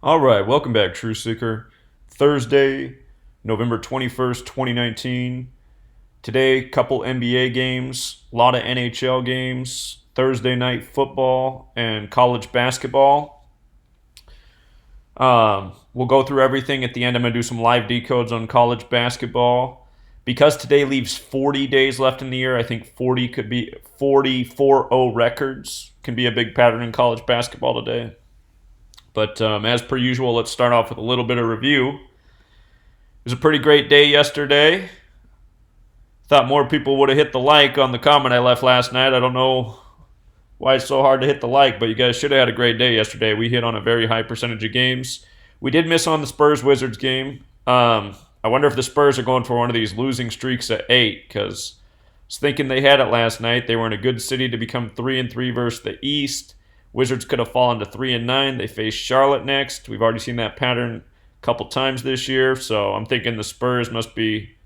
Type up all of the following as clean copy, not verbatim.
All right, welcome back, True Seeker. Thursday, November 21st, 2019. Today, couple NBA games, a lot of NHL games, Thursday night football, and college basketball. We'll go through everything at the end. I'm going to do some live decodes on college basketball. Because today leaves 40 days left in the year, I think 40 could be 40-4-0 records can be a big pattern in college basketball today. But as per usual, let's start off with a little bit of review. It was a pretty great day yesterday. Thought more people would have hit the like on the comment I left last night. I don't know why it's so hard to hit the like, but you guys should have had a great day yesterday. We hit on a very high percentage of games. We did miss on the Spurs-Wizards game. I wonder if the Spurs are going for one of these losing streaks at 8, because I was thinking they had it last night. They were in a good city to become 3-3 versus the East. Wizards could have fallen to 3-9. They face Charlotte next. We've already seen that pattern a couple times this year, so I'm thinking the Spurs must be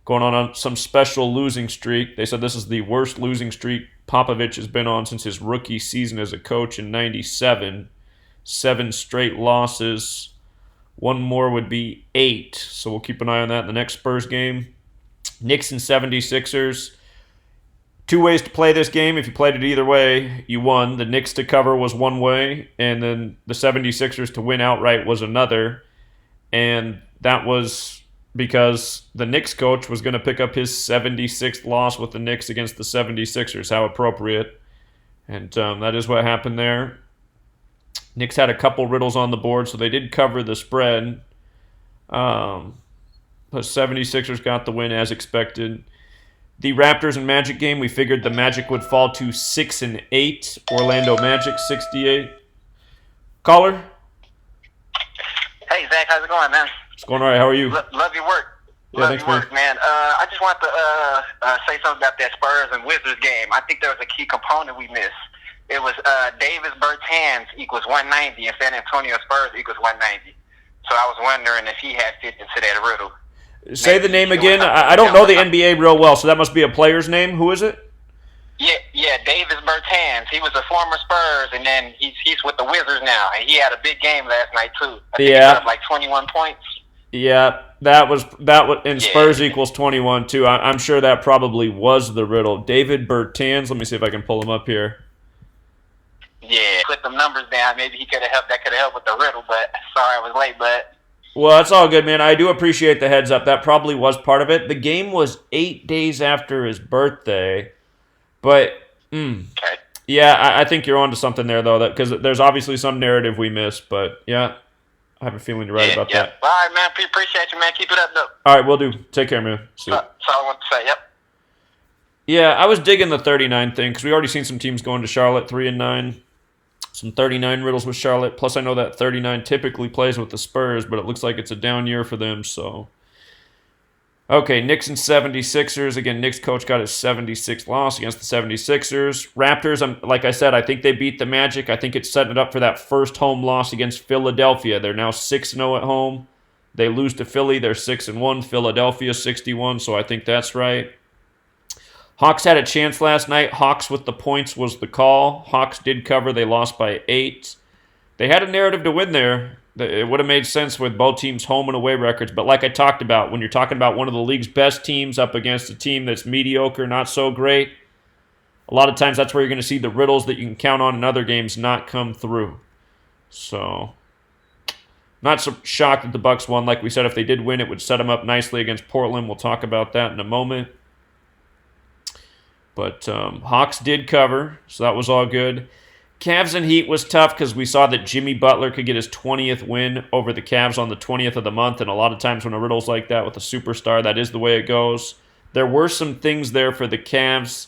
going on some special losing streak. They said this is the worst losing streak Popovich has been on since his rookie season as a coach in '97. 7 straight losses. One more would be 8, so we'll keep an eye on that in the next Spurs game. Knicks and 76ers. 2 ways to play this game. If you played it either way, you won. The Knicks to cover was one way, and then the 76ers to win outright was another. And that was because the Knicks coach was going to pick up his 76th loss with the Knicks against the 76ers. How appropriate. And that is what happened there. Knicks had a couple riddles on the board, so they did cover the spread. The 76ers got the win as expected. The Raptors and Magic game, we figured the Magic would fall to 6-8. Orlando Magic 68. Caller? Hey, Zach, how's it going, man? It's going all right. How are you? Love your work. Yeah, Love thanks, your work, man. I just want to say something about that Spurs and Wizards game. I think there was a key component we missed. It was Davis Bertans equals 190 and San Antonio Spurs equals 190. So I was wondering if he had fit into that riddle. Say the name again. I don't know the NBA real well, so that must be a player's name. Who is it? Yeah, Davis Bertans. He was a former Spurs, and then he's with the Wizards now. And he had a big game last night too. I think he put up like 21 points. Yeah, that was and Spurs equals 21 too. I'm sure that probably was the riddle. David Bertans. Let me see if I can pull him up here. Yeah, put them numbers down. Maybe he could have helped. That could have helped with the riddle, but sorry I was late, but. Well, that's all good, man. I do appreciate the heads up. That probably was part of it. The game was 8 days after his birthday, but Okay. yeah, I think you're onto something there, though, because there's obviously some narrative we missed, but yeah, I have a feeling you're right about that. All right, man. Appreciate you, man. Keep it up, though. All right, we'll do. Take care, man. See you. That's all I want to say. Yep. Yeah, I was digging the 39 thing because we already seen some teams going to Charlotte 3-9. Some 39 riddles with Charlotte. Plus, I know that 39 typically plays with the Spurs, but it looks like it's a down year for them. So, okay, Knicks and 76ers. Again, Knicks coach got his 76th loss against the 76ers. Raptors, like I said, I think they beat the Magic. I think it's setting it up for that first home loss against Philadelphia. They're now 6-0 at home. They lose to Philly. They're 6-1. Philadelphia 61, so I think that's right. Hawks had a chance last night. Hawks with the points was the call. Hawks did cover. They lost by 8. They had a narrative to win there. It would have made sense with both teams' home and away records. But like I talked about, when you're talking about one of the league's best teams up against a team that's mediocre, not so great, a lot of times that's where you're going to see the riddles that you can count on in other games not come through. So, not so shocked that the Bucks won. Like we said, if they did win, it would set them up nicely against Portland. We'll talk about that in a moment. But Hawks did cover, so that was all good. Cavs and Heat was tough because we saw that Jimmy Butler could get his 20th win over the Cavs on the 20th of the month, and a lot of times when a riddle's like that with a superstar, that is the way it goes. There were some things there for the Cavs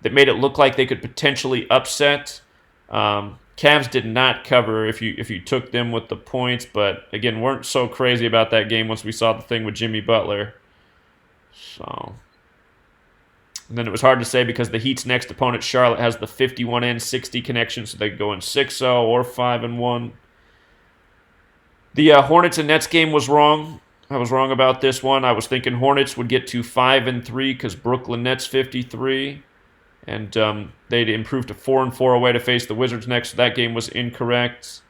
that made it look like they could potentially upset. Cavs did not cover if you took them with the points, but again, weren't so crazy about that game once we saw the thing with Jimmy Butler. So... And then it was hard to say because the Heat's next opponent, Charlotte, has the 51 and 60 connection, so they could go in 6-0 or 5-1. The Hornets and Nets game was wrong. I was wrong about this one. I was thinking Hornets would get to 5-3 because Brooklyn Nets 53, and they'd improve to 4-4 away to face the Wizards next. So that game was incorrect.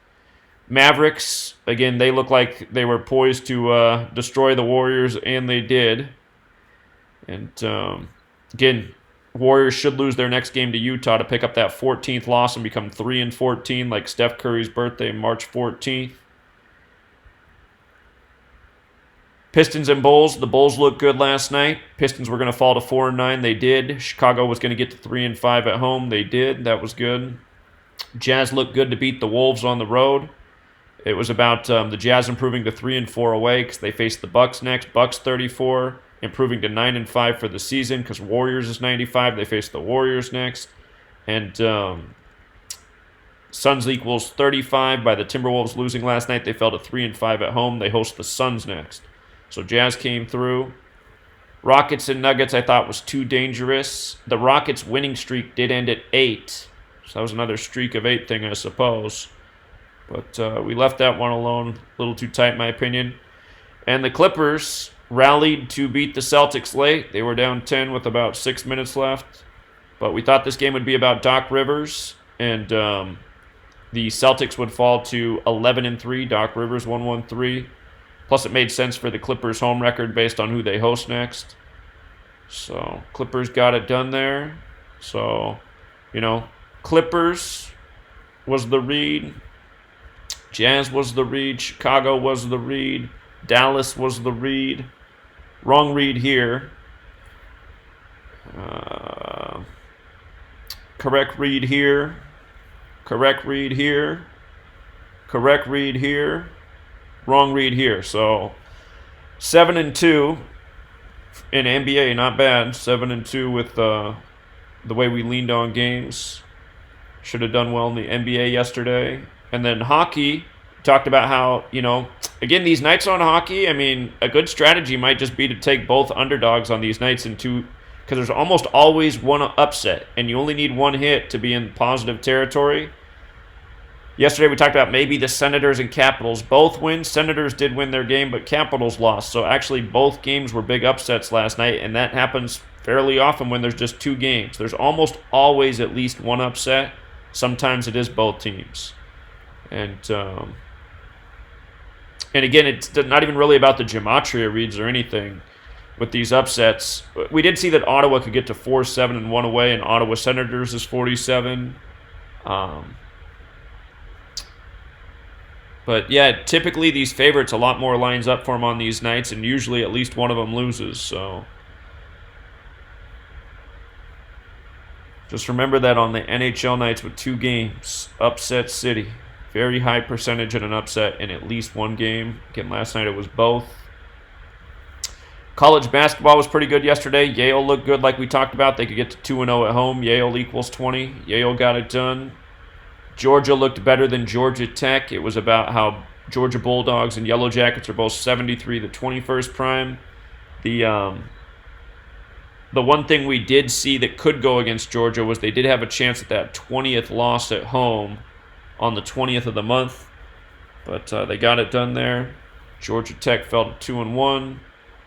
Mavericks, again, they look like they were poised to destroy the Warriors, and they did. And again, Warriors should lose their next game to Utah to pick up that 14th loss and become 3-14, like Steph Curry's birthday, March 14th. Pistons and Bulls. The Bulls looked good last night. Pistons were going to fall to 4-9. They did. Chicago was going to get to 3-5 at home. They did. That was good. Jazz looked good to beat the Wolves on the road. It was about the Jazz improving to 3-4 away because they faced the Bucks next. Bucks 34, improving to 9-5 for the season because Warriors is 95. They faced the Warriors next. And Suns equals 35 by the Timberwolves losing last night. They fell to 3-5 at home. They host the Suns next. So Jazz came through. Rockets and Nuggets I thought was too dangerous. The Rockets winning streak did end at 8. So that was another streak of 8 thing, I suppose. But we left that one alone. A little too tight, in my opinion. And the Clippers rallied to beat the Celtics late. They were down 10 with about 6 minutes left. But we thought this game would be about Doc Rivers. And the Celtics would fall to 11-3. Doc Rivers 1-1-3. Plus, it made sense for the Clippers' home record based on who they host next. So, Clippers got it done there. So, Clippers was the read. Jazz was the read. Chicago was the read. Dallas was the read. Wrong read here. Correct read here. Correct read here. Correct read here. Wrong read here. So 7-2 in NBA, not bad. 7-2 with the way we leaned on games. Should have done well in the NBA yesterday. And then hockey, talked about how, again, these nights on hockey, I mean, a good strategy might just be to take both underdogs on these nights because there's almost always one upset, and you only need one hit to be in positive territory. Yesterday we talked about maybe the Senators and Capitals both win. Senators did win their game, but Capitals lost. So actually both games were big upsets last night, and that happens fairly often when there's just 2 games. There's almost always at least one upset. Sometimes it is both teams. And again, it's not even really about the Gematria reads or anything with these upsets. We did see that Ottawa could get to 4-7 and 1 away, and Ottawa Senators is 47. But yeah, typically these favorites, a lot more lines up for them on these nights, and usually at least one of them loses. So just remember that on the NHL nights with 2 games, upset city. Very high percentage in an upset in at least one game. Again, last night it was both. College basketball was pretty good yesterday. Yale looked good like we talked about. They could get to 2-0 at home. Yale equals 20. Yale got it done. Georgia looked better than Georgia Tech. It was about how Georgia Bulldogs and Yellow Jackets are both 73 the 21st prime. The one thing we did see that could go against Georgia was they did have a chance at that 20th loss at home on the 20th of the month, but they got it done there. Georgia Tech fell to 2-1.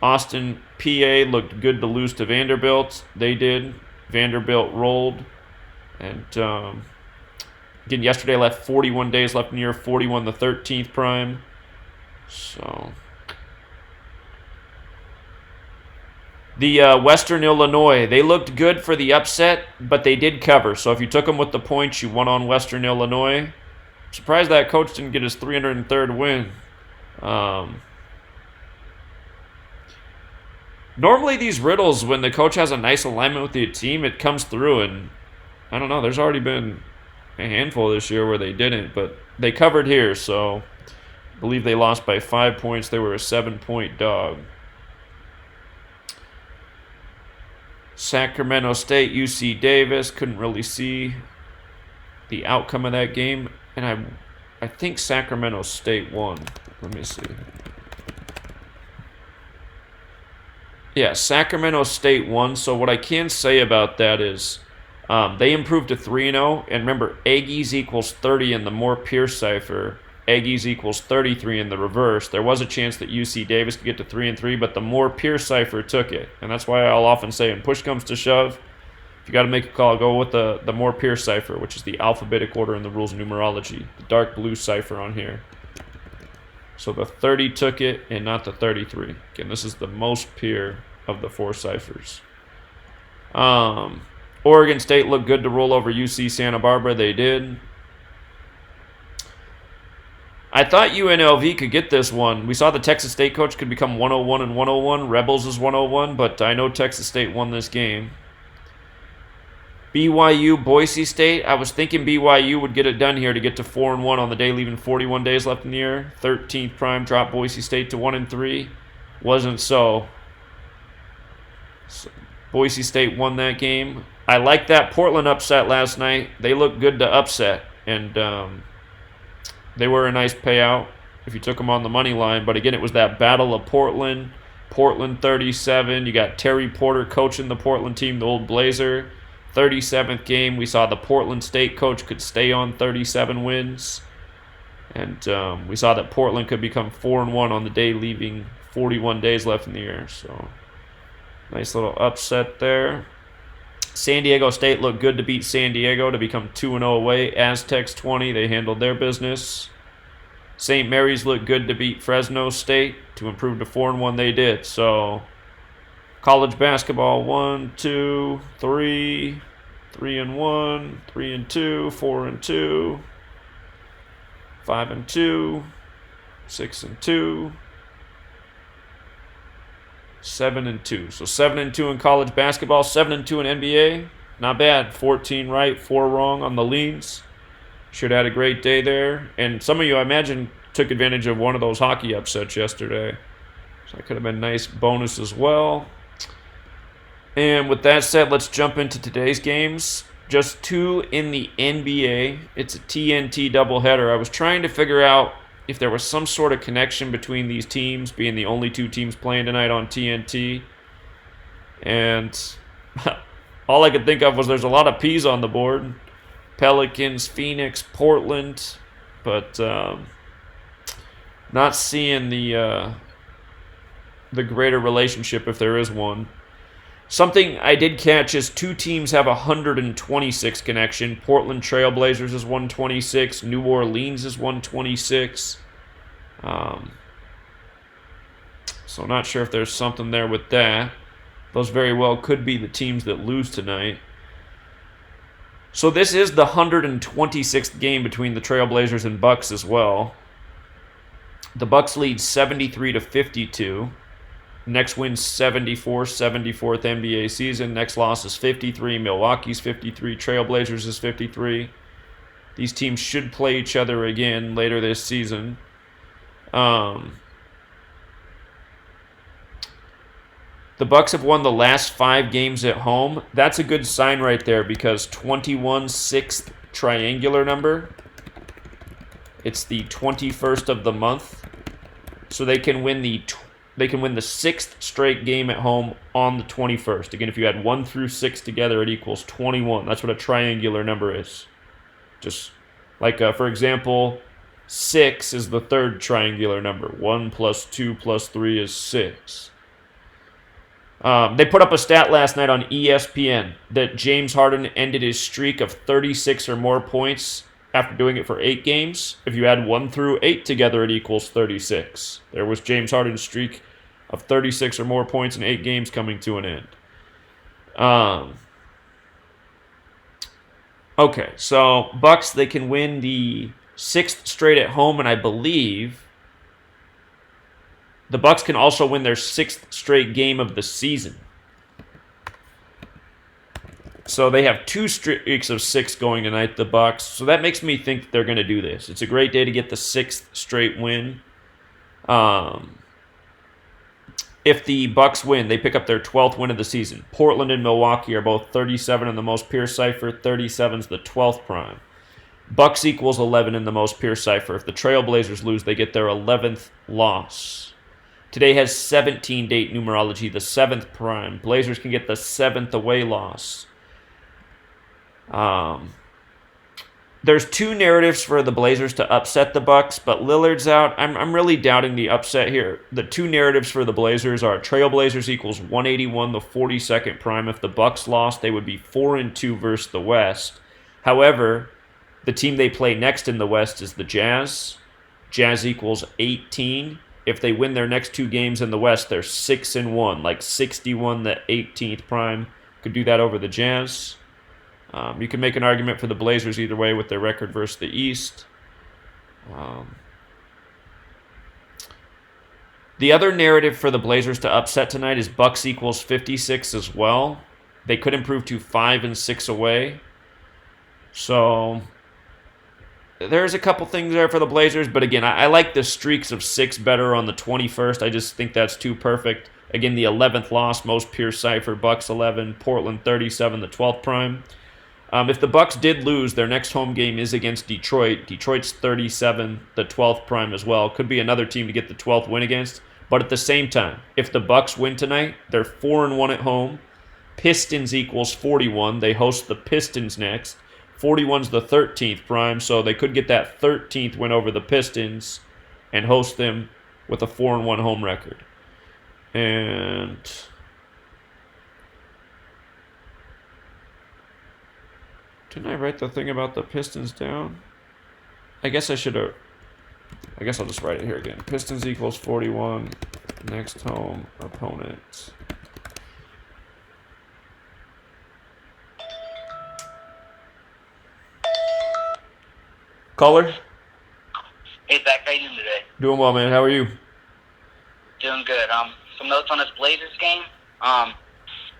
Austin, PA looked good to lose to Vanderbilt. They did. Vanderbilt rolled. And again, yesterday left 41 days left in the year, 41 the 13th prime. So the Western Illinois, they looked good for the upset, but they did cover. So if you took them with the points, you won on Western Illinois. Surprised that coach didn't get his 303rd win. Normally these riddles, when the coach has a nice alignment with the team, it comes through. And I don't know, there's already been a handful this year where they didn't. But they covered here, so I believe they lost by 5 points. They were a 7-point dog. Sacramento State, UC Davis, couldn't really see the outcome of that game. And I think Sacramento State won. Let me see. Yeah, Sacramento State won. So what I can say about that is they improved to 3-0. And remember, Aggies equals 30 in the Moore Pierce cipher. Aggies equals 33 in the reverse. There was a chance that UC Davis could get to 3-3, but the Moore Pierce cipher took it. And that's why I'll often say when push comes to shove, if you got to make a call, go with the Moore Pierce cipher, which is the alphabetic order in the rules of numerology, the dark blue cipher on here. So the 30 took it and not the 33. Again, this is the most pure of the 4 ciphers. Oregon State looked good to roll over UC Santa Barbara. They did. I thought UNLV could get this one. We saw the Texas State coach could become 101 and 101. Rebels is 101, but I know Texas State won this game. BYU, Boise State. I was thinking BYU would get it done here to get to 4-1 on the day, leaving 41 days left in the year. 13th prime dropped Boise State to 1-3. Wasn't so. Boise State won that game. I like that Portland upset last night. They looked good to upset, and they were a nice payout if you took them on the money line. But again, it was that battle of Portland. Portland 37. You got Terry Porter coaching the Portland team, the old Blazer. 37th game, we saw the Portland State coach could stay on 37 wins. And we saw that Portland could become 4-1 on the day, leaving 41 days left in the year. So, nice little upset there. San Diego State looked good to beat San Diego to become 2-0 away. Aztecs 20, they handled their business. St. Mary's looked good to beat Fresno State to improve to 4-1. They did. So, college basketball 1, 2, 3, 3-1, 3-2, 4-2, 5-2, 6-2, 7-2. So 7-2 in college basketball, 7-2 in NBA. Not bad. 14 right, 4 wrong on the leans. Should have had a great day there. And some of you, I imagine, took advantage of one of those hockey upsets yesterday. So that could have been a nice bonus as well. And with that said, let's jump into today's games. Just 2 in the NBA. It's a TNT doubleheader. I was trying to figure out if there was some sort of connection between these teams, being the only 2 teams playing tonight on TNT. And all I could think of was there's a lot of P's on the board. Pelicans, Phoenix, Portland. But not seeing the greater relationship, if there is one. Something I did catch is 2 teams have 126 connection. Portland Trailblazers is 126. New Orleans is 126. So not sure if there's something there with that. Those very well could be the teams that lose tonight. So this is the 126th game between the Trailblazers and Bucks as well. The Bucks lead 73-52. Next win 74, 74th NBA season. Next loss is 53. Milwaukee's 53. Trailblazers is 53. These teams should play each other again later this season. The Bucks have won the last 5 games at home. That's a good sign right there because 21, 6th triangular number. It's the 21st of the month. So they can win the 6th straight game at home on the 21st. Again, if you add 1 through 6 together, it equals 21. That's what a triangular number is. Just like, for example, 6 is the 3rd triangular number. 1 plus 2 plus 3 is 6. They put up a stat last night on ESPN that James Harden ended his streak of 36 or more points after doing it for 8 games. If you add 1 through 8 together, it equals 36. There was James Harden's streak of 36 or more points in 8 games coming to an end. Okay, so Bucks, they can win the 6th straight at home, and I believe the Bucks can also win their 6th straight game of the season. So they have 2 streaks of 6 going tonight, the Bucks. So that makes me think they're going to do this. It's a great day to get the 6th straight win. If the Bucks win, they pick up their 12th win of the season. Portland and Milwaukee are both 37 in the most pure cipher. 37 is the 12th prime. Bucks equals 11 in the most pure cipher. If the Trailblazers lose, they get their 11th loss. Today has 17-date numerology, the 7th prime. Blazers can get the 7th away loss. There's 2 narratives for the Blazers to upset the Bucks, but Lillard's out. I'm really doubting the upset here. The 2 narratives for the Blazers are Trailblazers equals 181, the 42nd prime. If the Bucks lost, they would be 4-2 versus the West. However, the team they play next in the West is the Jazz. Jazz equals 18. If they win their next 2 games in the West, they're 6-1, like 61 the 18th prime. Could do that over the Jazz. You can make an argument for the Blazers either way with their record versus the East. The other narrative for the Blazers to upset tonight is Bucks equals 56 as well. They could improve to 5-6 away. So there's a couple things there for the Blazers, but again, I like the streaks of 6 better on the 21st. I just think that's too perfect. Again, the 11th loss, most pure cipher, Bucks 11, Portland 37, the 12th prime. If the Bucks did lose, their next home game is against Detroit. Detroit's 37, the 12th prime as well. Could be another team to get the 12th win against. But at the same time, if the Bucks win tonight, they're 4-1 at home. Pistons equals 41. They host the Pistons next. 41's the 13th prime, so they could get that 13th win over the Pistons and host them with a 4-1 home record. And didn't I write the thing about the Pistons down? I guess I should have. I guess I'll just write it here again. Pistons equals 41. Next home opponent. Caller? Hey, Zach, how you doing today? Doing well, man. How are you? Doing good. Some notes on this Blazers game.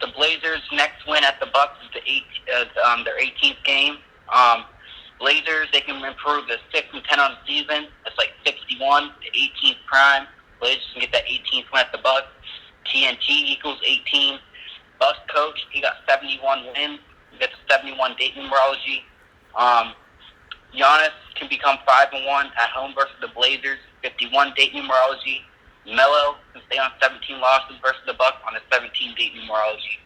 The Blazers' next win at the Bucks is their 18th game. Blazers, they can improve to 6-10 on the season. That's like 61, the 18th prime. Blazers can get that 18th win at the Bucks. TNT equals 18. Bucks coach, he got 71 wins. He got the 71 date numerology. Giannis can become 5-1 at home versus the Blazers. 51 date numerology. Melo can stay on 17 losses versus the Bucks on a 17 date numerology.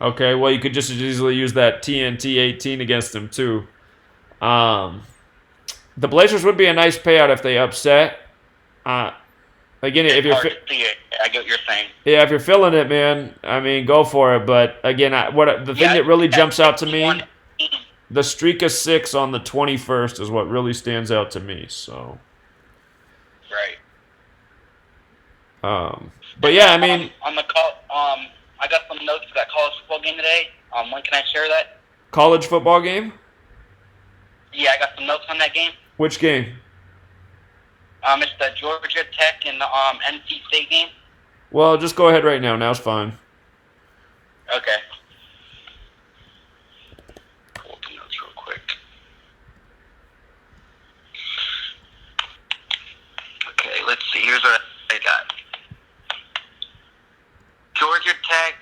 Okay, well, you could just as easily use that TNT 18 against them, too. The Blazers would be a nice payout if they upset. Again, if you're... I get what you're saying. Yeah, if you're feeling it, man, I mean, go for it. But, again, the thing that really jumps out to me, the streak of 6 on the 21st is what really stands out to me, so... Right. But, yeah, I mean... On the call, I got some notes for that college football game today. When can I share that? College football game? Yeah, I got some notes on that game. Which game? It's the Georgia Tech and the NC State game. Well, just go ahead right now. Now's fine. Okay. Pull up the notes real quick. Okay, let's see. Here's what I got. Georgia Tech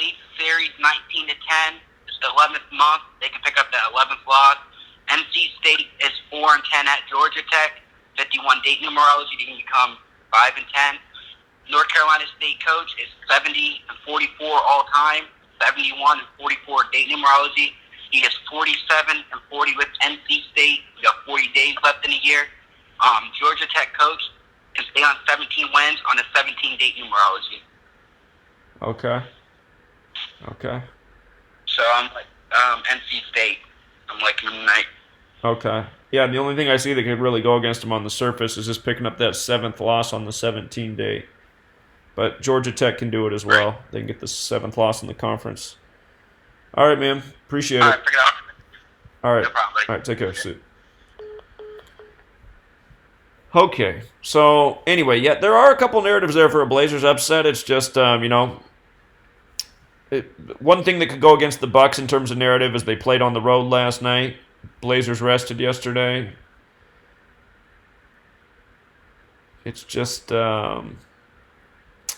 leads the series 19-10. It's the 11th month. They can pick up that 11th loss. NC State is 4-10 at Georgia Tech. 51 date numerology. They can become 5-10. North Carolina State coach is 70-44 all time. 71-44 date numerology. He is 47-40 with NC State. We got 40 days left in the year. Georgia Tech coach can stay on 17 wins on a 17 date numerology. Okay. So I'm like NC State. I'm like night. Okay. Yeah, the only thing I see that could really go against them on the surface is just picking up that 7th loss on the 17 date. But Georgia Tech can do it as well. Right. They can get the 7th loss in the conference. All right, man. Appreciate it. All right, pick it up. All right. No problem, buddy. All right, take care. See you. Okay, so anyway, yeah, there are a couple narratives there for a Blazers upset. It's just, one thing that could go against the Bucks in terms of narrative is they played on the road last night. Blazers rested yesterday. It's just, again,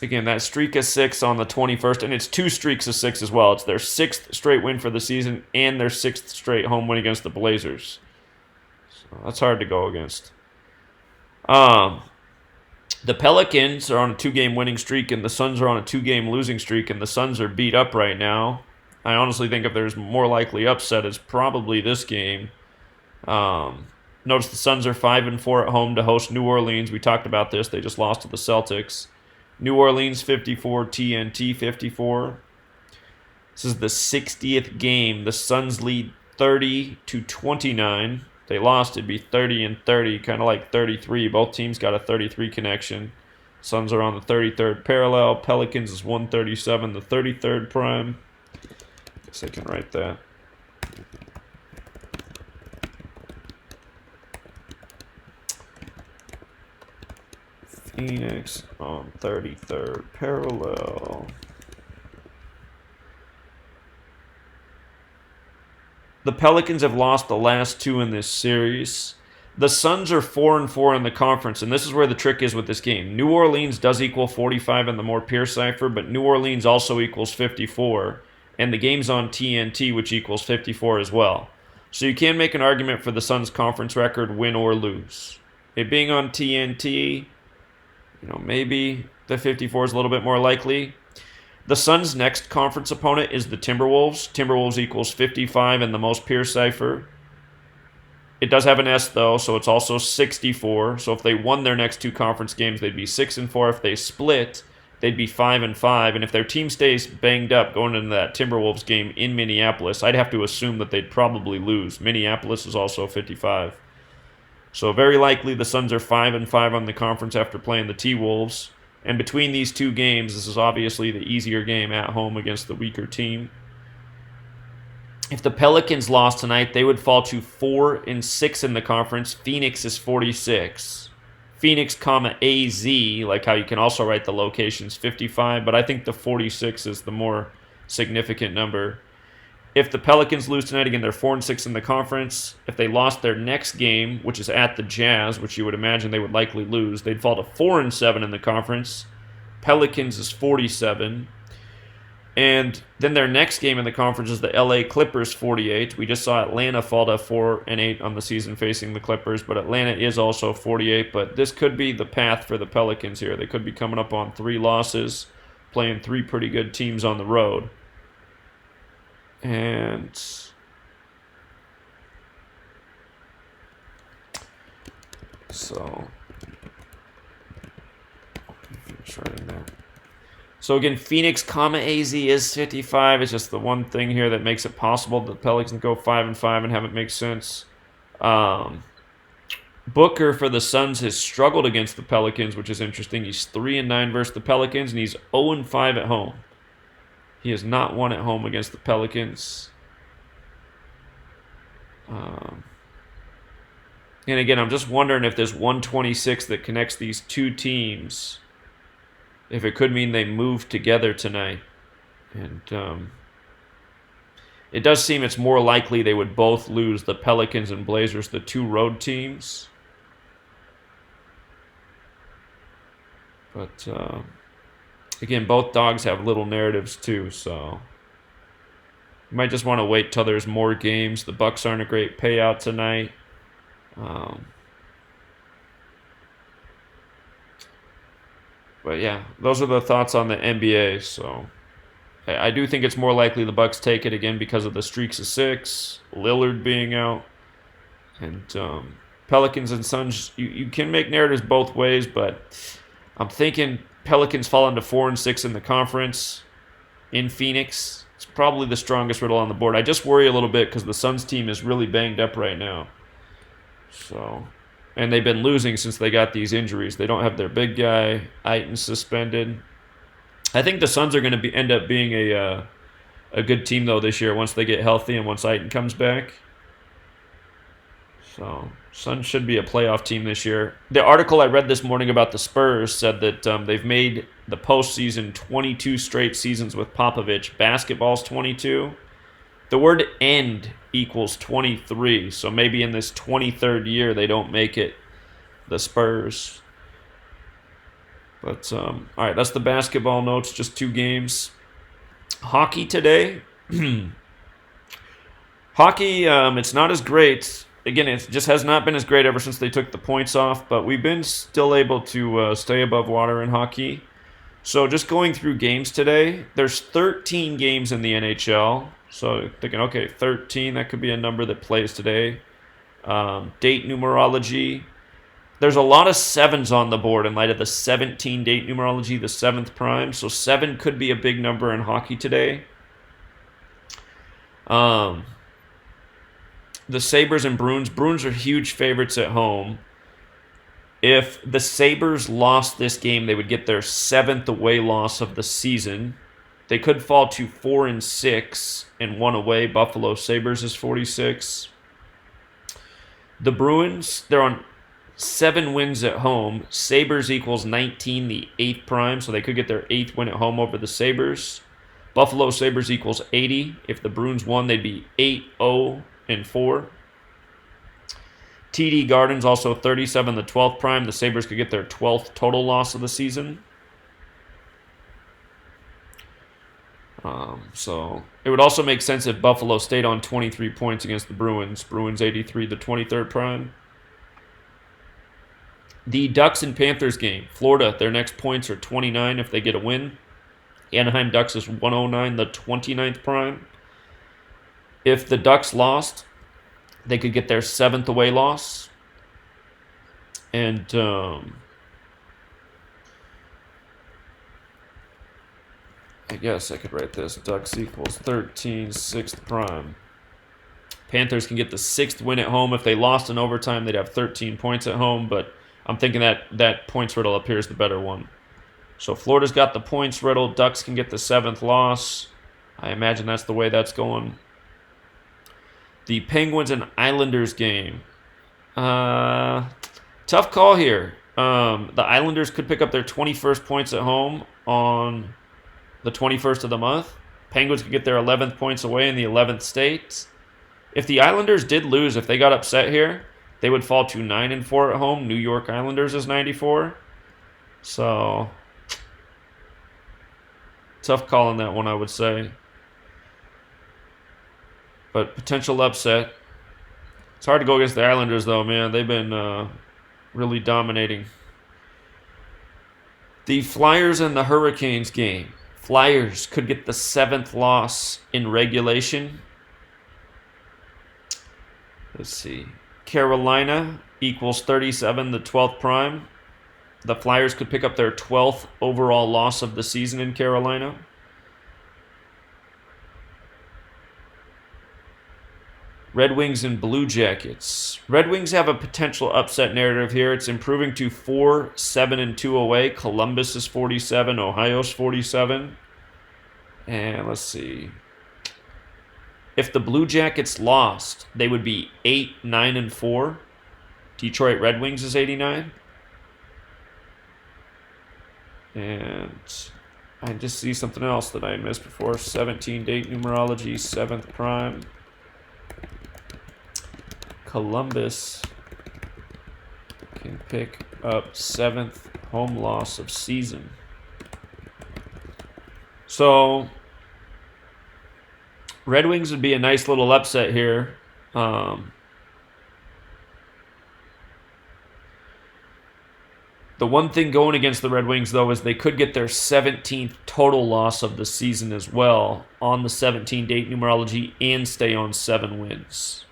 that streak of 6 on the 21st, and it's 2 streaks of 6 as well. It's their 6th straight win for the season and their 6th straight home win against the Blazers. So that's hard to go against. The Pelicans are on a 2-game winning streak, and the Suns are on a 2-game losing streak, and the Suns are beat up right now. I honestly think if there's more likely upset, it's probably this game. Notice the Suns are 5-4 at home to host New Orleans. We talked about this. They just lost to the Celtics. New Orleans 54, TNT 54. This is the 60th game. The Suns lead 30-29. they lost, it'd be 30 and 30, kind of like 33. Both teams got a 33 connection. Suns are on the 33rd parallel. Pelicans is 137, the 33rd prime. Guess I can write that. Phoenix on 33rd parallel. The Pelicans have lost the last two in this series. The Suns are 4-4 in the conference, and this is where the trick is with this game. New Orleans does equal 45 in the more pure cipher, but New Orleans also equals 54, and the game's on TNT, which equals 54 as well. So you can make an argument for the Suns' conference record, win or lose. It being on TNT, maybe the 54 is a little bit more likely. The Suns' next conference opponent is the Timberwolves. Timberwolves equals 55 in the most pure cipher. It does have an S, though, so it's also 64. So if they won their next two conference games, they'd be 6-4. If they split, they'd be 5-5. And if their team stays banged up going into that Timberwolves game in Minneapolis, I'd have to assume that they'd probably lose. Minneapolis is also 55. So very likely the Suns are 5-5 on the conference after playing the T-Wolves. And between these two games, this is obviously the easier game at home against the weaker team. If the Pelicans lost tonight, they would fall to 4-6 in the conference. Phoenix is 46. Phoenix, AZ, like how you can also write the locations, 55, but I think the 46 is the more significant number. If the Pelicans lose tonight, again, they're 4-6 in the conference. If they lost their next game, which is at the Jazz, which you would imagine they would likely lose, they'd fall to 4-7 in the conference. Pelicans is 47. And then their next game in the conference is the LA Clippers, 48. We just saw Atlanta fall to 4-8 on the season facing the Clippers, but Atlanta is also 48. But this could be the path for the Pelicans here. They could be coming up on 3 losses, playing 3 pretty good teams on the road. And so, writing there. So again, Phoenix, AZ is 55. It's just the one thing here that makes it possible that the Pelicans go 5-5 and have it make sense. Booker for the Suns has struggled against the Pelicans, which is interesting. He's 3-9 versus the Pelicans, and he's 0-5 at home. He has not won at home against the Pelicans. And again, I'm just wondering if this 126 that connects these two teams, if it could mean they move together tonight. And it does seem it's more likely they would both lose, the Pelicans and Blazers, the two road teams. But again, both dogs have little narratives too, so you might just want to wait till there's more games. The Bucks aren't a great payout tonight. But yeah, those are the thoughts on the NBA. So I do think it's more likely the Bucks take it again because of the streaks of 6, Lillard being out, and Pelicans and Suns. You can make narratives both ways, but I'm thinking Pelicans fall into 4-6 in the conference in Phoenix. It's probably the strongest riddle on the board. I just worry a little bit because the Suns team is really banged up right now. So, and they've been losing since they got these injuries. They don't have their big guy, Aiton, suspended. I think the Suns are going to end up being a good team though this year once they get healthy and once Aiton comes back. So, Suns should be a playoff team this year. The article I read this morning about the Spurs said that they've made the postseason 22 straight seasons with Popovich. Basketball's 22. The word end equals 23. So maybe in this 23rd year they don't make it, the Spurs. But, all right, that's the basketball notes, just 2 games. Hockey today. Hockey, it's not as great. Again, it just has not been as great ever since they took the points off, but we've been still able to stay above water in hockey. So just going through games today, there's 13 games in the NHL. So thinking, okay, 13, that could be a number that plays today. Date numerology. There's a lot of 7s on the board in light of the 17 date numerology, the 7th prime. So 7 could be a big number in hockey today. the Sabres and Bruins. Bruins are huge favorites at home. If the Sabres lost this game, they would get their 7th away loss of the season. They could fall to 4-6 and 1 away. Buffalo Sabres is 46. The Bruins, they're on 7 wins at home. Sabres equals 19, the 8th prime, so they could get their 8th win at home over the Sabres. Buffalo Sabres equals 80. If the Bruins won, they'd be 8-0-4. TD Garden's also 37, the 12th prime. The Sabres could get their 12th total loss of the season. So it would also make sense if Buffalo stayed on 23 points against the Bruins. Bruins 83, the 23rd prime. The Ducks and Panthers game. Florida, their next points are 29 if they get a win. Anaheim Ducks is 109, the 29th prime. If the Ducks lost, they could get their 7th away loss. And I guess I could write this. Ducks equals 13, 6th prime. Panthers can get the 6th win at home. If they lost in overtime, they'd have 13 points at home. But I'm thinking that points riddle appears the better one. So Florida's got the points riddle. Ducks can get the 7th loss. I imagine that's the way that's going. The Penguins and Islanders game. Tough call here. The Islanders could pick up their 21st points at home on the 21st of the month. Penguins could get their 11th points away in the 11th state. If the Islanders did lose, if they got upset here, they would fall to 9-4 at home. New York Islanders is 94. So tough call on that one, I would say. But potential upset. It's hard to go against the Islanders, though, man. They've been really dominating. The Flyers and the Hurricanes game. Flyers could get the 7th loss in regulation. Let's see. Carolina equals 37, the 12th prime. The Flyers could pick up their 12th overall loss of the season in Carolina. Red Wings and Blue Jackets. Red Wings have a potential upset narrative here. It's improving to 4-7-2 away. Columbus is 47. Ohio's 47. And let's see. If the Blue Jackets lost, they would be 8-9-4. Detroit Red Wings is 89. And I just see something else that I missed before. 17 date numerology, 7th prime. Columbus can pick up 7th home loss of season. So Red Wings would be a nice little upset here. The one thing going against the Red Wings, though, is they could get their 17th total loss of the season as well on the 17 date numerology and stay on 7 wins.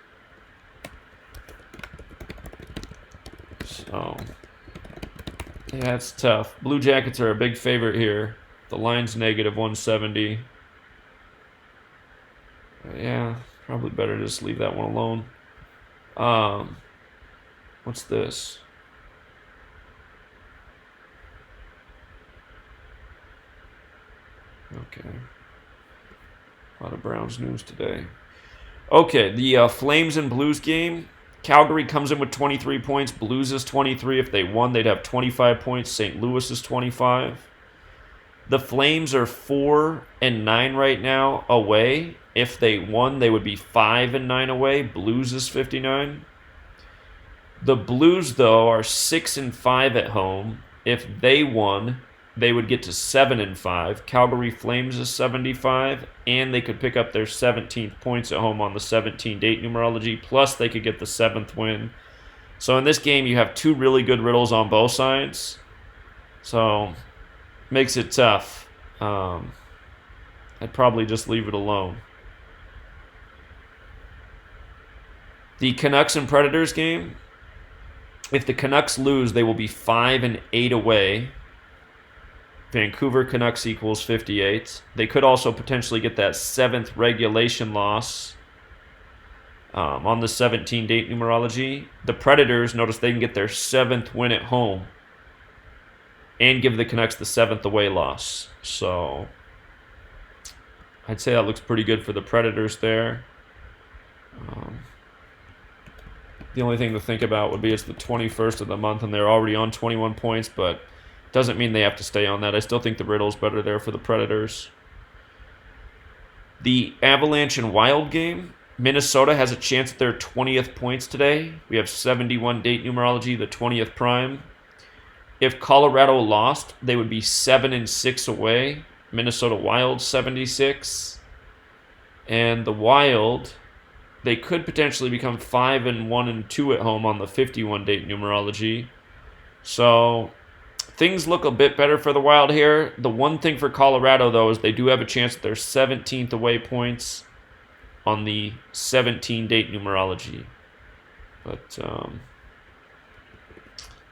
So, yeah, it's tough. Blue Jackets are a big favorite here. The line's negative 170. Yeah, probably better to just leave that one alone. What's this? Okay. A lot of Browns news today. Okay, the Flames and Blues game. Calgary comes in with 23 points. Blues is 23. If they won, they'd have 25 points. St. Louis is 25. The Flames are 4-9 right now away. If they won, they would be 5-9 away. Blues is 59. The Blues, though, are 6-5 at home. If they won, they would get to 7-5. Calgary Flames is 75, and they could pick up their 17th points at home on the 17 date numerology. Plus, they could get the 7th win. So in this game, you have 2 really good riddles on both sides. So makes it tough. I'd probably just leave it alone. The Canucks and Predators game. If the Canucks lose, they will be 5-8 away. Vancouver Canucks equals 58. They could also potentially get that 7th regulation loss. On the 17-date numerology, the Predators, notice they can get their 7th win at home and give the Canucks the 7th away loss. So I'd say that looks pretty good for the Predators there. The only thing to think about would be it's the 21st of the month and they're already on 21 points, but doesn't mean they have to stay on that. I still think the Riddle's better there for the Predators. The Avalanche and Wild game, Minnesota has a chance at their 20th points today. We have 71 date numerology, the 20th prime. If Colorado lost, they would be 7-6 away. Minnesota Wild 76. And the Wild, they could potentially become 5-1-2 at home on the 51 date numerology. So things look a bit better for the Wild here. The one thing for Colorado, though, is they do have a chance at their 17th away points on the 17-date numerology. But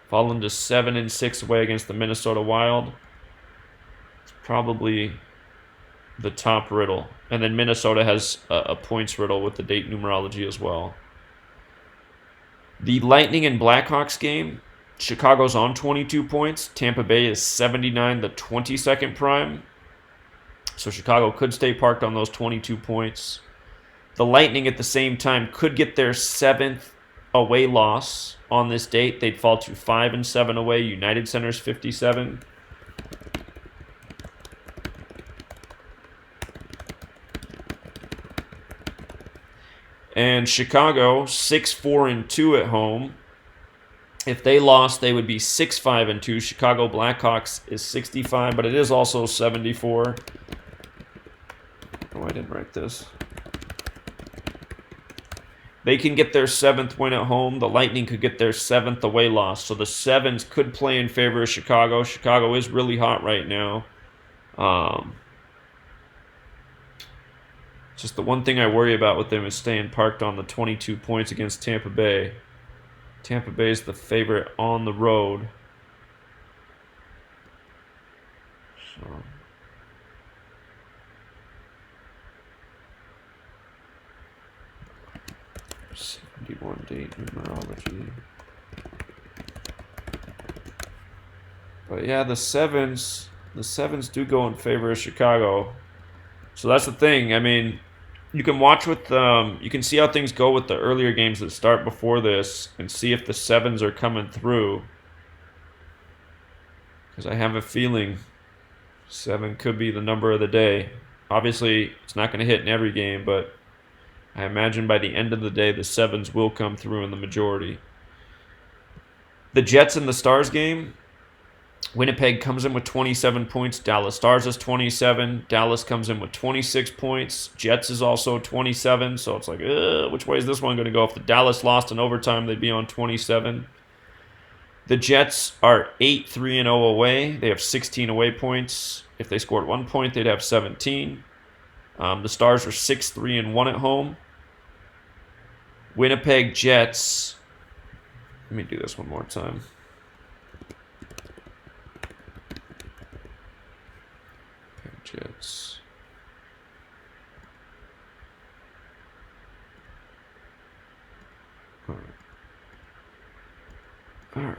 falling to 7-6 away against the Minnesota Wild, it's probably the top riddle. And then Minnesota has a points riddle with the date numerology as well. The Lightning and Blackhawks game, Chicago's on 22 points. Tampa Bay is 79, the 22nd prime. So Chicago could stay parked on those 22 points. The Lightning at the same time could get their 7th away loss on this date. They'd fall to 5-7 away. United Center's 57. And Chicago 6-4-2 at home. If they lost, they would be 6-5-2. Chicago Blackhawks is 65, but it is also 74. Oh, I didn't write this. They can get their 7th win at home. The Lightning could get their 7th away loss. So the sevens could play in favor of Chicago. Chicago is really hot right now. Just the one thing I worry about with them is staying parked on the 22 points against Tampa Bay. Tampa Bay is the favorite on the road. So 71 date numerology. But yeah, the sevens do go in favor of Chicago. So that's the thing. I mean, you can watch with you can see how things go with the earlier games that start before this and see if the sevens are coming through. Because I have a feeling 7 could be the number of the day. Obviously, it's not going to hit in every game, but I imagine by the end of the day, the sevens will come through in the majority. The Jets and the Stars game, Winnipeg comes in with 27 points. Dallas Stars has 27. Dallas comes in with 26 points. Jets is also 27. So it's like, which way is this one going to go? If the Dallas lost in overtime, they'd be on 27. The Jets are 8-3-0 away. They have 16 away points. If they scored 1 point, they'd have 17. The Stars are 6-3-1 at home. Winnipeg Jets. Let me do this one more time. Jets. All right.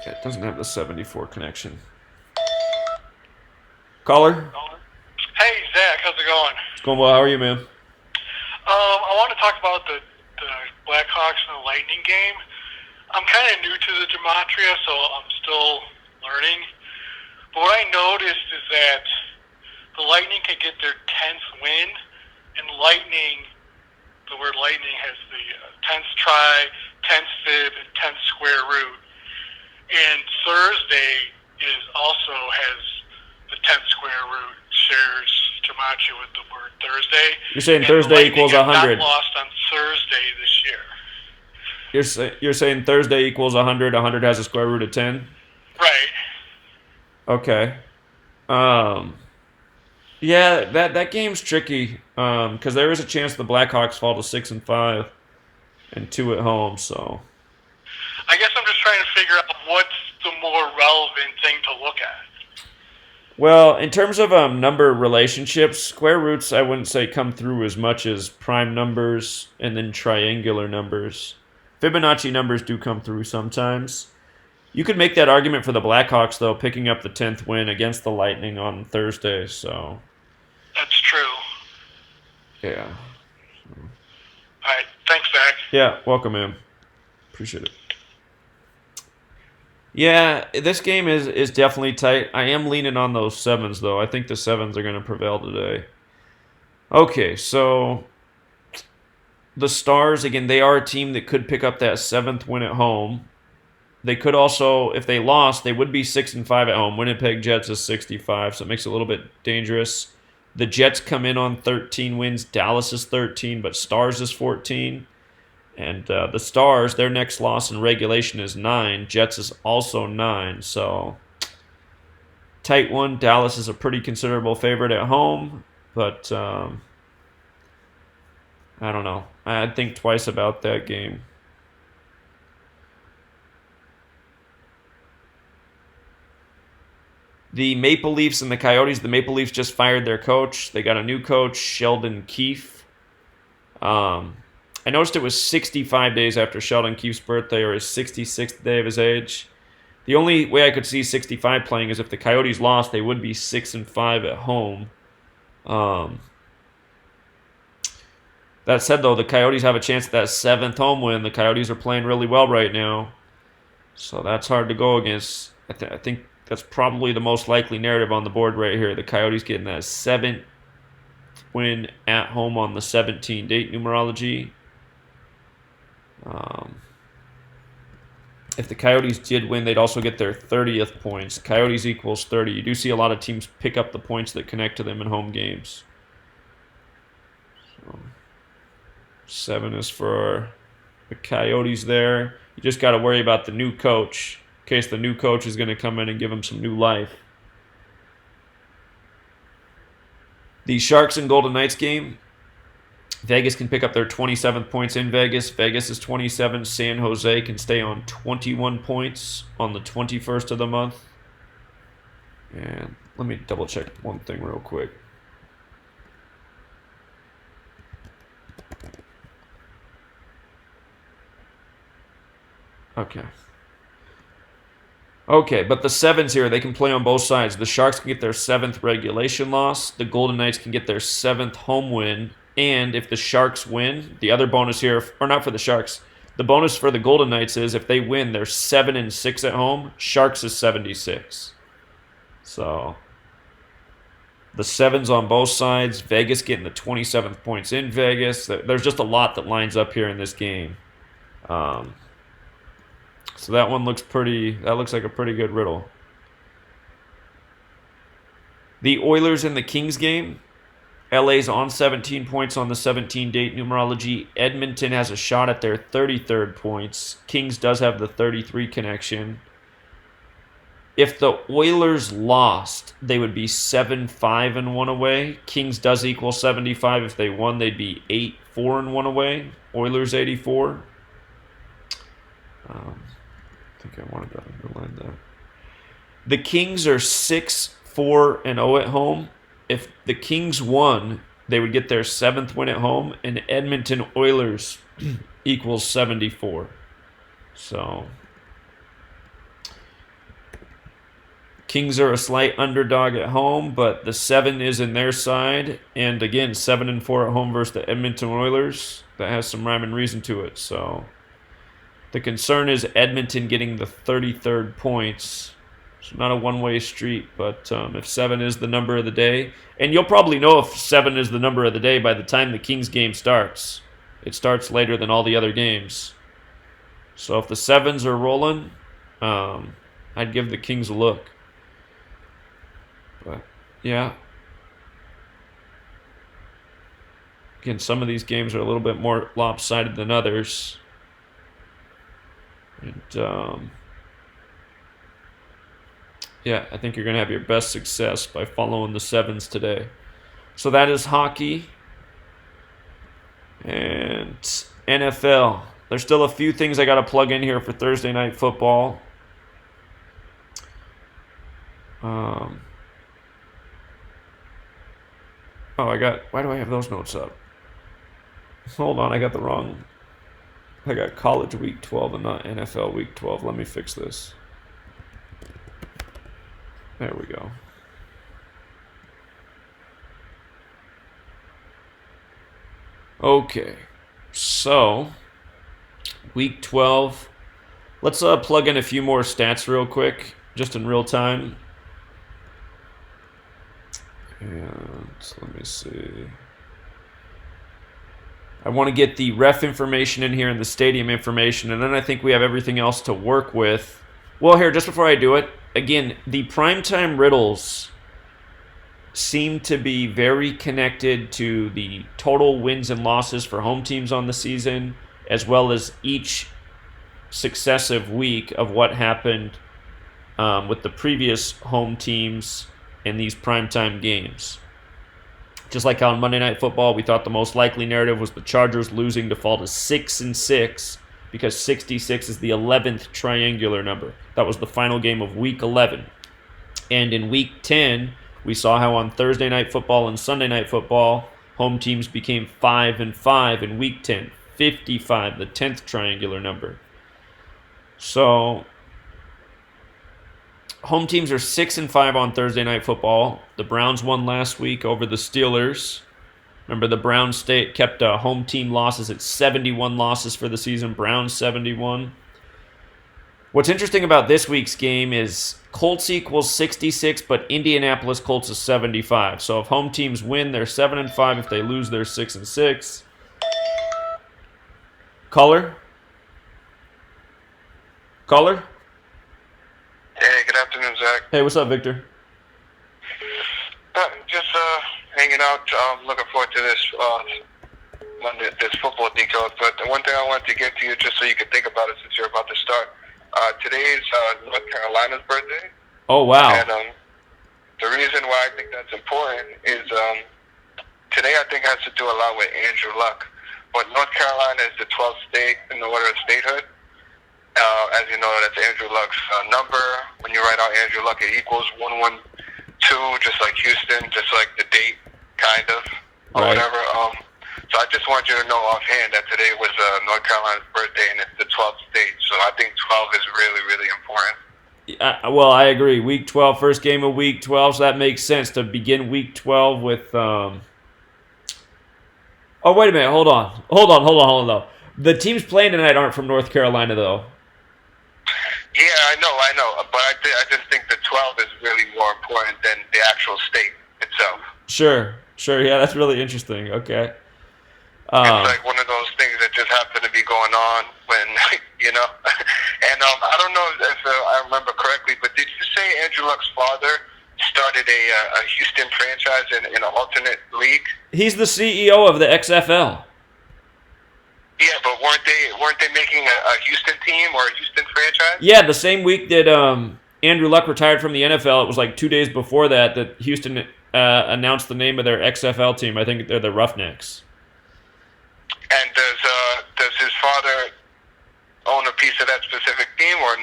Yeah, it doesn't have the 74 connection. Caller? Hey, Zach, how's it going? It's going well. How are you, man? I want to talk about the Blackhawks and the Lightning game. I'm kind of new to the Gematria, so I'm still learning. But what I noticed is that the Lightning could get their 10th win, and the word lightning has the 10th try, 10th fib, and 10th square root. And Thursday has the 10th square root, shares Gematria with the word Thursday. You're saying and Thursday equals 100. Not lost on Thursday this year. You're saying Thursday equals 100. 100 has a square root of 10? Right. Okay. Yeah, that game's tricky because there is a chance the Blackhawks fall to 6-5 and 2 at home. So I guess I'm just trying to figure out what's the more relevant thing to look at. Well, in terms of number relationships, square roots I wouldn't say come through as much as prime numbers and then triangular numbers. Fibonacci numbers do come through sometimes. You could make that argument for the Blackhawks, though, picking up the 10th win against the Lightning on Thursday. So, That's true. yeah. All right. Thanks, Zach. Yeah, welcome, man. Appreciate it. Yeah, this game is definitely tight. I am leaning on those sevens, though. I think the sevens are going to prevail today. Okay, so the Stars, again, they are a team that could pick up that 7th win at home. They could also, if they lost, they would be 6-5 at home. Winnipeg Jets is 65, so it makes it a little bit dangerous. The Jets come in on 13 wins. Dallas is 13, but Stars is 14. And the Stars, their next loss in regulation is 9. Jets is also 9. So, tight one. Dallas is a pretty considerable favorite at home. But, I don't know. I'd think twice about that game. The Maple Leafs and the Coyotes. The Maple Leafs just fired their coach. They got a new coach, Sheldon Keefe. I noticed it was 65 days after Sheldon Keefe's birthday, or his 66th day of his age. The only way I could see 65 playing is if the Coyotes lost, they would be 6-5 at home. That said, though, the Coyotes have a chance at that 7th home win. The Coyotes are playing really well right now, so that's hard to go against. I think that's probably the most likely narrative on the board right here. The Coyotes getting that 7th win at home on the 17-date numerology. If the Coyotes did win, they'd also get their 30th points. Coyotes equals 30. You do see a lot of teams pick up the points that connect to them in home games. So, 7 is for the Coyotes there. You just got to worry about the new coach, in case the new coach is going to come in and give them some new life. The Sharks and Golden Knights game. Vegas can pick up their 27th points in Vegas. Vegas is 27. San Jose can stay on 21 points on the 21st of the month. And let me double check one thing real quick. Okay, but the sevens here, they can play on both sides. The Sharks can get their 7th regulation loss. The Golden Knights can get their 7th home win. And if the Sharks win, the other bonus here, or not for the Sharks, the bonus for the Golden Knights is if they win, they're 7-6 at home. Sharks is 76. So the sevens on both sides. Vegas getting the 27th points in Vegas. There's just a lot that lines up here in this game. So that one looks like a pretty good riddle. The Oilers and the Kings game. LA's on 17 points on the 17-date numerology. Edmonton has a shot at their 33rd points. Kings does have the 33 connection. If the Oilers lost, they would be 7-5-1 away. Kings does equal 75. If they won, they'd be 8-4-1 away. Oilers 84. I think I wanted to underline that. The Kings are 6-4-0 at home. If the Kings won, they would get their 7th win at home, and Edmonton Oilers equals 74. So, Kings are a slight underdog at home, but the 7 is in their side. And again, 7-4 at home versus the Edmonton Oilers. That has some rhyme and reason to it. So, the concern is Edmonton getting the 33rd points. It's not a one-way street, but if 7 is the number of the day, and you'll probably know if 7 is the number of the day by the time the Kings game starts. It starts later than all the other games. So if the 7s are rolling, I'd give the Kings a look. But, yeah. Again, some of these games are a little bit more lopsided than others. And, yeah, I think you're going to have your best success by following the 7s today. So that is hockey. And NFL. There's still a few things I got to plug in here for Thursday Night Football. Oh, why do I have those notes up? Hold on, I got the wrong. I got college week 12 and not NFL week 12. Let me fix this. There we go. Okay, so week 12. Let's plug in a few more stats real quick, just in real time. And let me see. I want to get the ref information in here and the stadium information, and then I think we have everything else to work with. Well, here, just before I do it, again, the primetime riddles seem to be very connected to the total wins and losses for home teams on the season, as well as each successive week of what happened with the previous home teams in these primetime games. Just like how on Monday Night Football, we thought the most likely narrative was the Chargers losing to fall to 6-6 because 66 is the 11th triangular number. That was the final game of Week 11. And in Week 10, we saw how on Thursday Night Football and Sunday Night Football, home teams became 5-5 in Week 10. 55, the 10th triangular number. So, home teams are 6-5 on Thursday Night Football. The Browns won last week over the Steelers. Remember, the Browns kept home team losses at 71 losses for the season. Browns 71. What's interesting about this week's game is Colts equals 66, but Indianapolis Colts is 75. So if home teams win, they're 7-5. If they lose, they're 6-6. Caller? Hey, good afternoon, Zach. Hey, what's up, Victor? Just hanging out. Looking forward to this this football decode. But the one thing I wanted to get to you, just so you could think about it, since you're about to start. Today is North Carolina's birthday. Oh, wow. And the reason why I think that's important is today I think has to do a lot with Andrew Luck. But North Carolina is the 12th state in the order of statehood. As you know, that's Andrew Luck's number. When you write out Andrew Luck, it equals 112, just like Houston, just like the date, kind of, or right. whatever. So I just want you to know offhand that today was North Carolina's birthday, and it's the 12th state. So I think 12 is really, really important. Well, I agree. Week 12, first game of Week 12, so that makes sense to begin Week 12 with... Oh, wait a minute. Hold on, though. The teams playing tonight aren't from North Carolina, though. Yeah, I know. But I just think the 12 is really more important than the actual state itself. Sure. Yeah, that's really interesting. Okay. It's like one of those things that just happen to be going on when, you know. And I don't know if I remember correctly, but did you say Andrew Luck's father started a Houston franchise in an alternate league? He's the CEO of the XFL. Yeah, but weren't they making a Houston team or a Houston franchise? Yeah, the same week that Andrew Luck retired from the NFL, it was like 2 days before that Houston announced the name of their XFL team. I think they're the Roughnecks. And does his father own a piece of that specific team, or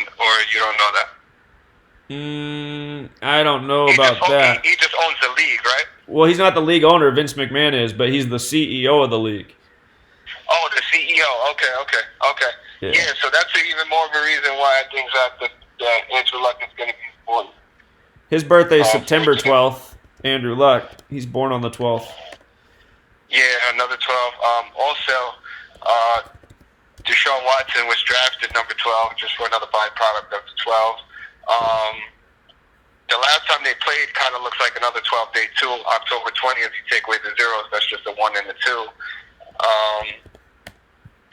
you don't know that? I don't know about that. He just owns the league, right? Well, he's not the league owner. Vince McMahon is, but he's the CEO of the league. Oh, the CEO. Okay. Yeah, so that's even more of a reason why I think that Andrew Luck is going to be born. His birthday is September 12th. Andrew Luck. He's born on the 12th. Yeah, another 12. Also, Deshaun Watson was drafted number 12, just for another byproduct of the 12. The last time they played kind of looks like another 12th day too. October 20th, you take away the zeros, that's just a 1 and a 2.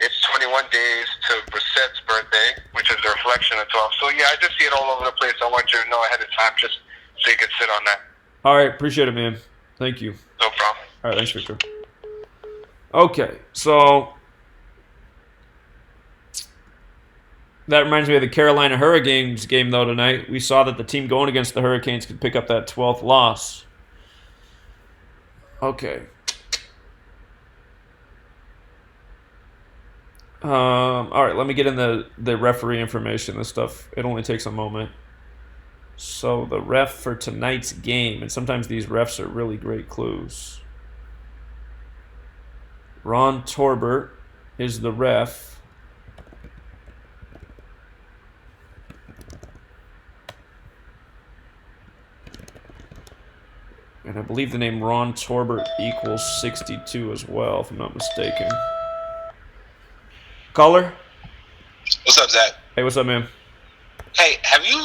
It's 21 days to Brissett's birthday, which is a reflection of 12. So yeah, I just see it all over the place. I want you to know ahead of time, just so you can sit on that. All right, appreciate it, man. Thank you. No problem. All right, thanks, Victor. Okay, so that reminds me of the Carolina Hurricanes game, though, tonight. We saw that the team going against the Hurricanes could pick up that 12th loss. Okay. All right, let me get in the referee information. This stuff, it only takes a moment. So the ref for tonight's game, and sometimes these refs are really great clues. Ron Torbert is the ref. And I believe the name Ron Torbert equals 62 as well, if I'm not mistaken. Caller? What's up, Zach? Hey, what's up, man? Hey, have you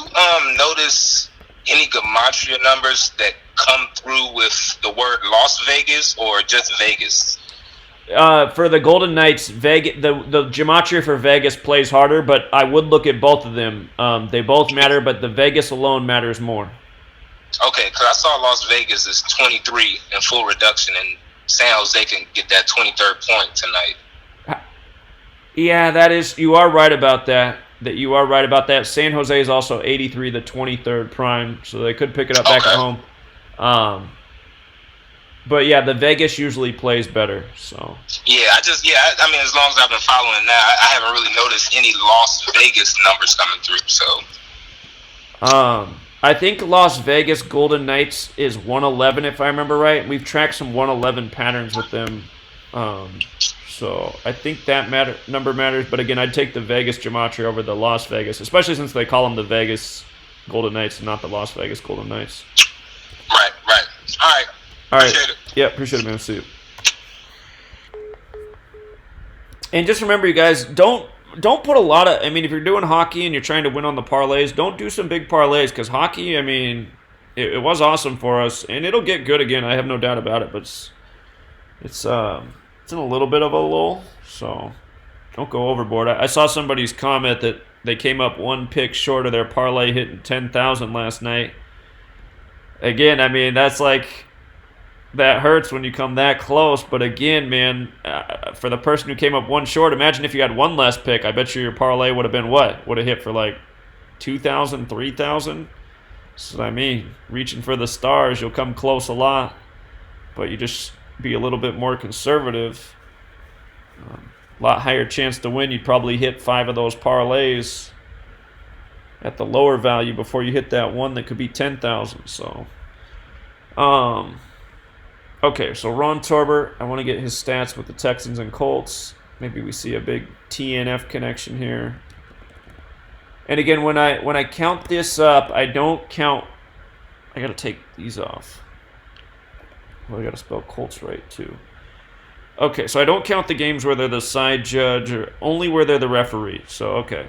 noticed any Gematria numbers that come through with the word Las Vegas or just Vegas? For the Golden Knights, Vegas, the Gematria for Vegas plays harder, but I would look at both of them. They both matter, but the Vegas alone matters more. Okay, because I saw Las Vegas is 23 in full reduction, and San Jose can get that 23rd point tonight. Yeah, that is. You are right about that. You are right about that. San Jose is also 83, the 23rd prime, so they could pick it up back at home. But yeah, the Vegas usually plays better. So yeah, I mean, as long as I've been following that, I haven't really noticed any Las Vegas numbers coming through. So, I think Las Vegas Golden Knights is 111 if I remember right. We've tracked some 111 patterns with them. So I think that number matters. But again, I'd take the Vegas Gematria over the Las Vegas, especially since they call them the Vegas Golden Knights and not the Las Vegas Golden Knights. Right. All right. Appreciate it. Yeah, appreciate it, man. See you. And just remember, you guys, don't put a lot of. I mean, if you're doing hockey and you're trying to win on the parlays, don't do some big parlays because hockey. I mean, it was awesome for us, and it'll get good again. I have no doubt about it. But it's in a little bit of a lull, so don't go overboard. I saw somebody's comment that they came up one pick short of their parlay hitting 10,000 last night. Again, I mean, that's like. That hurts when you come that close, but again, man, for the person who came up one short, imagine if you had one less pick. I bet you your parlay would have been what? Would have hit for like 2,000, 3,000? So, I mean, reaching for the stars, you'll come close a lot, but you just be a little bit more conservative. A lot higher chance to win. You'd probably hit 5 of those parlays at the lower value before you hit that one that could be 10,000. So, okay, so Ron Torbert, I want to get his stats with the Texans and Colts. Maybe we see a big TNF connection here. And again, when I count this up, I don't count. I got to take these off. Well, I got to spell Colts right too. Okay, so I don't count the games where they're the side judge, or only where they're the referee. So okay,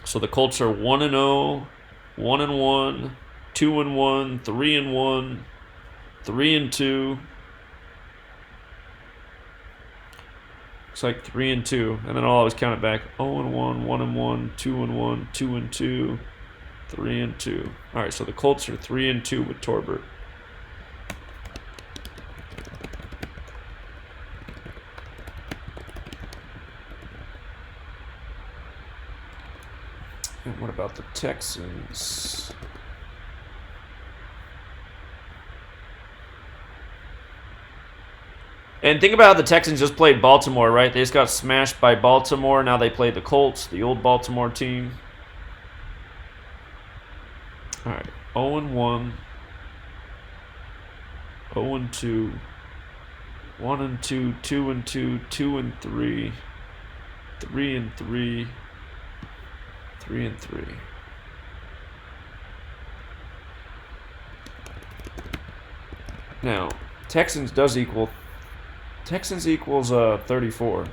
so the Colts are 1-0, 1-1, 2-1, 3-1. 3-2. Looks like 3-2, and then I'll always count it back. 0-1, 1-1, 2-1, 2-2, 3-2. All right, so the Colts are 3-2 with Torbert. And what about the Texans? And think about how the Texans just played Baltimore, right? They just got smashed by Baltimore. Now they play the Colts, the old Baltimore team. All right, 0-1, 0-2, 1-2, 2-2, 2-3, 3-3, 3-3. Now, Texans equals 34.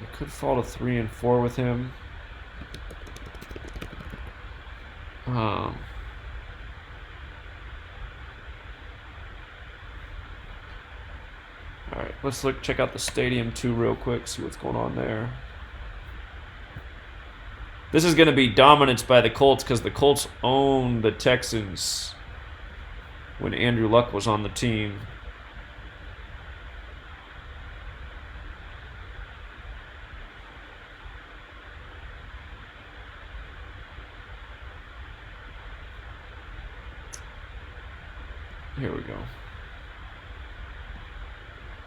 It could fall to 3-4 with him. All right, let's check out the stadium too real quick, see what's going on there. This is going to be dominance by the Colts because the Colts own the Texans when Andrew Luck was on the team. Here we go.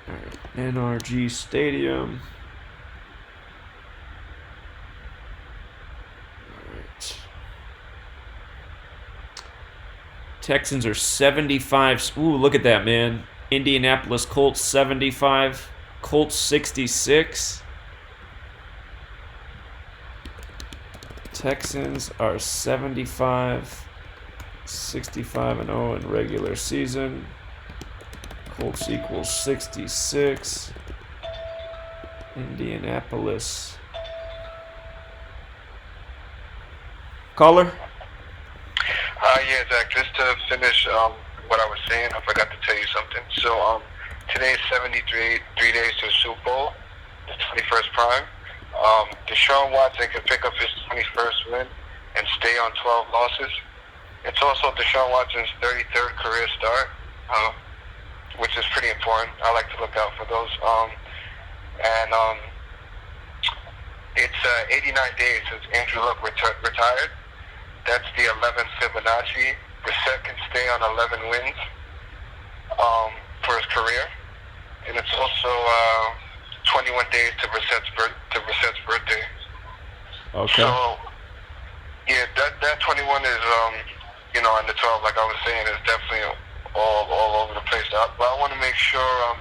All right, NRG Stadium. All right. Texans are 75. Ooh, look at that, man. Indianapolis Colts 75. Colts 66. Texans are 75. 65-0 in regular season. Colts equals 66. Indianapolis. Caller? Yeah, Zach, just to finish what I was saying, I forgot to tell you something. So today is 73 days to the Super Bowl, the 21st prime. Deshaun Watson can pick up his 21st win and stay on 12 losses. It's also Deshaun Watson's 33rd career start, which is pretty important. I like to look out for those. It's 89 days since Andrew Luck retired. That's the 11th Fibonacci. Brissett can stay on 11 wins for his career. And it's also 21 days to Brissett's birthday. Okay. So, yeah, that 21 is, and the 12, like I was saying, is definitely all over the place. But I want to make sure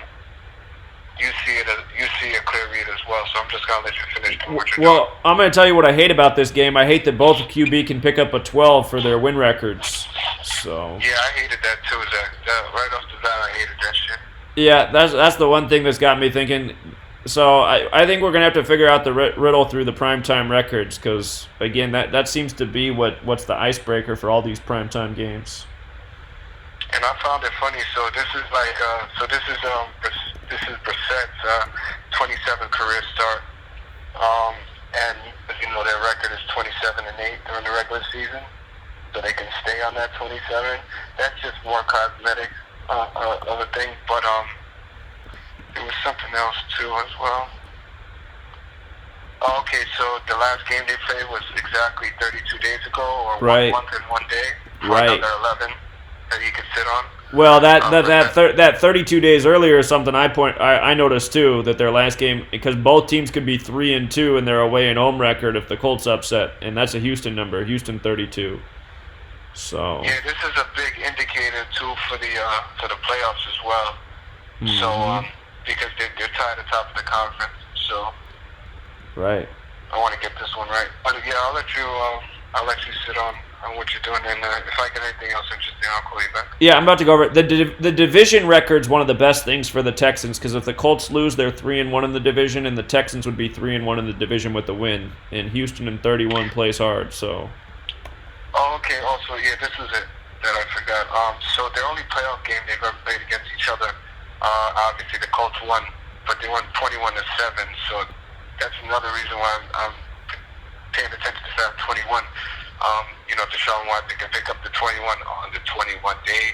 you see a clear read as well. So I'm just going to let you finish doing what you're doing. Well, I'm going to tell you what I hate about this game. I hate that both QB can pick up a 12 for their win records. So. Yeah, I hated that too, Zach. Right off the bat, I hated that shit. Yeah, that's the one thing that's got me thinking. So I think we're going to have to figure out the riddle through the primetime records because, again, that seems to be what's the icebreaker for all these primetime games. And I found it funny. So this is this is Brissett's 27th career start, and as you know, their record is 27-8 during the regular season, so they can stay on that 27. That's just more cosmetic of a thing, but there was something else too as well. Okay, so the last game they played was exactly 32 days ago, or right. 1 month and 1 day, for right. another 11 that he could sit on. Well, that 32 days earlier is something I noticed too, that their last game, because both teams could be 3-2 in their away and home record if the Colts upset, and that's a Houston number, Houston 32. So yeah, this is a big indicator too for the playoffs as well. Mm-hmm. So because they're tied atop of the conference, so right. I want to get this one right. But yeah, I'll let you sit on what you're doing, and if I get anything else interesting, I'll call you back. Yeah, I'm about to go over it. The division record's one of the best things for the Texans because if the Colts lose, they're 3-1 in the division, and the Texans would be 3-1 in the division with the win. And Houston in 31 plays hard, so. Oh, okay. Also, yeah, this is it that I forgot. So their only playoff game they've ever played against each other, obviously the Colts won, but they won 21-7. So that's another reason why I'm paying attention to that 21. Deshaun Watson can pick up the 21 on the 21 day.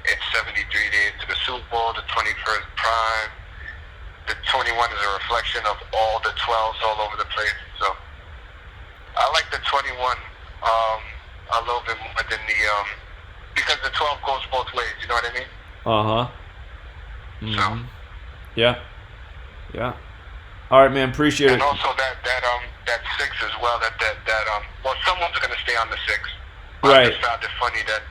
It's 73 days to the Super Bowl, the 21st prime. The 21 is a reflection of all the 12s all over the place. So I like the 21 a little bit more than because the 12 goes both ways. You know what I mean? Mm-hmm. So yeah. All right, man. Appreciate it. And also that 6 as well. Well, someone's going to stay on the 6. Right. I just found it funny that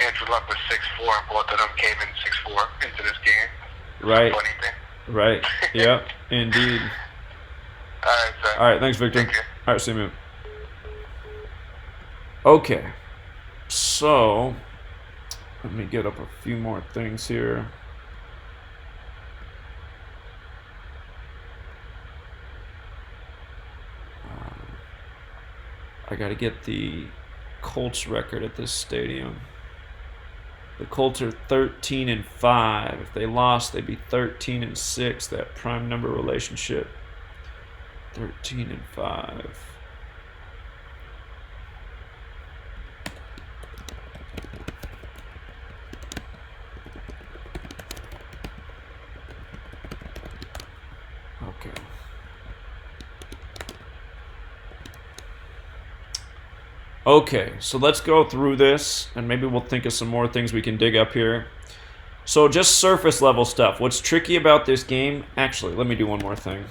Andrew Luck was 6'4", and both of them came in 6'4" into this game. Right. Funny thing. Right. Yep. Indeed. All right, Zach. All right. Thanks, Victor. All right. See you, man. Okay. So, let me get up a few more things here. I got to get the Colts record at this stadium. The Colts are 13-5. If they lost, they'd be 13-6. That prime number relationship. 13-5. Okay. Okay, so let's go through this, and maybe we'll think of some more things we can dig up here. So just surface level stuff. What's tricky about this game... Actually, let me do one more thing.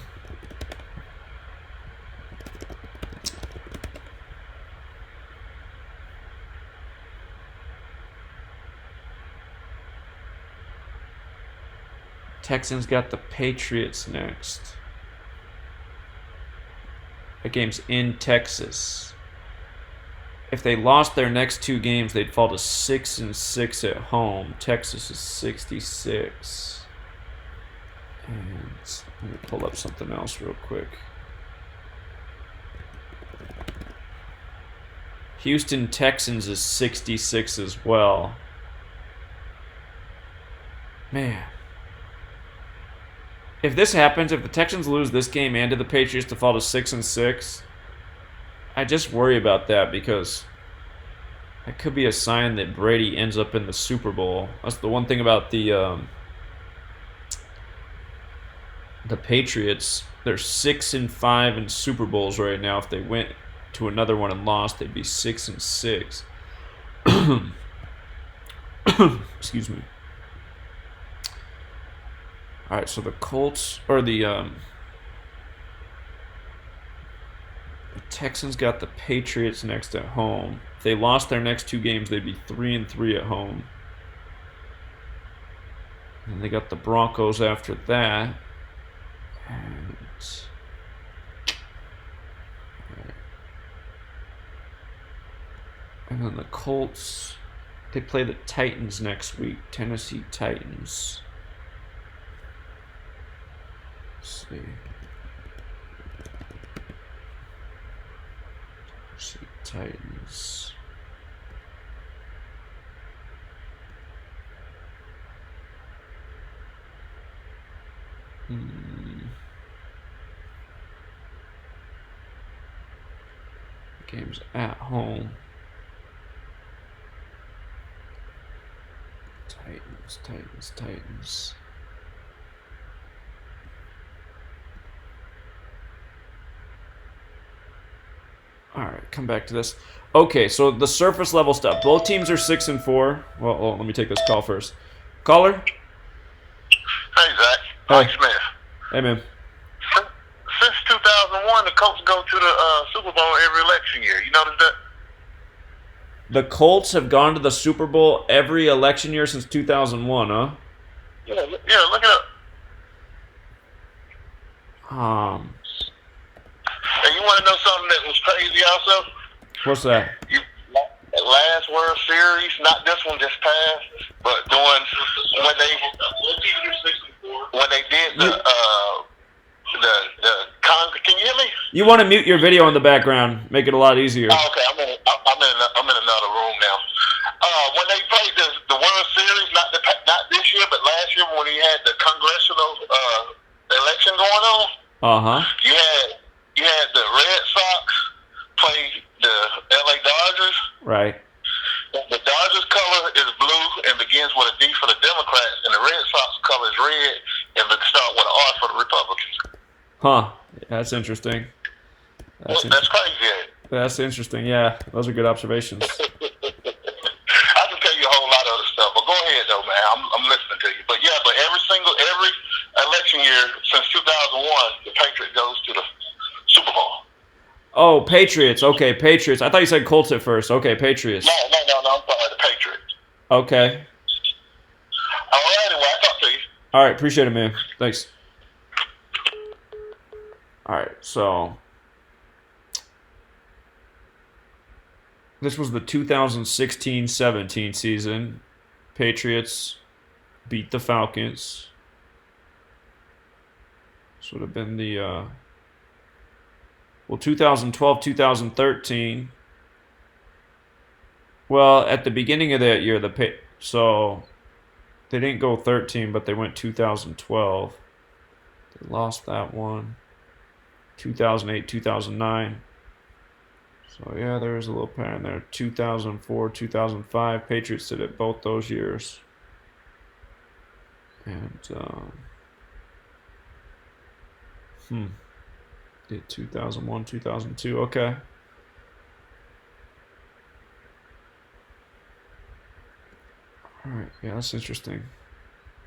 Texans got the Patriots next. That game's in Texas. If they lost their next 2 games, they'd fall to 6-6 at home. Texas is 66. And let me pull up something else real quick. Houston Texans is 66 as well. Man. If this happens, if the Texans lose this game and to the Patriots to fall to 6-6, I just worry about that because that could be a sign that Brady ends up in the Super Bowl. That's the one thing about the Patriots. They're 6-5 in Super Bowls right now. If they went to another one and lost, they'd be 6-6. Excuse me. All right, so the Colts or the Texans got the Patriots next at home. If they lost their next 2 games, they'd be 3-3 at home. And they got the Broncos after that. And then the Colts, they play the Titans next week. Tennessee Titans. Let's see. Tennessee Titans. Game's at home. Titans. All right, come back to this. Okay, so the surface level stuff. Both teams are 6-4. Well, let me take this call first. Caller? Hey, Zach. Hey. Mike Smith. Hey, man. Since 2001, the Colts go to the Super Bowl every election year. You notice that? The Colts have gone to the Super Bowl every election year since 2001, huh? Yeah, look it up. And you want to know something that was crazy also? What's that? Last World Series, not this one just passed, but when they did the can you hear me? You want to mute your video in the background, make it a lot easier. Oh, okay, I'm in another room now. When they played the World Series, not this year, but last year when he had the congressional election going on, you had the Red Sox play the LA Dodgers. Right. The Dodgers color is blue and begins with a D for the Democrats, and the Red Sox color is red and start with an R for the Republicans. Huh. Yeah, that's interesting. That's crazy. That's interesting. Yeah, those are good observations. I can tell you a whole lot of other stuff, but go ahead though, man. I'm listening to you. But yeah, every election year since 2001, the Patriots goes to the Super Bowl. Oh, Patriots. Okay, Patriots. I thought you said Colts at first. Okay, Patriots. No. I'm sorry, the Patriots. Okay. All right, anyway, I'll talk to you. All right, appreciate it, man. Thanks. All right, so this was the 2016-17 season. Patriots beat the Falcons. This would have been the 2012-2013. Well, at the beginning of that year, so they didn't go 13, but they went 2012. They lost that one. 2008, 2009. So yeah, there was a little pattern there. 2004, 2005. Patriots did it both those years. And did 2001, 2002. Okay. All right. Yeah, that's interesting.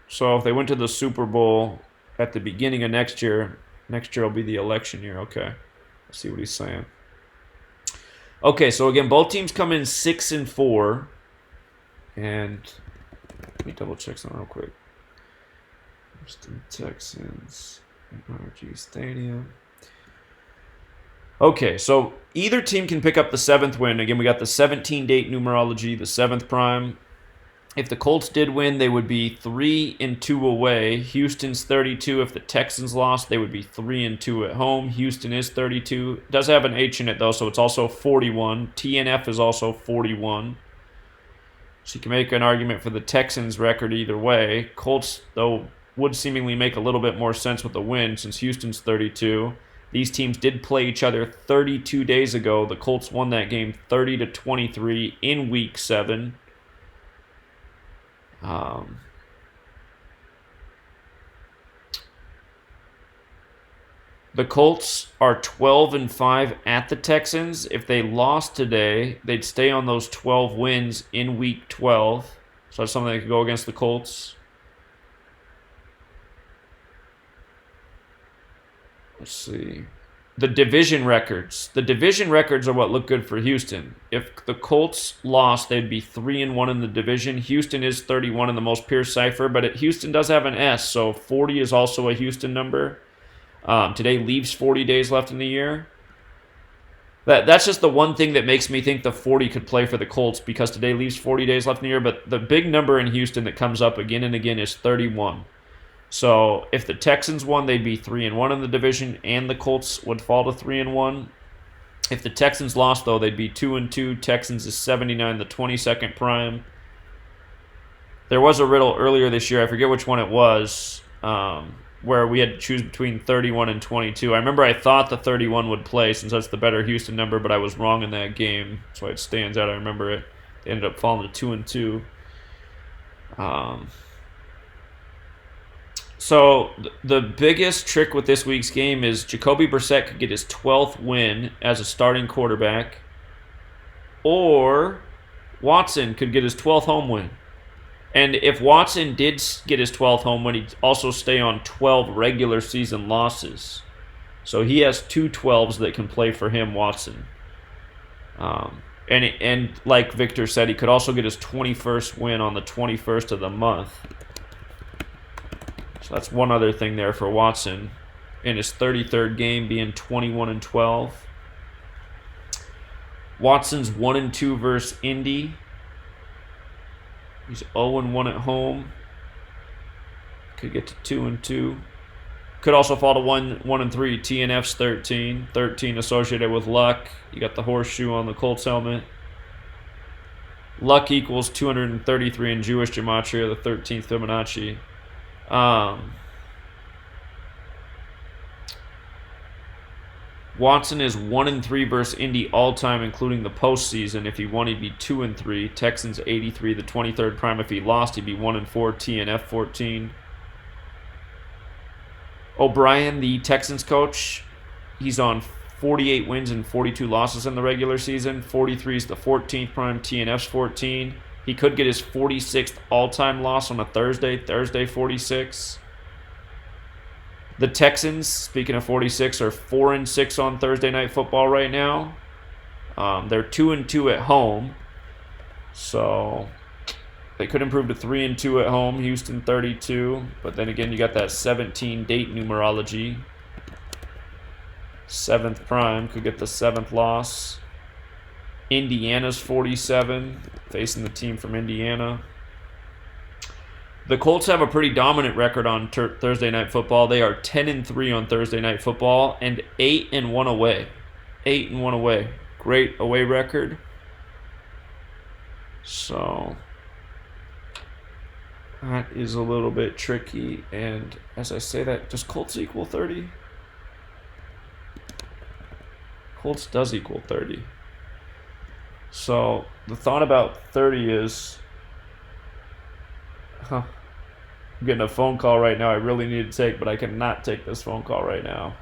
So if they went to the Super Bowl at the beginning of next year will be the election year. Okay. Let's see what he's saying. Okay, so again, both teams come in 6-4. And let me double check something real quick. Houston Texans, NRG Stadium. Okay, so either team can pick up the 7th win. Again, we got the 17-date numerology, the 7th prime. If the Colts did win, they would be 3-2 away. Houston's 32. If the Texans lost, they would be 3-2 at home. Houston is 32. It does have an H in it, though, so it's also 41. TNF is also 41. So you can make an argument for the Texans' record either way. Colts, though, would seemingly make a little bit more sense with the win since Houston's 32. These teams did play each other 32 days ago. The Colts won that game 30-23 in Week 7. The Colts are 12-5 at the Texans. If they lost today, they'd stay on those 12 wins in Week 12. So that's something that could go against the Colts. Let's see. The division records. The division records are what look good for Houston. If the Colts lost, they'd be 3-1 in the division. Houston is 31 in the most pure cipher, but Houston does have an S, so 40 is also a Houston number. Today leaves 40 days left in the year. That's just the one thing that makes me think the 40 could play for the Colts, because today leaves 40 days left in the year, but the big number in Houston that comes up again and again is 31. So if the Texans won, they'd be 3-1 in the division, and the Colts would fall to 3-1. If the Texans lost, though, they'd be 2-2. Texans is 79, the 22nd prime. There was a riddle earlier this year, I forget which one it was, where we had to choose between 31 and 22. I remember I thought the 31 would play since that's the better Houston number, but I was wrong in that game. That's why it stands out. I remember it. They ended up falling to 2-2. So the biggest trick with this week's game is Jacoby Brissett could get his 12th win as a starting quarterback, or Watson could get his 12th home win. And if Watson did get his 12th home win, he'd also stay on 12 regular season losses. So he has 2 12s that can play for him, Watson. And like Victor said, he could also get his 21st win on the 21st of the month. So that's one other thing there for Watson in his 33rd game, being 21-12. Watson's 1-2 versus Indy. He's 0-1 at home. Could get to 2-2. Could also fall to 1-3. TNF's 13. 13 associated with luck. You got the horseshoe on the Colts helmet. Luck equals 233 in Jewish Gematria, the 13th Fibonacci. Watson is 1-3 versus Indy all-time, including the postseason. If he won, he'd be 2-3. Texans 83, the 23rd prime. If he lost, he'd be 1-4. TNF 14. O'Brien, the Texans coach, he's on 48 wins and 42 losses in the regular season. 43 is the 14th prime. TNF's 14. He could get his 46th all-time loss on a Thursday 46. The Texans, speaking of 46, are 4-6 on Thursday Night Football right now. They're 2-2 at home, so they could improve to 3-2 at home. Houston 32, but then again, you got that 17-date numerology. 7th prime could get the 7th loss. Indiana's 47, facing the team from Indiana. The Colts have a pretty dominant record on Thursday Night Football. They are 10-3 on Thursday Night Football and 8-1 away. 8-1 away. Great away record. So that is a little bit tricky. And as I say that, does Colts equal 30? Colts does equal 30. So the thought about 30 is, I'm getting a phone call right now I really need to take, but I cannot take this phone call right now.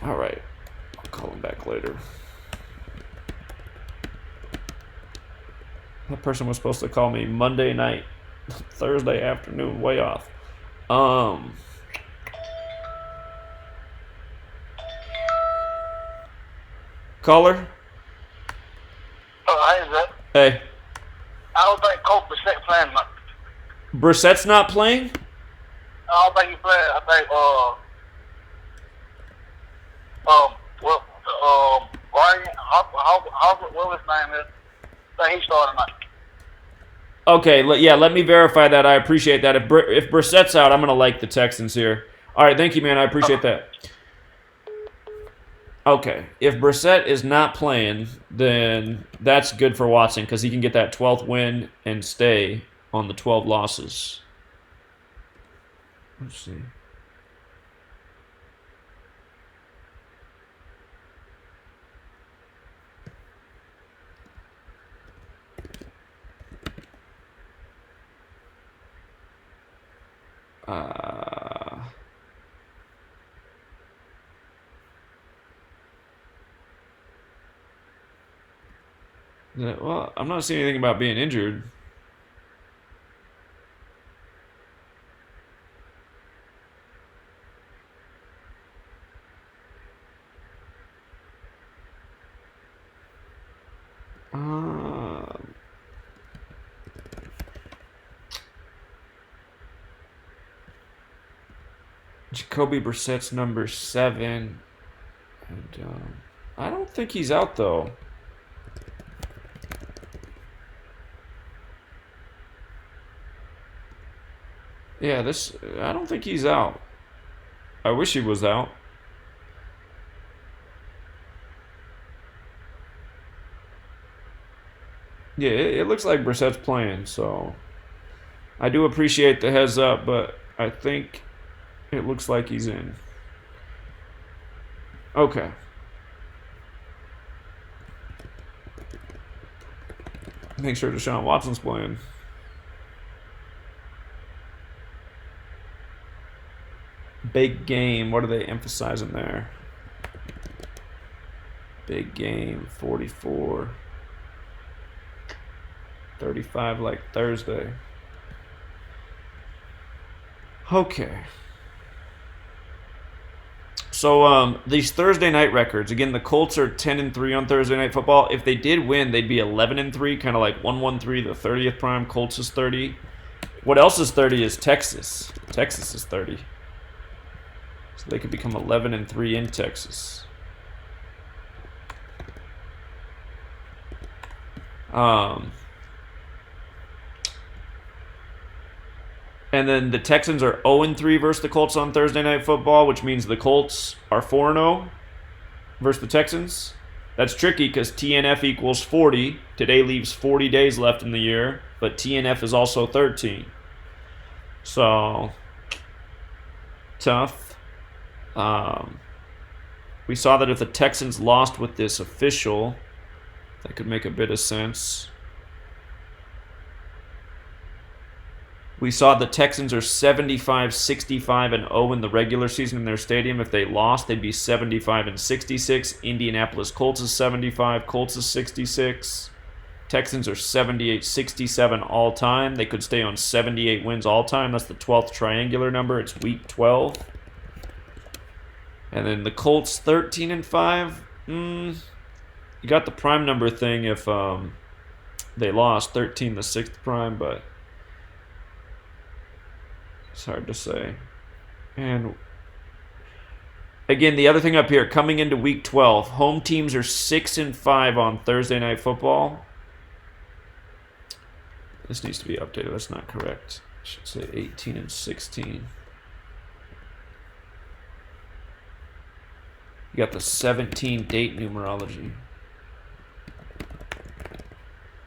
All right, I'll call him back later. That person was supposed to call me Monday night, Thursday afternoon, way off. Caller? Oh, hi, is that? Hey. I don't think Colt Brissett playing much. Brissett's not playing? I don't think he played. I think well Brian what his name is? I think he started tonight. Okay, yeah, let me verify that. I appreciate that. If Brissett's out, I'm going to like the Texans here. All right, thank you, man. I appreciate that. Okay, if Brissett is not playing, then that's good for Watson because he can get that 12th win and stay on the 12 losses. Let's see. Well, I'm not seeing anything about being injured. Jacoby Brissett's number 7. And I don't think he's out, though. Yeah, I don't think he's out. I wish he was out. Yeah, it looks like Brissett's playing, so I do appreciate the heads up, but I think it looks like he's in. Okay. Make sure Deshaun Watson's playing. Big game. What are they emphasizing there? Big game. 44. 35 like Thursday. Okay. So these Thursday night records, again, the Colts are 10-3 on Thursday Night Football. If they did win, they'd be 11-3, kind of like 1-1-3, the 30th prime. Colts is 30. What else is 30 is Texas. Texas is 30. So they could become 11-3 in Texas. And then the Texans are 0-3 versus the Colts on Thursday Night Football, which means the Colts are 4-0 versus the Texans. That's tricky because TNF equals 40. Today leaves 40 days left in the year, but TNF is also 13. So, tough. We saw that if the Texans lost with this official, that could make a bit of sense. We saw the Texans are 75-65-0 in the regular season in their stadium. If they lost, they'd be 75-66. Indianapolis Colts is 75. Colts is 66. Texans are 78-67 all time. They could stay on 78 wins all time. That's the 12th triangular number. It's week 12. And then the Colts 13-5. You got the prime number thing if they lost 13, the 6th prime, but it's hard to say. And again, the other thing up here, coming into week 12, home teams are 6-5 on Thursday Night Football. This needs to be updated. That's not correct. I should say 18-16. You got the 17 date numerology.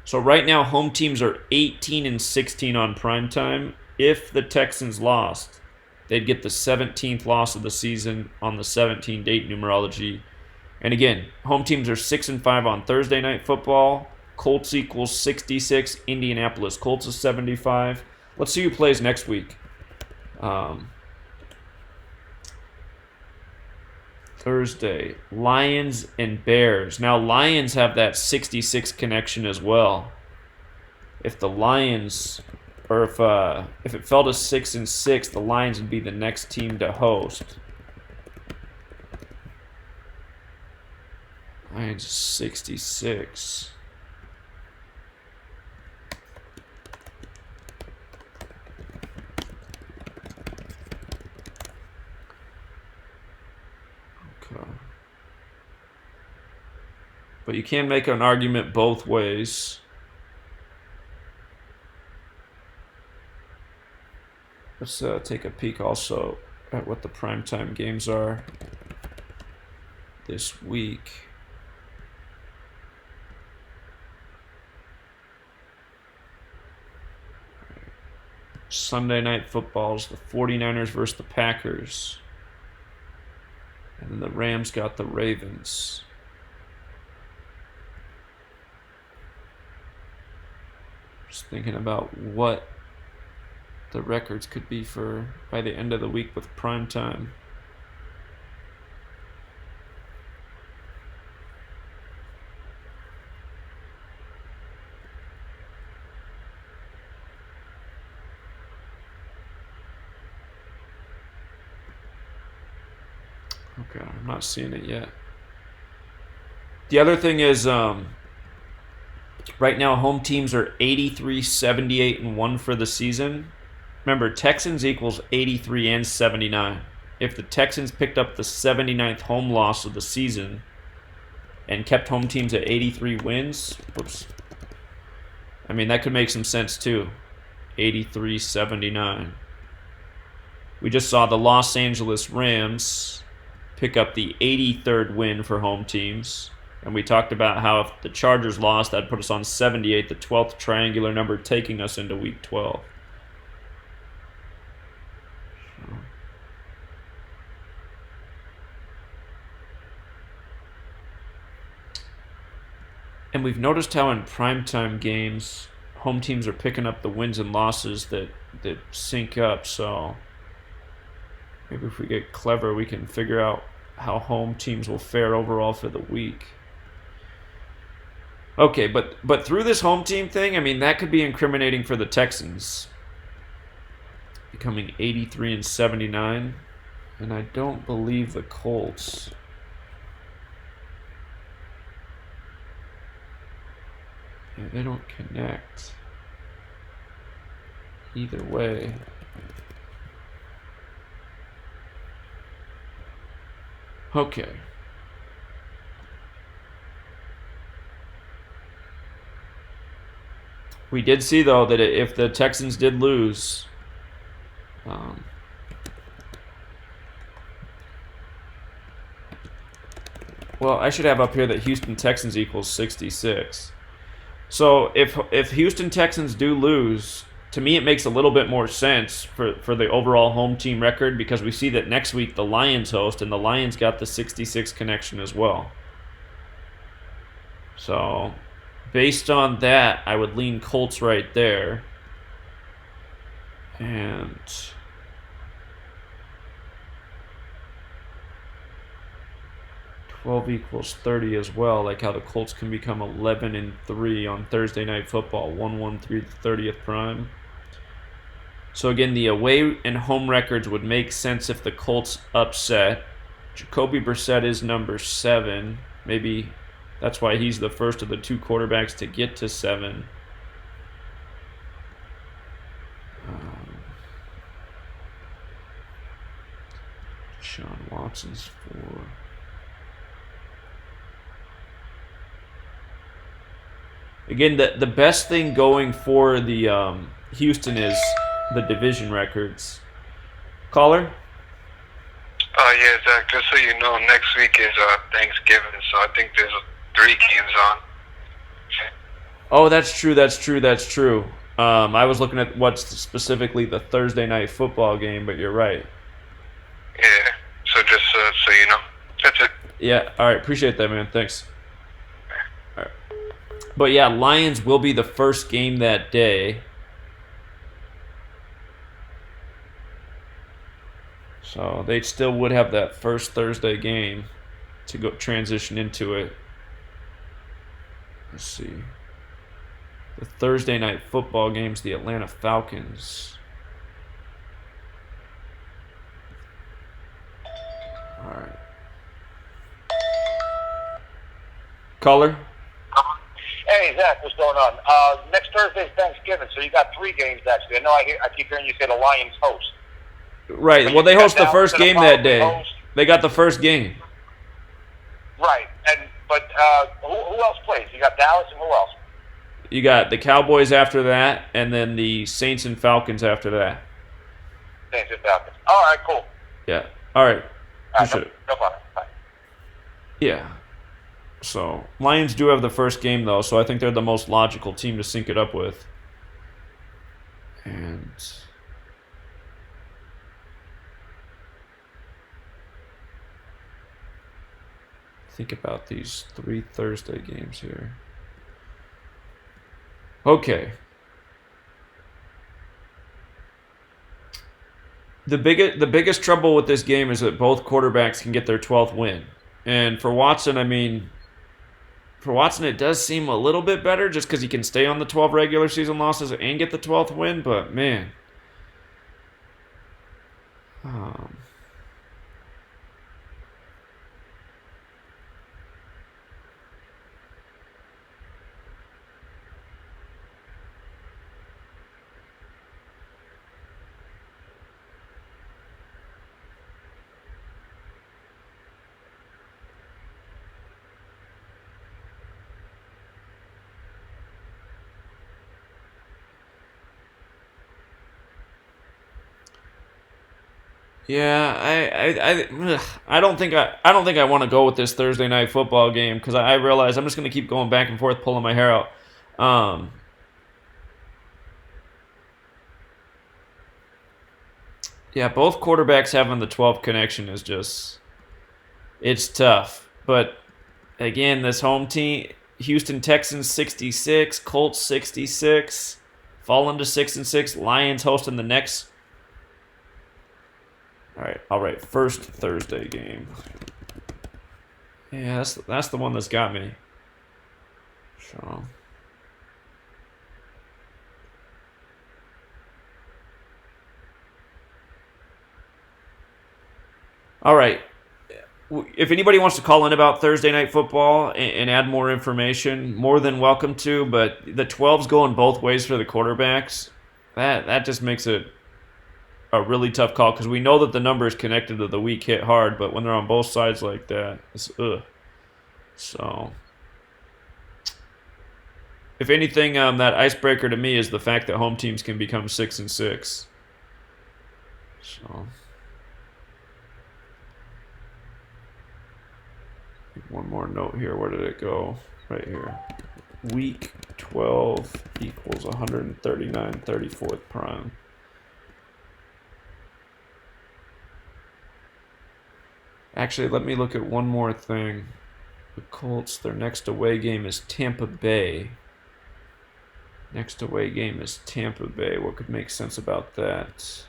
So right now, home teams are 18-16 on primetime. If the Texans lost, they'd get the 17th loss of the season on the 17 date numerology. And again, home teams are 6-5 on Thursday Night Football. Colts equals 66. Indianapolis Colts is 75. Let's see who plays next week. Thursday, Lions and Bears. Now, Lions have that 66 connection as well. If the Lions, or if it fell to 6-6, the Lions would be the next team to host. Lions 66. Okay. But you can make an argument both ways. Let's take a peek also at what the primetime games are this week. Sunday night footballs, the 49ers versus the Packers. And then the Rams got the Ravens. Just thinking about what the records could be for by the end of the week with prime time. Okay, I'm not seeing it yet. The other thing is, right now home teams are 83, 78, and 1 for the season. Remember, Texans equals 83 and 79. If the Texans picked up the 79th home loss of the season and kept home teams at 83 wins, I mean, that could make some sense too. 83, 79. We just saw the Los Angeles Rams pick up the 83rd win for home teams. And we talked about how if the Chargers lost, that'd put us on 78, the 12th triangular number, taking us into Week 12. And we've noticed how in primetime games, home teams are picking up the wins and losses that sync up. So maybe if we get clever, we can figure out how home teams will fare overall for the week. Okay, but through this home team thing, I mean, that could be incriminating for the Texans, becoming 83 and 79, and I don't believe the Colts. Yeah, they don't connect either way. Okay. We did see, though, that if the Texans did lose, well, I should have up here that Houston Texans equals 66. So if Houston Texans do lose, to me it makes a little bit more sense for the overall home team record, because we see that next week the Lions host, and the Lions got the 66 connection as well. So based on that, I would lean Colts right there. And $12 equals 30 as well, like how the Colts can become 11 and 3 on Thursday Night Football, 1-1 through the 30th prime. So again, the away and home records would make sense if the Colts upset. Jacoby Brissett is number 7. Maybe that's why he's the first of the two quarterbacks to get to 7. Sean Watson's 4. Again, the best thing going for the Houston is the division records. Caller? Yeah, Zach, just so you know, next week is Thanksgiving, so I think there's 3 games on. Oh, that's true. I was looking at what's specifically the Thursday Night Football game, but you're right. Yeah, so just so you know. That's it. Yeah, all right, appreciate that, man. Thanks. All right. But yeah, Lions will be the first game that day. So they still would have that first Thursday game to go transition into it. Let's see. The Thursday Night Football game's the Atlanta Falcons. All right. Caller? Hey, Zach, what's going on? Next Thursday's Thanksgiving, so you got 3 games, actually. I know I keep hearing you say the Lions host. Right. Well, they host the first game that day. They got the first game. Right. But who else plays? You got Dallas and who else? You got the Cowboys after that, and then the Saints and Falcons after that. Saints and Falcons. All right, cool. Yeah. All right. All right, no problem. Bye. Yeah. So Lions do have the first game though, so I think they're the most logical team to sync it up with. And think about these 3 Thursday games here. Okay. The biggest trouble with this game is that both quarterbacks can get their 12th win. And for Watson, it does seem a little bit better just because he can stay on the 12 regular season losses and get the 12th win. But, man. Yeah, I don't think I want to go with this Thursday night football game because I realize I'm just going to keep going back and forth, pulling my hair out. Yeah, both quarterbacks having the 12 connection is just, it's tough. But again, this home team, Houston Texans 66, Colts 66, falling to 6-6. Lions hosting the next. All right. First Thursday game. Yeah, that's the one that's got me. So. All right. If anybody wants to call in about Thursday night football and add more information, more than welcome to. But the 12's going both ways for the quarterbacks. That just makes it a really tough call because we know that the number is connected to the week hit hard, but when they're on both sides like that, it's ugh. So, if anything, that icebreaker to me is the fact that home teams can become 6-6. So, one more note here. Where did it go? Right here. Week 12 equals 139 34th prime. Actually, let me look at one more thing. The Colts, their next away game is Tampa Bay. Next away game is Tampa Bay. What could make sense about that?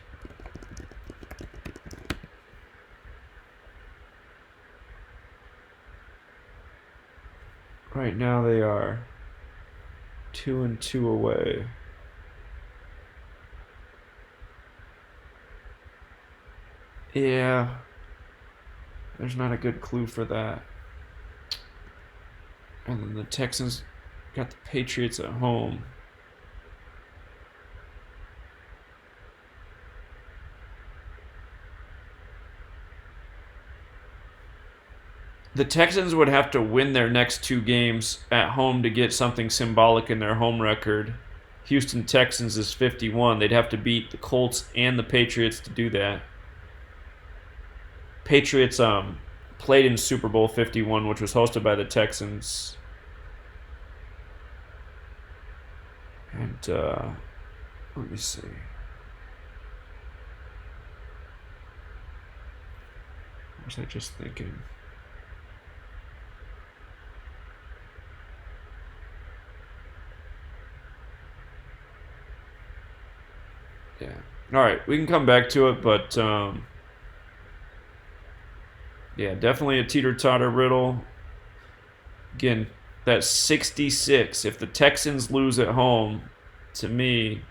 Right now they are 2-2 away. Yeah. There's not a good clue for that. And then the Texans got the Patriots at home. The Texans would have to win their next 2 games at home to get something symbolic in their home record. Houston Texans is 51. They'd have to beat the Colts and the Patriots to do that. Patriots played in Super Bowl 51, which was hosted by the Texans. And let me see. What was I just thinking? Yeah. All right, we can come back to it, but yeah, definitely a teeter-totter riddle. Again, that's 66. If the Texans lose at home, to me,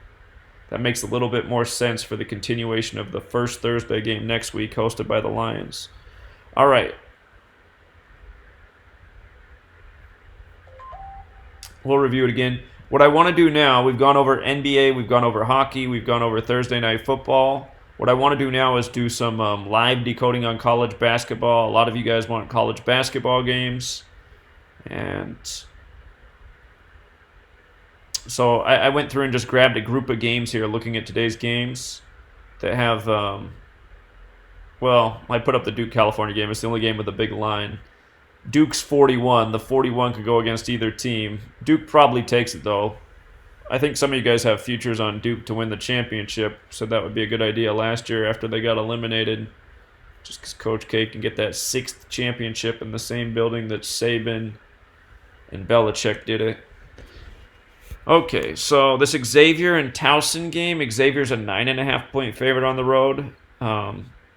that makes a little bit more sense for the continuation of the first Thursday game next week hosted by the Lions. All right. We'll review it again. What I want to do now, we've gone over NBA, we've gone over hockey, we've gone over Thursday night football. What I want to do now is do some live decoding on college basketball. A lot of you guys want college basketball games. And so I went through and just grabbed a group of games here looking at today's games that have, well, I put up the Duke California game. It's the only game with a big line. Duke's 41. The 41 could go against either team. Duke probably takes it, though. I think some of you guys have futures on Duke to win the championship, so that would be a good idea last year after they got eliminated. Just because Coach K can get that 6th championship in the same building that Saban and Belichick did it. Okay, so this Xavier and Towson game, Xavier's a 9.5-point favorite on the road.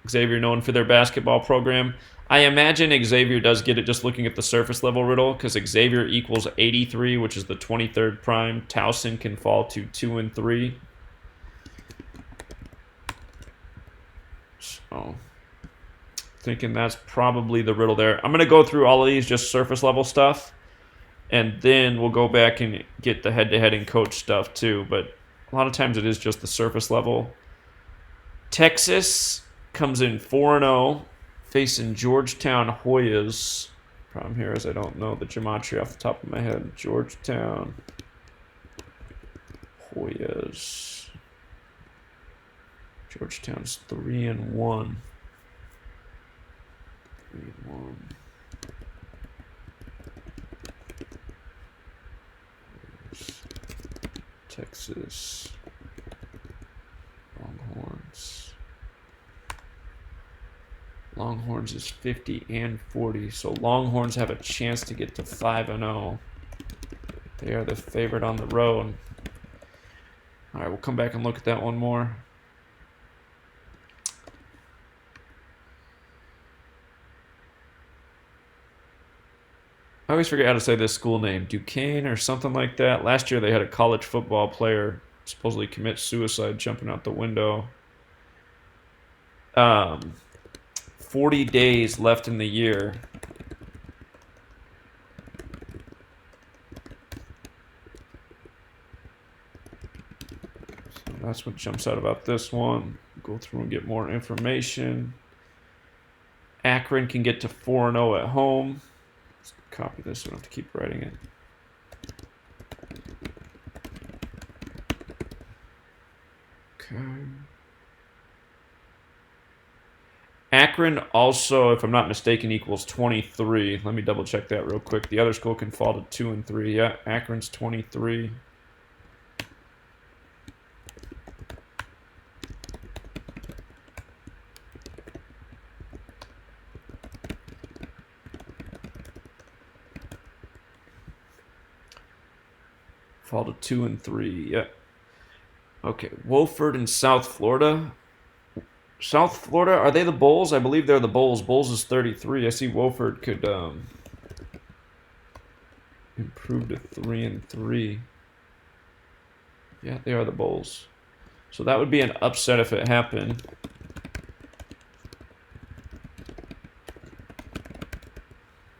Xavier known for their basketball program. I imagine Xavier does get it just looking at the surface level riddle, because Xavier equals 83, which is the 23rd prime. Towson can fall to 2 and 3. So, thinking that's probably the riddle there. I'm going to go through all of these just surface level stuff, and then we'll go back and get the head-to-head and coach stuff too, but a lot of times it is just the surface level. Texas comes in 4-0. Facing Georgetown Hoyas. Problem here is I don't know the gematria off the top of my head. Georgetown Hoyas. Georgetown's 3-1. 3-1. Texas Longhorns. Longhorns is 50 and 40, so Longhorns have a chance to get to 5-0. They are the favorite on the road. All right, we'll come back and look at that one more. I always forget how to say this school name, Duquesne or something like that. Last year they had a college football player supposedly commit suicide jumping out the window. 40 days left in the year. So that's what jumps out about this one. Go through and get more information. Akron can get to 4-0 at home. Let's copy this so I don't have to keep writing it. Okay. Akron also, if I'm not mistaken, equals 23. Let me double check that real quick. The other school can fall to 2 and 3. Yeah, Akron's 23. Fall to 2 and 3. Yeah. Okay, Wofford and South Florida. South Florida, are they the Bulls? I believe they're the Bulls. Bulls is 33. I see Wofford could improve to 3 and 3. Yeah, they are the Bulls. So that would be an upset if it happened.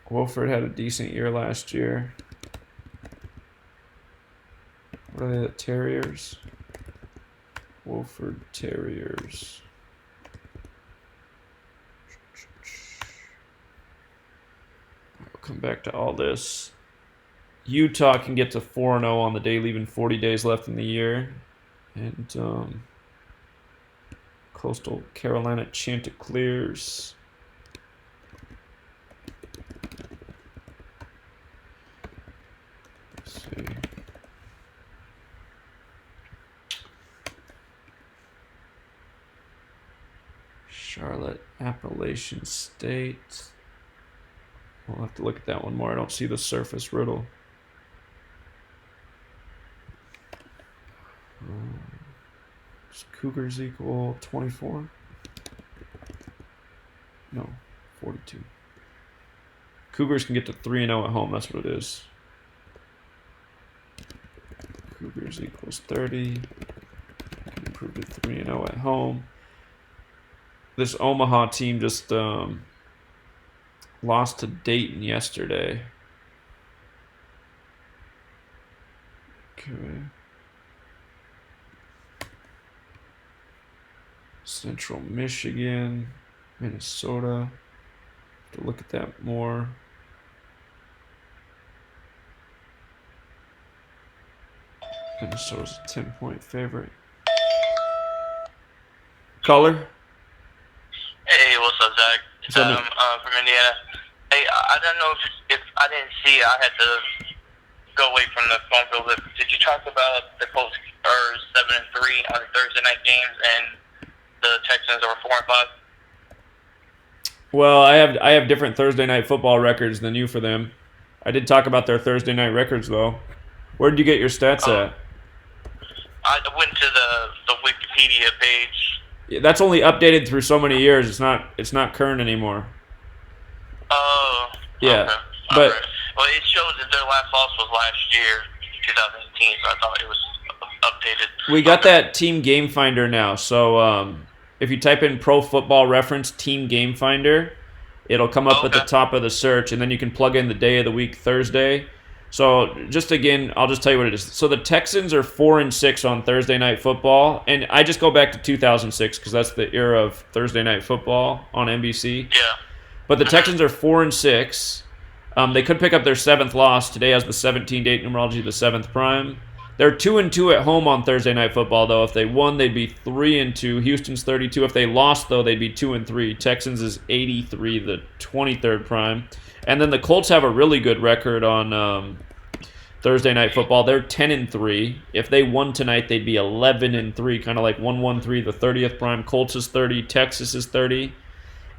Wofford had a decent year last year. What are they, the Terriers? Wofford Terriers. Come back to all this. Utah can get to 4-0 on the day, leaving 40 days left in the year. And Coastal Carolina Chanticleers. Let's see. Charlotte Appalachian State. We'll have to look at that one more. I don't see the surface riddle. Does Cougars equal 24? No, 42. Cougars can get to 3-0 at home. That's what it is. Cougars equals 30. Can improve to 3-0 at home. This Omaha team just lost to Dayton yesterday. Okay. Central Michigan, Minnesota. Have to look at that more. Minnesota's a 10-point favorite. Caller? Hey, what's up, Zach? What's up, man? From Indiana. Hey, I don't know if I didn't see it. I had to go away from the phone bill. But did you talk about the Colts are 7-3 on Thursday night games and the Texans are 4-5? Well, I have different Thursday night football records than you for them. I did talk about their Thursday night records though. Where did you get your stats at? I went to the Wikipedia page. Yeah, that's only updated through so many years. It's not current anymore. Oh. Yeah, Okay. but Right. Well, it shows that their last loss was last year, 2018. So I thought it was updated. we got that Team Game Finder now. So if you type in Pro Football Reference Team Game Finder, it'll come up at the top of the search, and then you can plug in the day of the week, Thursday. So just again, I'll just tell you what it is. So the Texans are 4-6 on Thursday night football, and I just go back to 2006 because that's the era of Thursday night football on NBC. Yeah. But the Texans are 4-6. They could pick up their 7th loss. Today has the 17-date numerology, the 7th prime. They're 2-2 at home on Thursday night football, though. If they won, they'd be 3-2. Houston's 32. If they lost, though, they'd be 2-3. Texans is 83, the 23rd prime. And then the Colts have a really good record on Thursday night football. They're 10-3. If they won tonight, they'd be 11-3, kind of like 1-1-3, the 30th prime. Colts is 30. Texas is 30.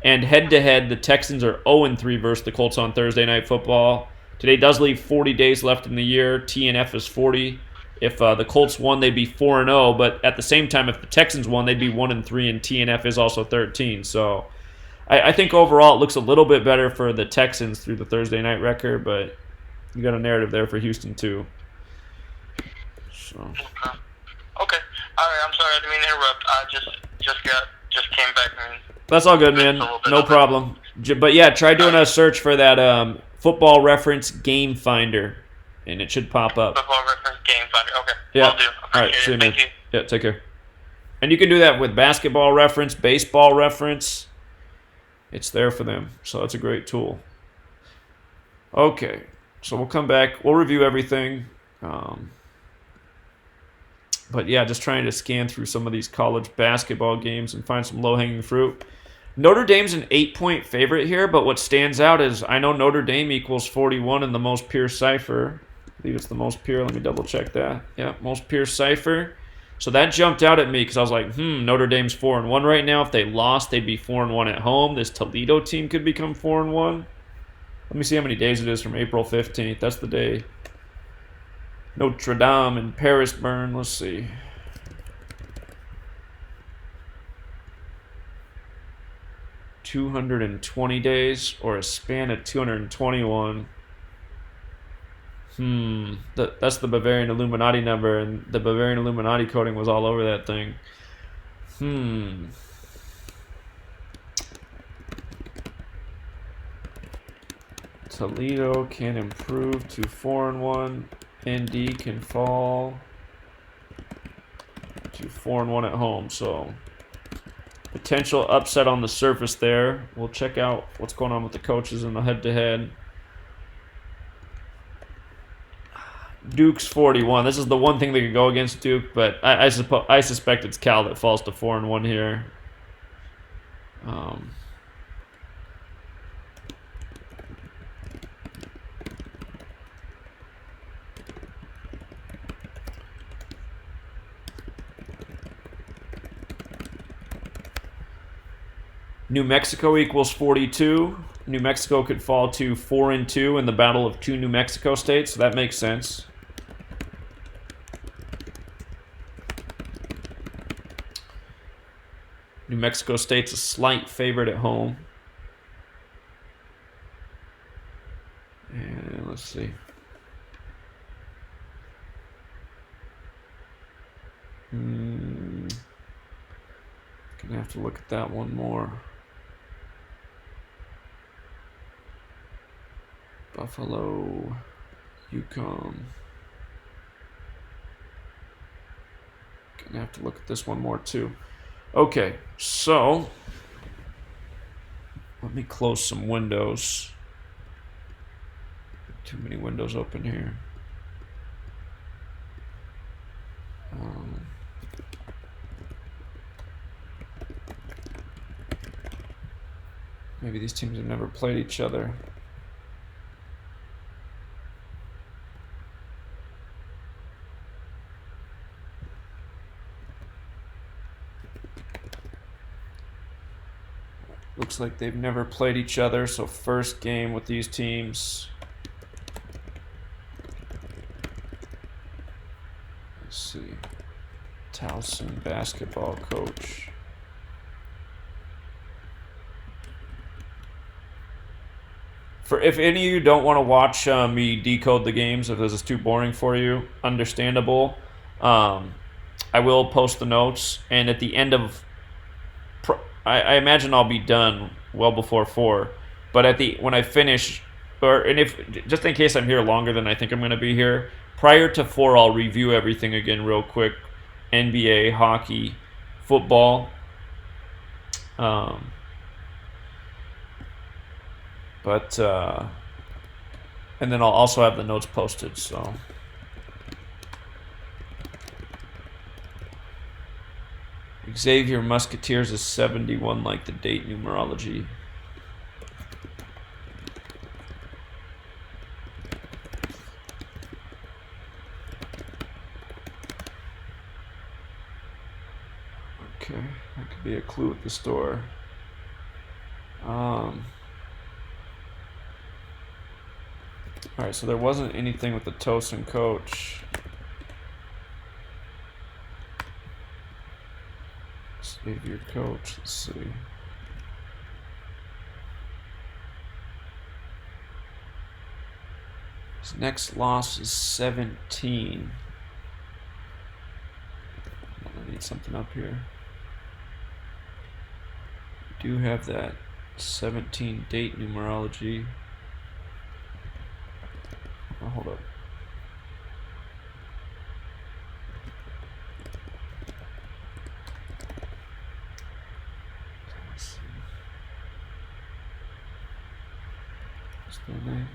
And head-to-head, the Texans are 0-3 versus the Colts on Thursday night football. Today does leave 40 days left in the year. TNF is 40. If the Colts won, they'd be 4-0. But at the same time, if the Texans won, they'd be 1-3, and TNF is also 13. So I think overall it looks a little bit better for the Texans through the Thursday night record, but you got a narrative there for Houston too. So. Okay. All right. I'm sorry. I didn't mean to interrupt. I just came back and. That's all good, man. No problem. But yeah, try doing a search for that Football Reference Game Finder, and it should pop up. Football Reference Game Finder. Okay. Yeah. Will do. All right. See you, man. Thank you. Yeah. Take care. And you can do that with Basketball Reference, Baseball Reference. It's there for them, so it's a great tool. Okay, so we'll come back. We'll review everything. But yeah, just trying to scan through some of these college basketball games and find some low-hanging fruit. Notre Dame's an 8-point favorite here, but what stands out is I know Notre Dame equals 41 in the most pure cipher. I believe it's the most pure. Let me double-check that. Yeah, most pure cipher. So that jumped out at me because I was like, Notre Dame's 4-1 right now. If they lost, they'd be 4-1 at home. This Toledo team could become 4-1. Let me see how many days it is from April 15th. That's the day Notre Dame and Paris burn. Let's see. $220 days or a span of 221. That's the Bavarian Illuminati number, and the Bavarian Illuminati coding was all over that thing. Toledo can improve to 4-1. ND can fall to 4-1 at home. So potential upset on the surface there. We'll check out what's going on with the coaches in the head-to-head. Duke's 41. This is the one thing that could go against Duke, but I suspect it's Cal that falls to 4-1 here. New Mexico equals 42. New Mexico could fall to 4-2 in the battle of two New Mexico states, so that makes sense. New Mexico State's a slight favorite at home. And let's see. Gonna have to look at that one more. Buffalo, Yukon. Gonna have to look at this one more too. Okay, so let me close some windows. Too many windows open here. Maybe these teams have never played each other. Looks like they've never played each other, so first game with these teams. Let's see. Towson basketball coach. If any of you don't want to watch me decode the games, if this is too boring for you, understandable. I will post the notes, and at the end of, I imagine I'll be done well before 4. But when I finish, and if just in case I'm here longer than I think I'm going to be here, prior to 4, I'll review everything again real quick. NBA, hockey, football. And then I'll also have the notes posted, so. Xavier Musketeers is 71, like the date numerology. Okay, that could be a clue at the store. Alright, so there wasn't anything with the Towson coach. Save your coach, let's see. His next loss is 17. I need something up here. We do have that 17 date numerology. Oh, hold up. Let's see. What's their name?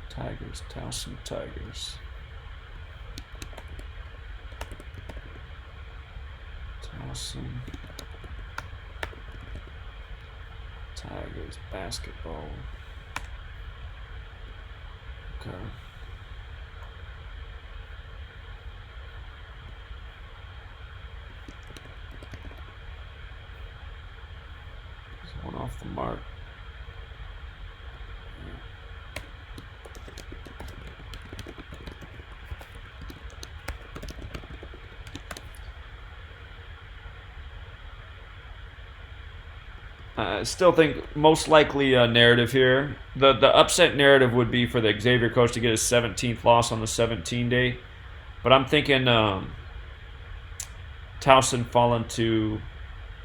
Tigers, Towson Tigers. Towson Tigers basketball. Okay. One off the mark. I still think most likely a narrative here. The upset narrative would be for the Xavier coach to get his 17th loss on the 17 date. But I'm thinking Towson falling to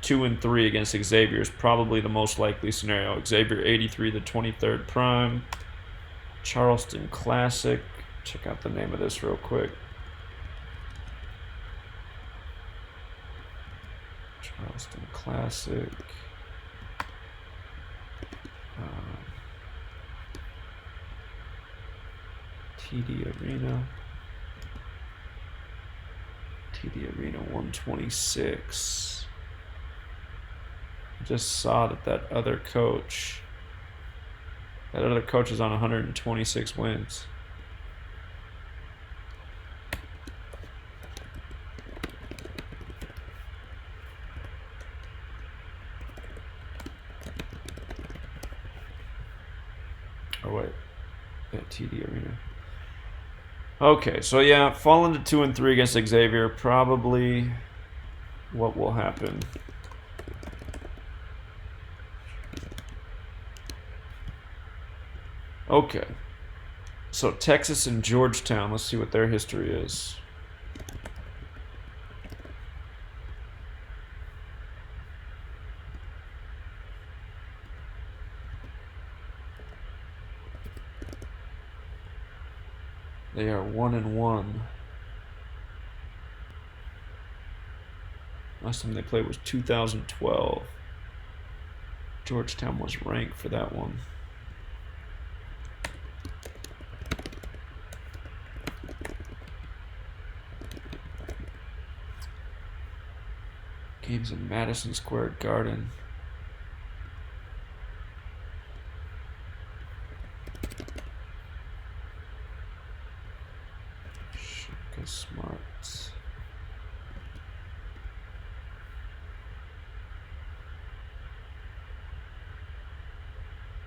2-3 against Xavier is probably the most likely scenario. Xavier 83, the 23rd prime. Charleston Classic. Check out the name of this real quick. Charleston Classic. TD Arena. TD Arena 126. I just saw that other coach is on 126 wins. Oh wait, yeah, TD Arena. Okay, so yeah, falling to 2-3 against Xavier, probably what will happen. Okay, so Texas and Georgetown, let's see what their history is. They are 1-1. Last time they played was 2012. Georgetown was ranked for that one. Games in Madison Square Garden. Shaka Smarts.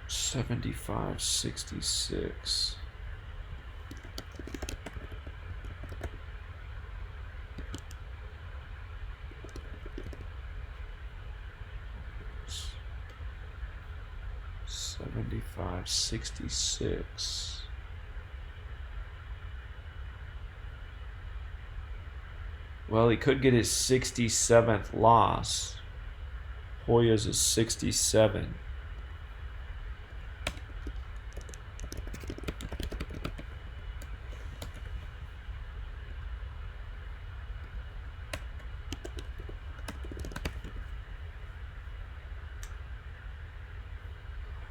$75.66. $75.66. Well, he could get his 67th loss. Hoya's is 67.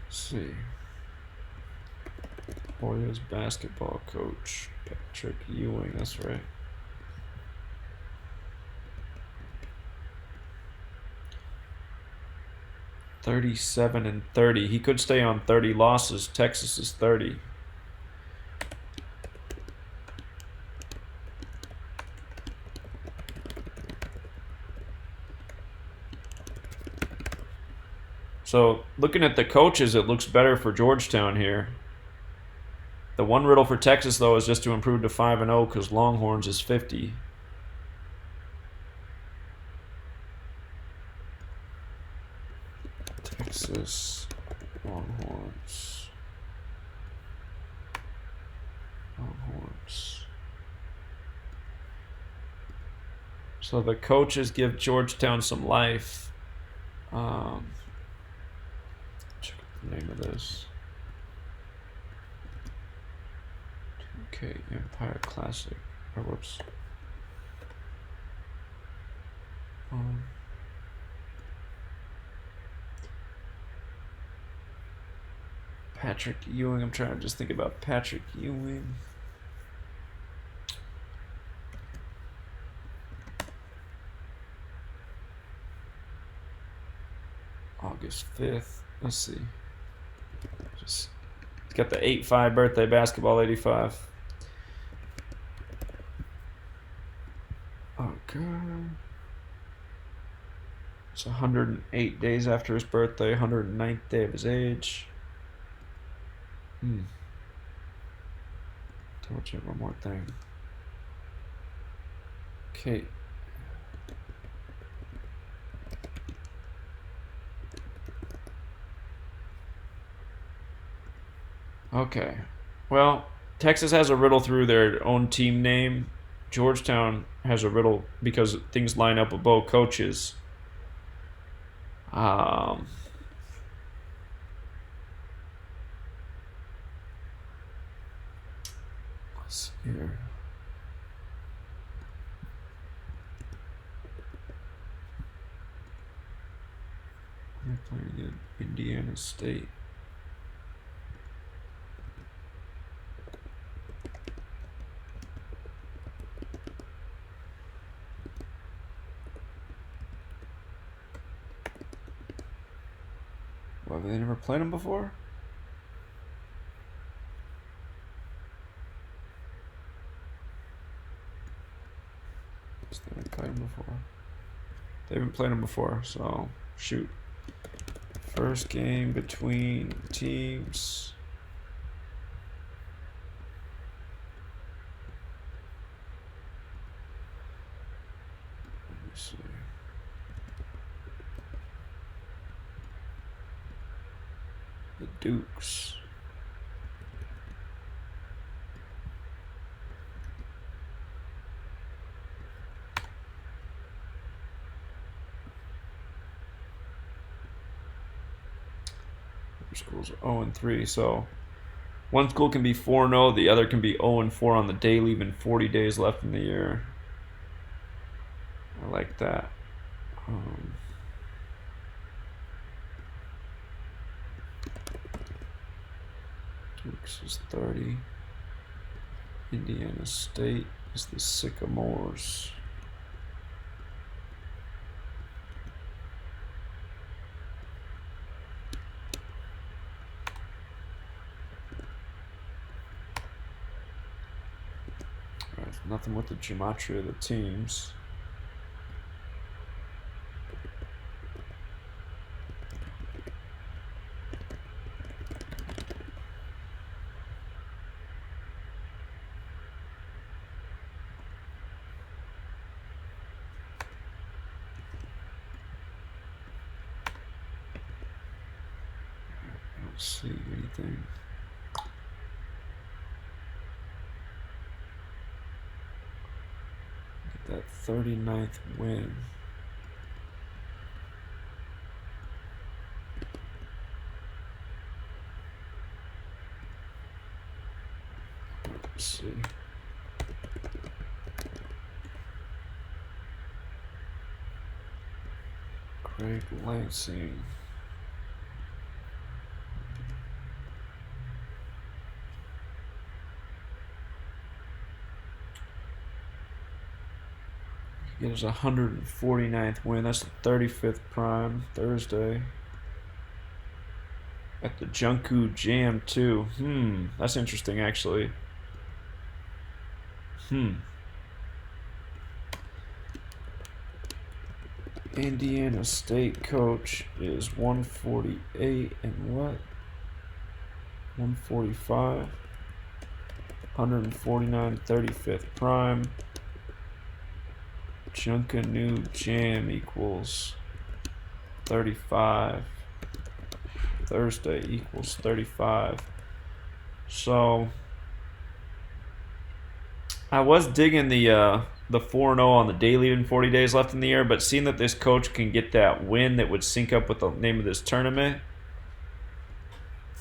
Let's see. Hoya's basketball coach, Patrick Ewing, that's right. $37-30. He could stay on 30 losses. Texas is 30. So looking at the coaches, it looks better for Georgetown here. The one riddle for Texas, though, is just to improve to 5-0 because Longhorns is 50. Texas Longhorns. So the coaches give Georgetown some life. Check the name of this. 2K Empire Classic. Or whoops. Patrick Ewing. I'm trying to just think about Patrick Ewing. August 5th. Let's see. Just got the 8-5 birthday, basketball 85. Okay. It's 108 days after his birthday, 109th day of his age. Told you one more thing. Okay. Okay. Well, Texas has a riddle through their own team name. Georgetown has a riddle because things line up with both coaches. Let's see here. They're playing in Indiana State. Well, have they never played them before? They haven't played them before. They haven't played them before, so shoot. First game between teams. Let me see. The Dukes. Schools are 0-3, so one school can be 4-0, the other can be 0-4 on the day, leaving 40 days left in the year. I like that. Dukes is 30. Indiana State is the Sycamores. Alright, nothing with the gematria of the teams. See anything. Get that 39th win. Let's see. Craig Lansing. It was 149th win. That's the 35th prime Thursday. At the Junku Jam too. That's interesting actually. Indiana State coach is 148 and what? 145. 149 35th prime. Junkanoo Jam equals 35. Thursday equals 35. So I was digging the 4-0 on the daily in 40 days left in the year, but seeing that this coach can get that win that would sync up with the name of this tournament,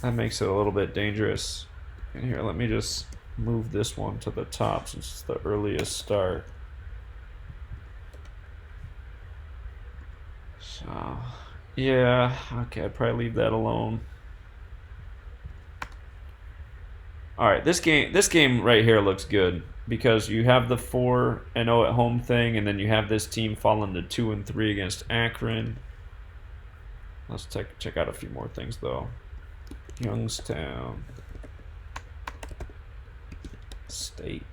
that makes it a little bit dangerous. And here, let me just move this one to the top since it's the earliest start. So, yeah, okay, I'd probably leave that alone. All right, this game right here looks good because you have the 4-0 at home thing, and then you have this team falling to 2-3 against Akron. Let's check out a few more things though. Youngstown State.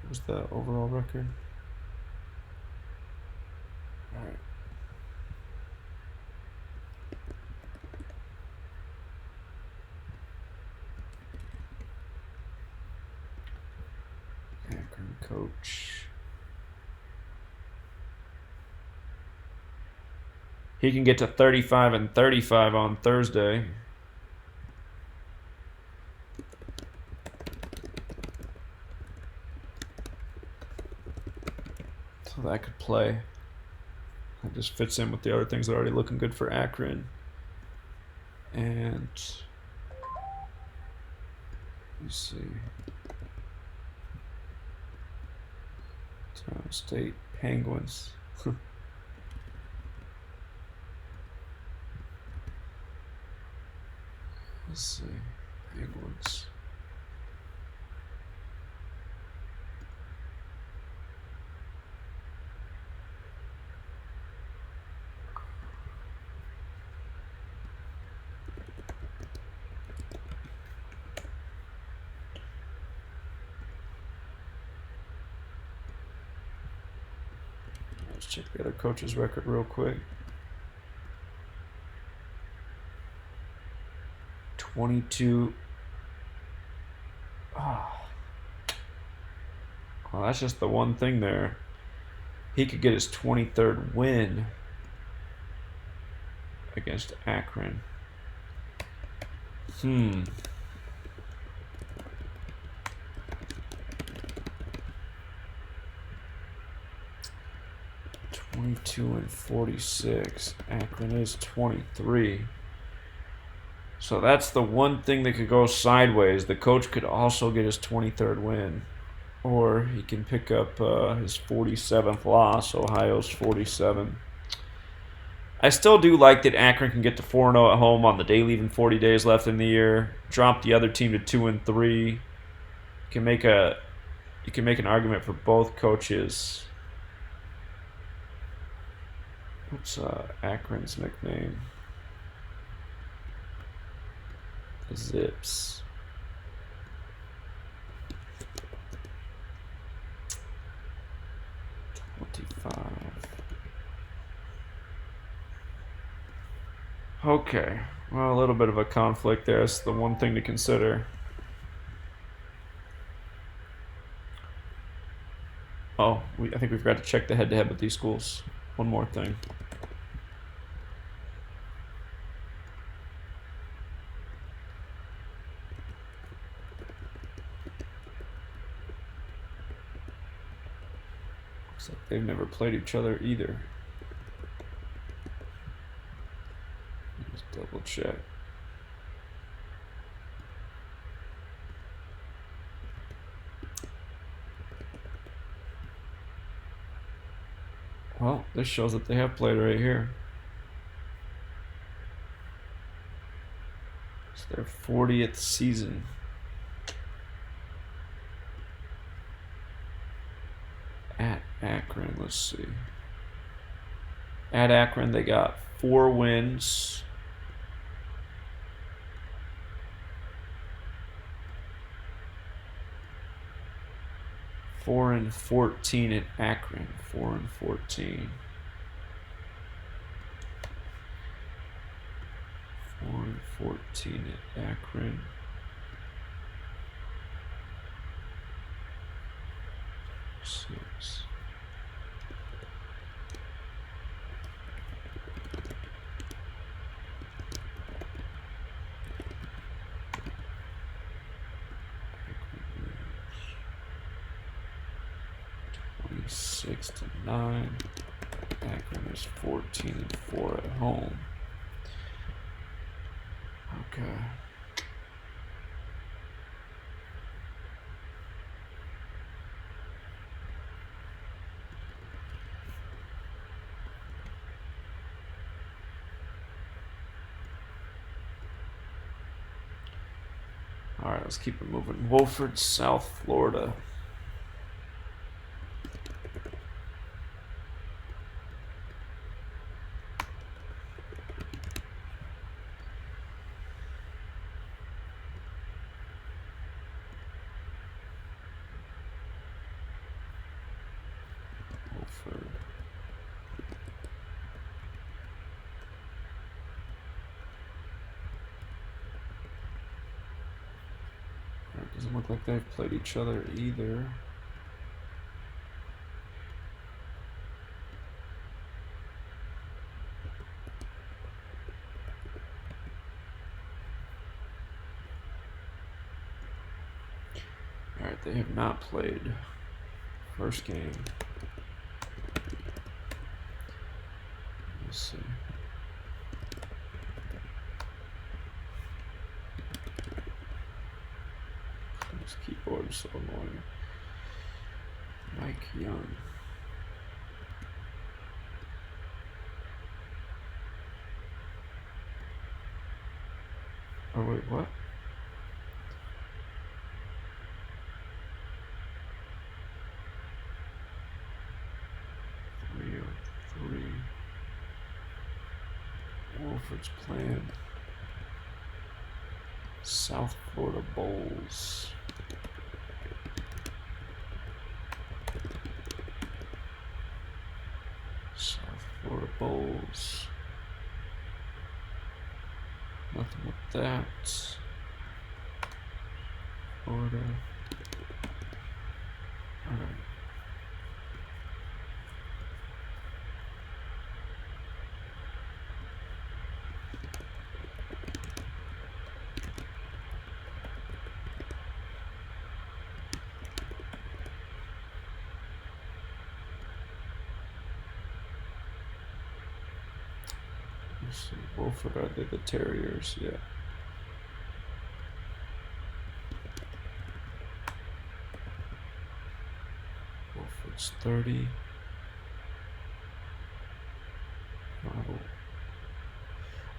What was the overall record? All right. Akron coach. He can get to 35 and 35 on Thursday. So that could play. That just fits in with the other things that are already looking good for Akron. And let's see. Town State Penguins. Let's see. Penguins. Let's check the other coach's record real quick. 22. Oh. Well, that's just the one thing there. He could get his 23rd win against Akron. 22 and 46. Akron is 23. So that's the one thing that could go sideways. The coach could also get his 23rd win. or he can pick up his 47th loss. Ohio's 47. I still do like that Akron can get to 4-0 at home on the day, leaving 40 days left in the year. Drop the other team to 2-3. You can make an argument for both coaches. What's Akron's nickname? The Zips. Okay, well, a little bit of a conflict there. That's the one thing to consider. Oh, I think we forgot to check the head-to-head with these schools. One more thing. Looks like they've never played each other either. Just double check. Well, this shows that they have played right here. It's their 40th season. At Akron, let's see. At Akron, they got 4 wins. Four and 14 at Akron. 4-14. 4-14 at Akron. Six. Akron 26-9. Akron is 14-4 at home. Okay. All right, let's keep it moving. Wolford, South Florida. Wolford. Doesn't look like they've played each other either. Alright, they have not played. First game. Let's see. This keyboard is so annoying. Mike Young. Oh wait, what? Wolford's playing South Florida Bowls. South Florida Bowls. Nothing with that. Florida. All right. So Wolford, are they the Terriers? Yeah. It's 30.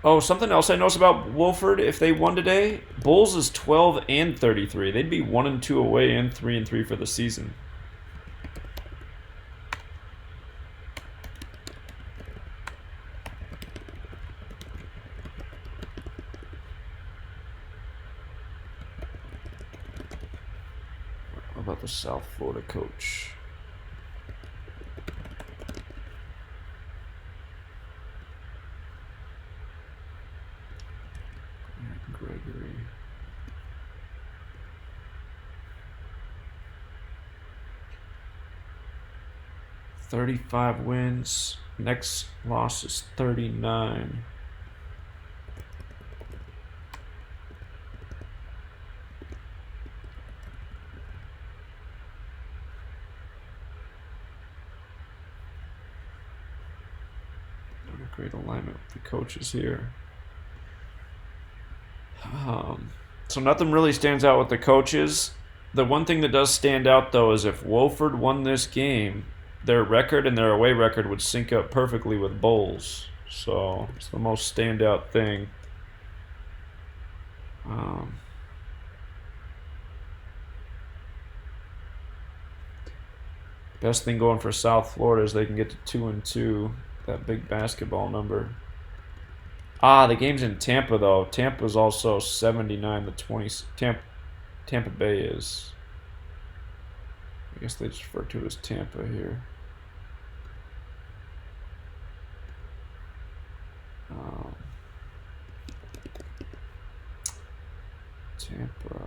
Oh, something else I noticed about Wolford, if they won today, Bulls is 12 and 33. They'd be 1-2 away and 3-3 for the season. What about the South Florida coach? Gregory. $35 wins. Next loss is 39. Not a great alignment with the coaches here. So nothing really stands out with the coaches. The one thing that does stand out, though, is if Wofford won this game, their record and their away record would sync up perfectly with Bulls. So it's the most standout thing. Best thing going for South Florida is they can get to 2-2, that big basketball number. The game's in Tampa, though. Tampa's also 79-20. Tampa Bay is. I guess they just refer to it as Tampa here. Tampa,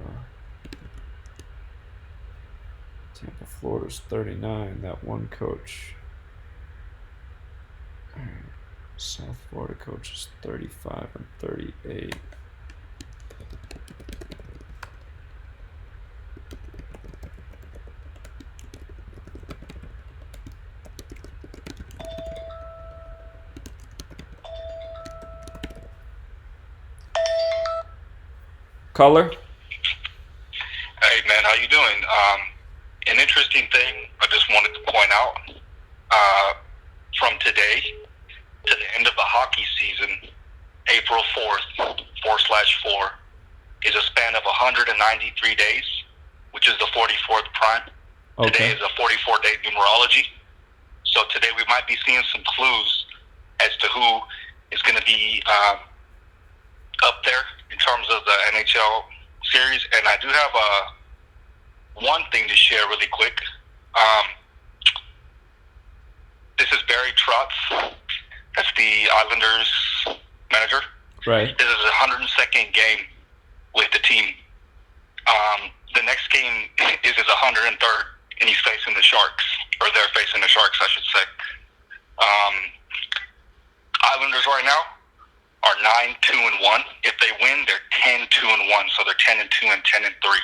Florida's 39. That one coach. All right. South Florida coach is 35 and 38. Color? Hey man, how you doing? An interesting thing I just wanted to point out from today to the end of the hockey season, April 4th, 4/4, is a span of 193 days, which is the 44th prime. Okay. Today is a 44-day numerology. So today we might be seeing some clues as to who is going to be up there in terms of the NHL series. And I do have one thing to share really quick. This is Barry Trotz. That's the Islanders manager. Right. This is his 102nd game with the team. The next game is his 103rd, and he's facing the Sharks, or they're facing the Sharks, I should say. Islanders right now are 9-2-1. If they win, they're 10-2-1, so they're 10-2 and 10-3.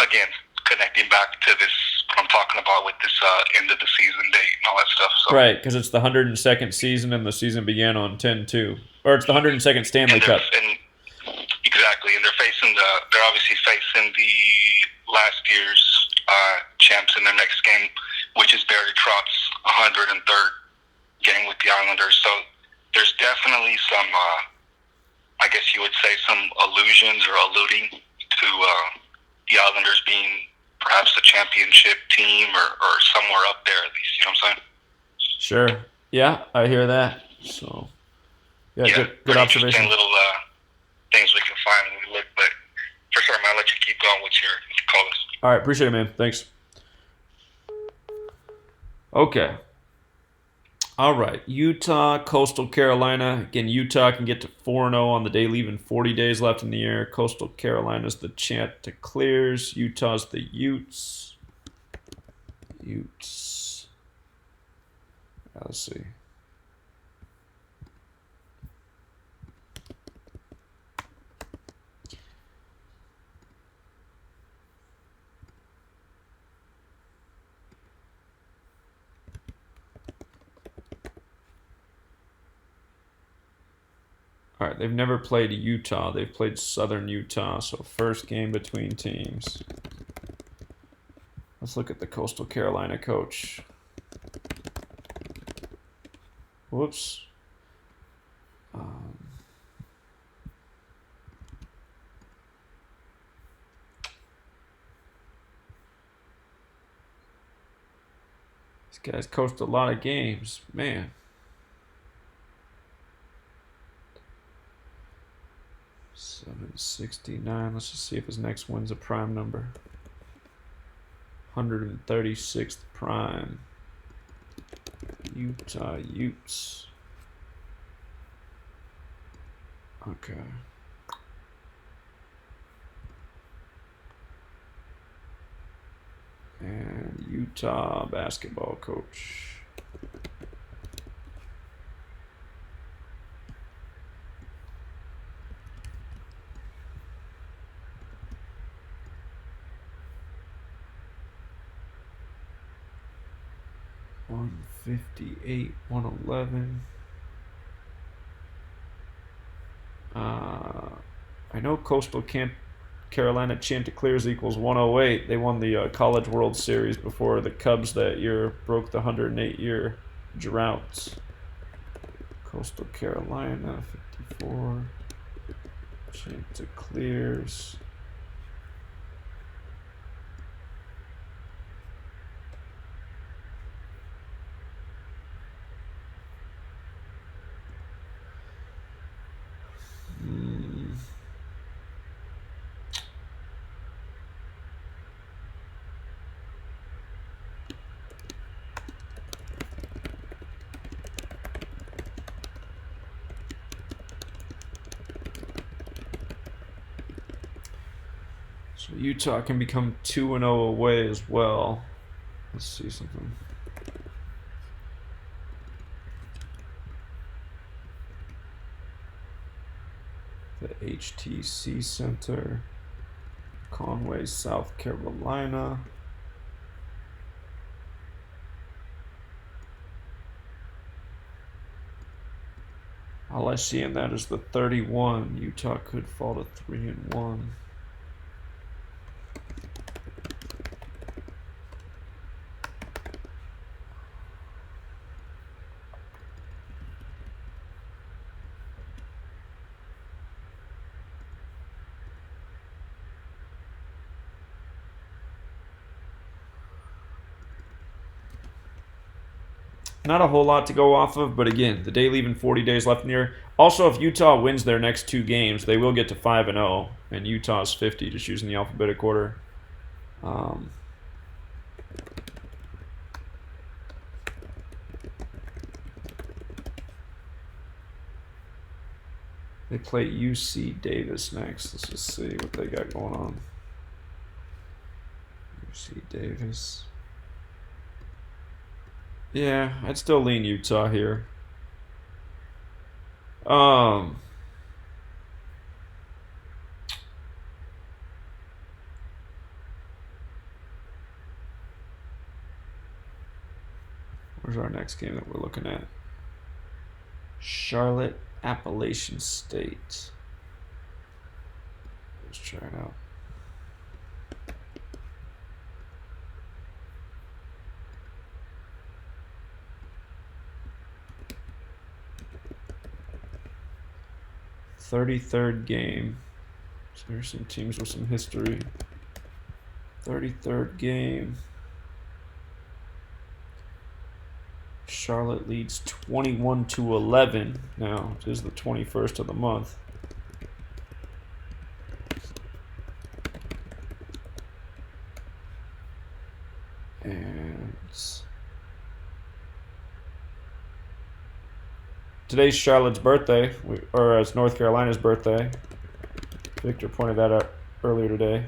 Again, connecting back to this, what I'm talking about with this end of the season date and all that stuff. So. Right, because it's the 102nd season and the season began on 10-2. Or it's the 102nd Stanley Cup. Exactly, and they're obviously facing the last year's champs in their next game, which is Barry Trotz's 103rd game with the Islanders. So there's definitely some, I guess you would say, some allusions or alluding to the Islanders being perhaps a championship team or somewhere up there at least, you know what I'm saying? Sure. Yeah, I hear that. So, yeah, good observation. Little things we can find when we look, but for sure, man, I'll let you keep going with your callers. All right, appreciate it, man. Thanks. Okay. All right, Utah, Coastal Carolina. Again, Utah can get to 4-0 on the day, leaving 40 days left in the year. Coastal Carolina's the Chanticleers. Utah's the Utes. Let's see. All right, they've never played Utah. They've played Southern Utah, so first game between teams. Let's look at the Coastal Carolina coach. Whoops. This guy's coached a lot of games, man. $769. Let's just see if his next win's a prime number. 136th prime. Utah Utes. Okay. And Utah basketball coach. $158, $111. I know Coastal Carolina Chanticleers equals 108. They won the College World Series before the Cubs that year broke the 108-year drought. Coastal Carolina, 54. Chanticleers. So Utah can become 2-0 away as well. Let's see something. The HTC Center, Conway, South Carolina. All I see in that is the 31. Utah could fall to 3-1. Not a whole lot to go off of, but again, the day leaving 40 days left in the year. Also, if Utah wins their next 2 games, they will get to 5-0, and Utah's 50, just using the alphabetic order. They play UC Davis next. Let's just see what they got going on. UC Davis. Yeah, I'd still lean Utah here. Where's our next game that we're looking at? Charlotte, Appalachian State. Let's try it out. .33rd game. So there's some teams with some history. 33rd game. Charlotte leads 21-11. Now, it is the 21st of the month. And today's Charlotte's birthday, or it's North Carolina's birthday. Victor pointed that out earlier today.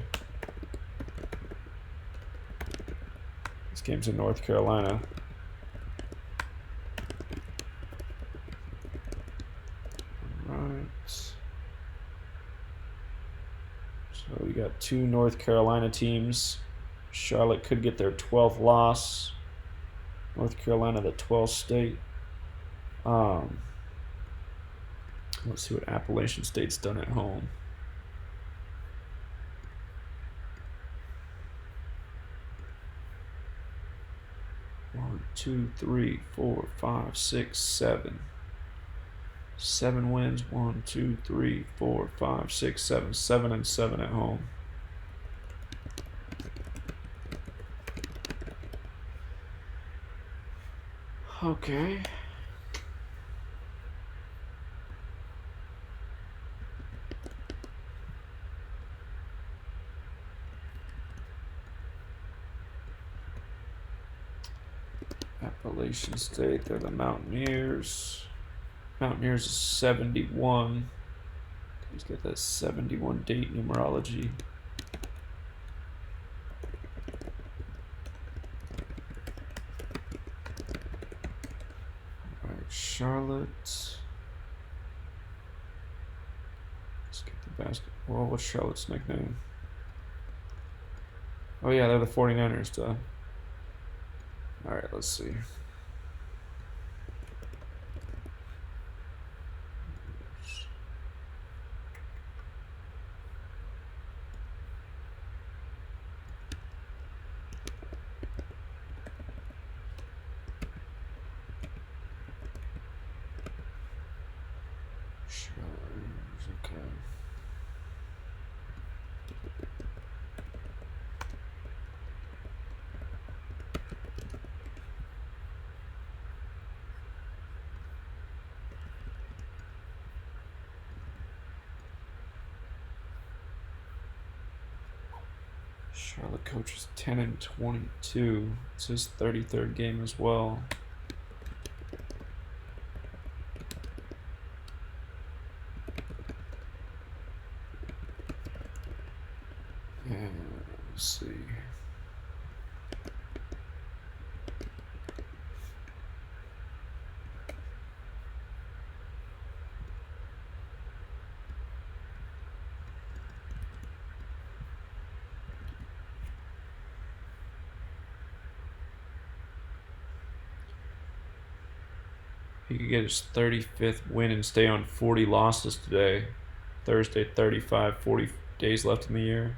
This game's in North Carolina. So we got 2 North Carolina teams. Charlotte could get their 12th loss. North Carolina, the 12th state. Let's see what Appalachian State's done at home. 2, 3, 4, 5, 6, 7. 7 wins. 1, 2, 3, 4, 5, 6, 7. 7 and 7 at home. Okay. Appalachian State, they're the Mountaineers. Mountaineers is 71. Let's get that 71 date numerology. All right, Charlotte. Let's get the basketball. What's Charlotte's nickname? Oh yeah, they're the 49ers, duh. All right, let's see. Okay. Charlotte coaches 10 and 22. It's his 33rd game as well. And let's see. He could get his 35th win and stay on 40 losses today. Thursday, 35, 40 days left in the year.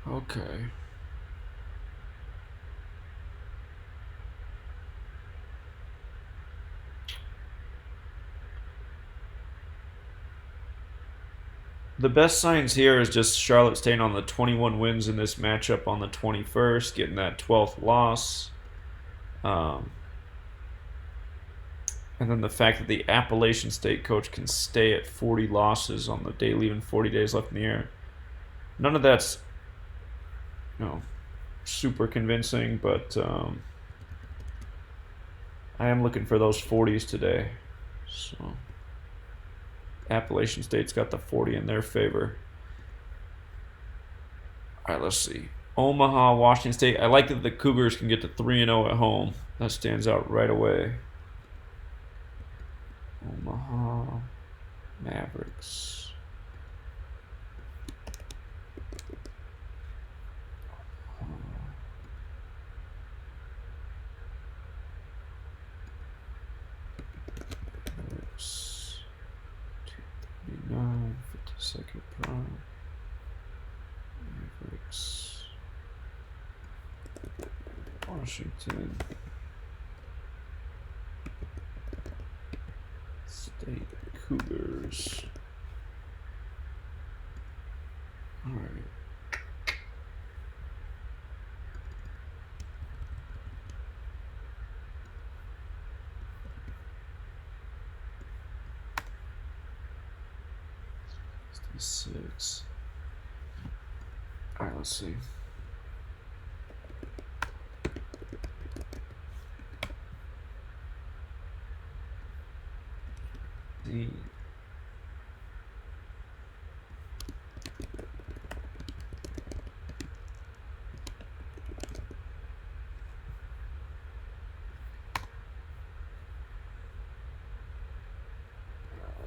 Okay. The best signs here is just Charlotte staying on the 21 wins in this matchup on the 21st, getting that 12th loss. And then the fact that the Appalachian State coach can stay at 40 losses on the day leaving 40 days left in the year. None of that's, super convincing, but I am looking for those 40s today. So Appalachian State's got the 40 in their favor. All right, let's see. Omaha, Washington State. I like that the Cougars can get to 3-0 at home. That stands out right away. Omaha Mavericks. Mavericks. 239, 52nd prime. Mavericks. Washington State Cougars. All right. Six. All right, let's see.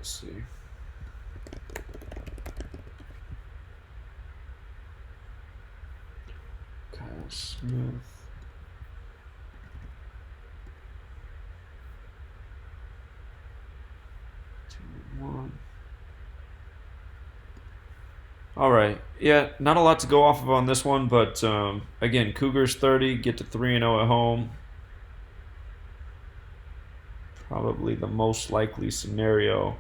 Let's see. Kyle Smith. All right. Yeah, not a lot to go off of on this one, but again, Cougars 30, get to 3-0 at home. Probably the most likely scenario.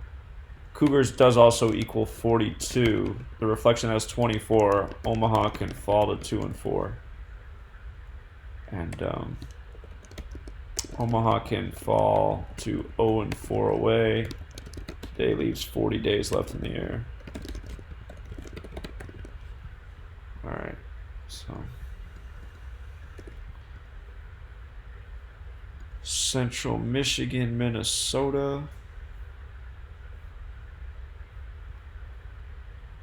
Cougars does also equal 42. The Reflection has 24. Omaha can fall to 2-4. And Omaha can fall to 0-4 away. Today leaves 40 days left in the year. All right, so Central Michigan, Minnesota.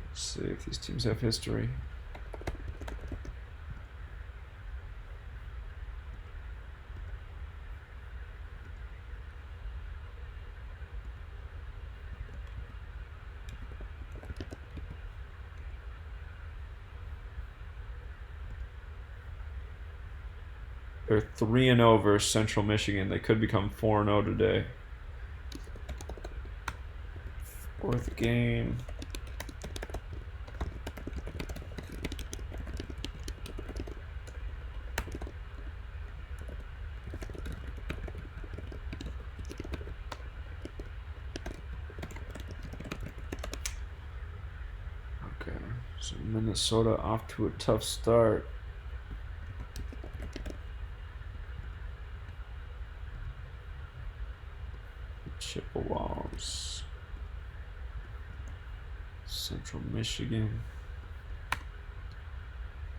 Let's see if these teams have history. They're 3-0 versus Central Michigan. They could become 4-0 today. Fourth game. Okay, so Minnesota off to a tough start. Chippewas. Central Michigan.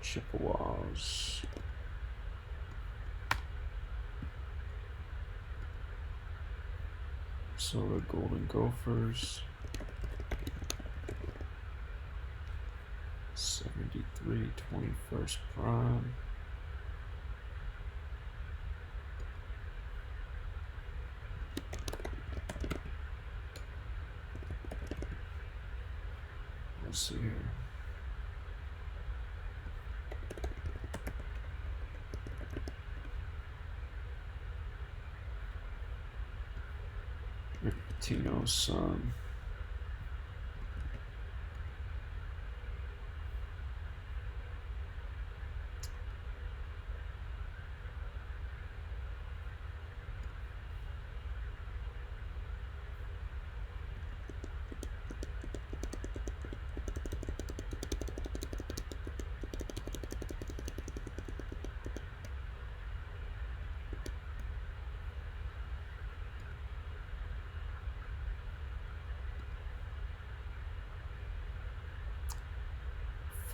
Chippewas. Minnesota Golden Gophers. 73, 21st prime. Let's see here. Tino's son.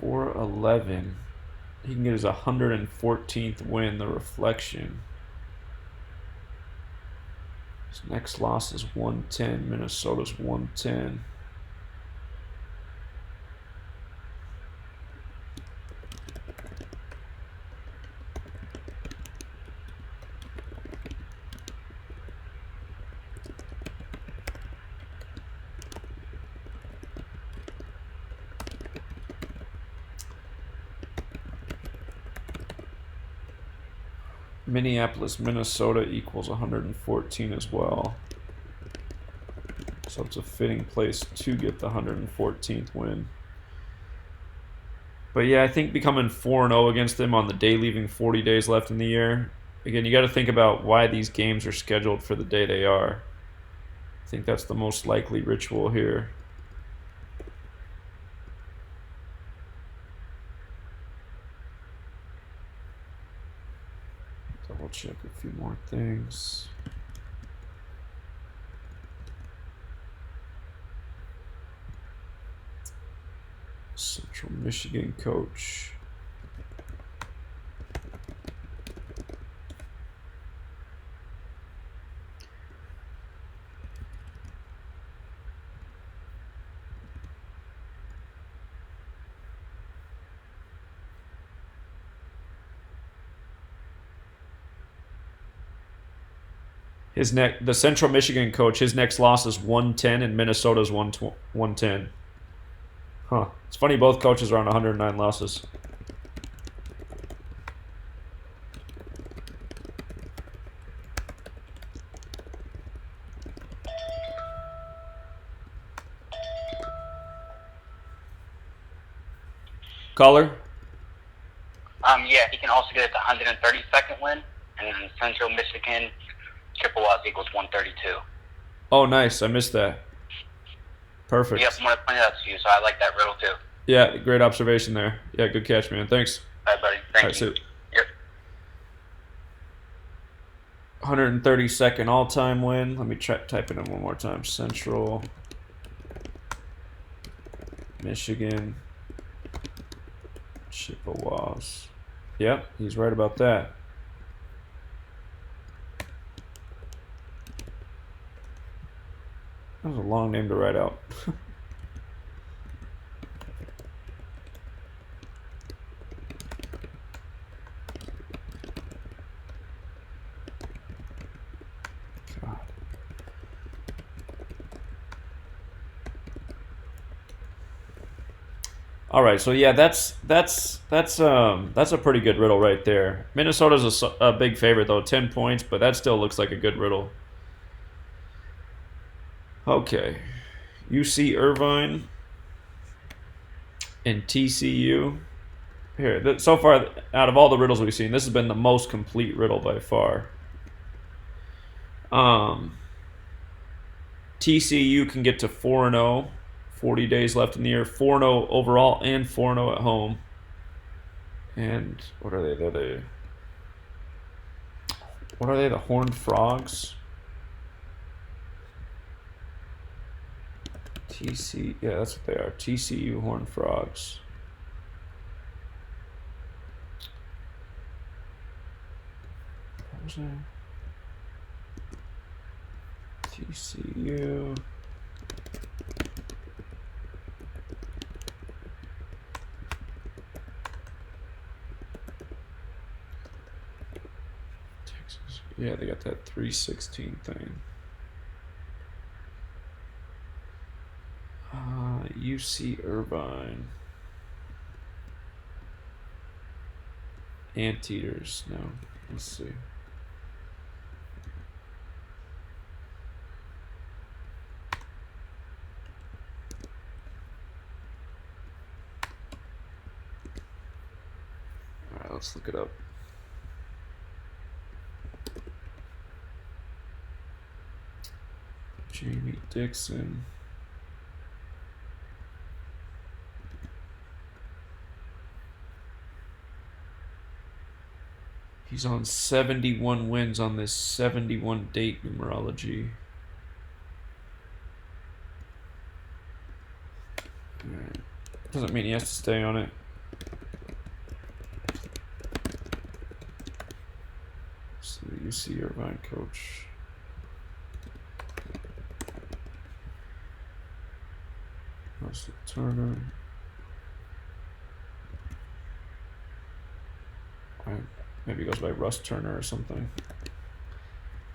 .411. He can get his 114th win, the Reflection. His next loss is 110. Minnesota's 110. Minneapolis, Minnesota equals 114 as well. So it's a fitting place to get the 114th win. But yeah, I think becoming 4-0 against them on the day leaving 40 days left in the year. Again, you got to think about why these games are scheduled for the day they are. I think that's the most likely ritual here. Double check a few more things. Central Michigan coach. The Central Michigan coach, his next loss is 110 and Minnesota's 110. Huh. It's funny both coaches are on 109 losses. Caller? Yeah, he can also get it to 132nd win, and then Central Michigan Chippewas equals 132. Oh, nice. I missed that. Perfect. Yep, I'm going to point it out to you, so I like that riddle too. Yeah, great observation there. Yeah, good catch, man. Thanks. All right, buddy. Thank you. So Yep. 132nd all-time win. Let me type it in one more time. Central Michigan Chippewas. Yep, he's right about that. That was a long name to write out. God. All right, so yeah, that's a pretty good riddle right there. Minnesota's a big favorite though, 10 points, but that still looks like a good riddle. Okay, UC Irvine and TCU. Here, so far out of all the riddles we've seen, this has been the most complete riddle by far. TCU can get to 4-0. 40 days left in the year. 4-0 overall and 4-0 at home. And what are they? What are they? The Horned Frogs? Yeah, that's what they are. TCU Horned Frogs. What was that? TCU. Texas. Yeah, they got that 316 thing. UC Irvine. Anteaters. No. Let's see. Alright, let's look it up. Jamie Dixon. He's on 71 wins on this 71 date numerology. Alright. Doesn't mean he has to stay on it. So you see your Irvine coach. Russell Turner. Alright. Maybe it goes by Russ Turner or something.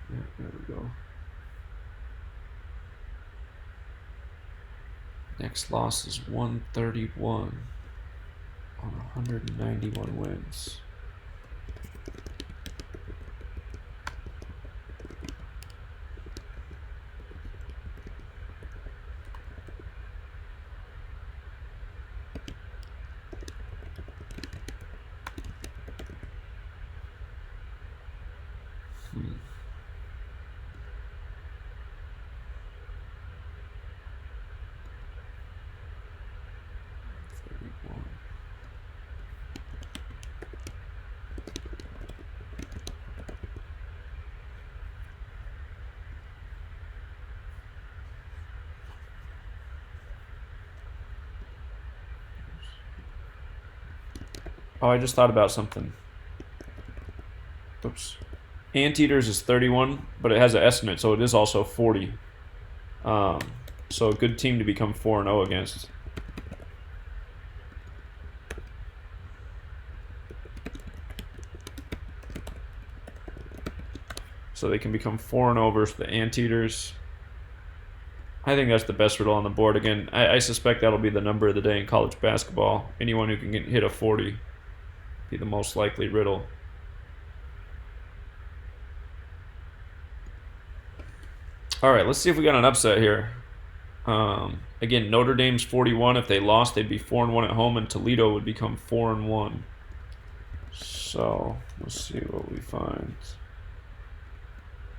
Yeah, there we go. Next loss is 131 on 191 wins. Oh, I just thought about something. Oops. Anteaters is 31, but it has an estimate, so it is also 40. So a good team to become 4-0 against. So they can become 4-0 versus the Anteaters. I think that's the best riddle on the board. Again, I suspect that'll be the number of the day in college basketball. Anyone who can hit a 40 be the most likely riddle. All right, let's see if we got an upset here. Again, Notre Dame's 41. If they lost, they'd be 4-1 at home, and Toledo would become 4-1. So let's see what we find.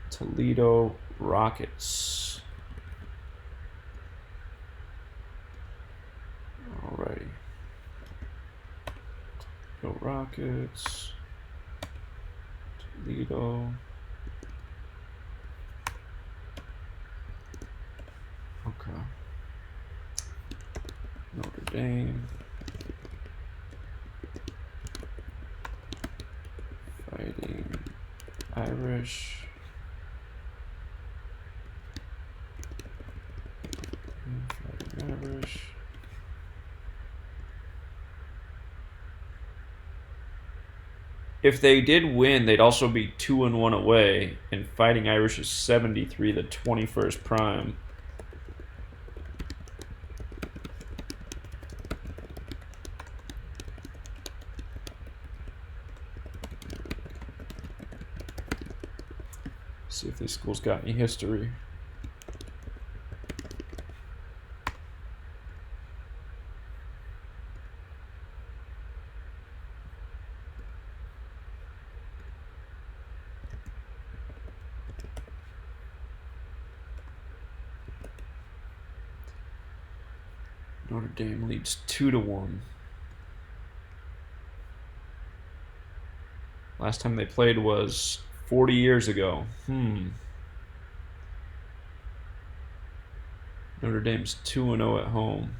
Toledo Rockets. Alrighty. Toledo Rockets. Toledo. Okay. Notre Dame. Fighting Irish. Fighting Irish. If they did win, they'd also be 2-1 away, and Fighting Irish is 73, the 21st prime. See if these schools got any history. Notre Dame leads 2-1. Last time they played was 40 years ago. Notre Dame's 2-0 at home.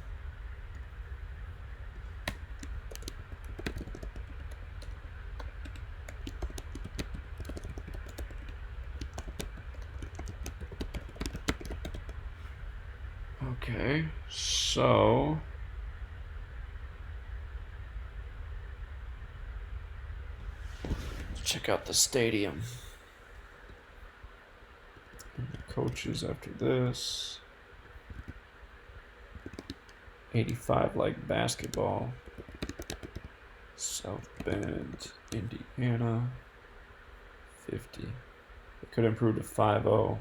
Okay, so let's check out the stadium. And the coaches after this. 85 like basketball. South Bend, Indiana. 50. They could improve to 5-0.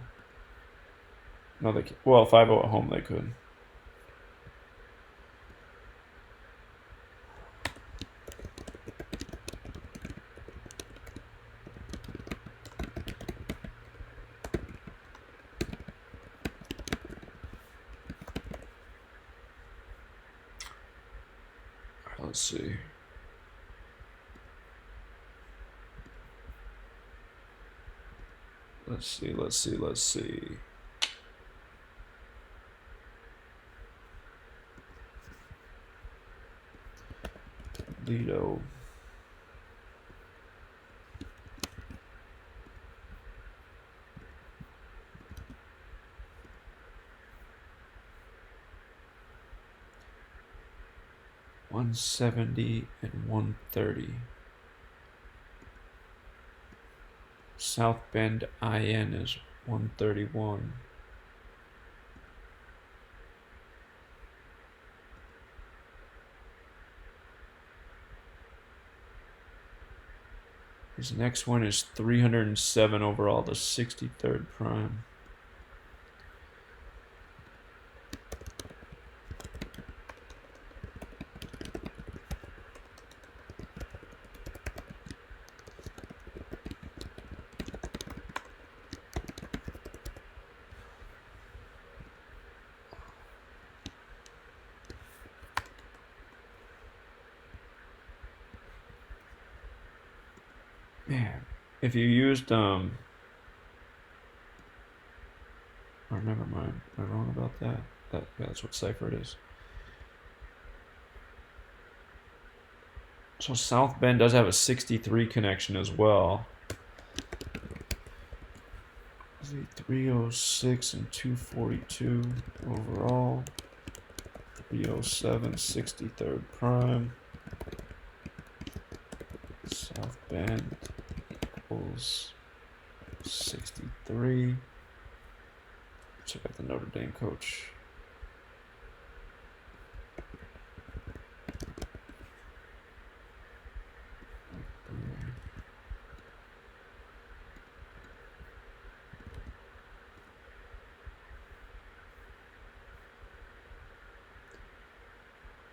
No, they can't. Well, 5-0 at home they could. Let's see. Let's see. Toledo. $170 and $130. South Bend IN is 131. His next one is 307 overall, the 63rd prime. Man, if you used or never mind, am I wrong about that? Yeah, that's what cipher it is. So South Bend does have a 63 connection as well. 306 and 242 overall. 307, 63rd prime. South Bend equals 63. Check out the Notre Dame coach.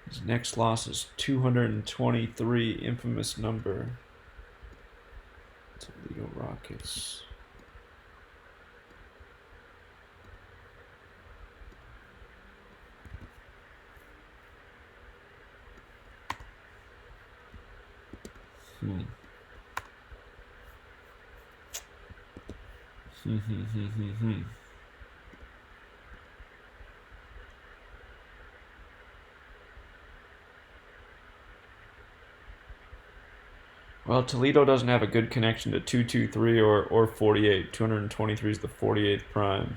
His next loss is 223, infamous number. Toledo Rockets. Well, Toledo doesn't have a good connection to 223 or 48. 223 is the 48th prime.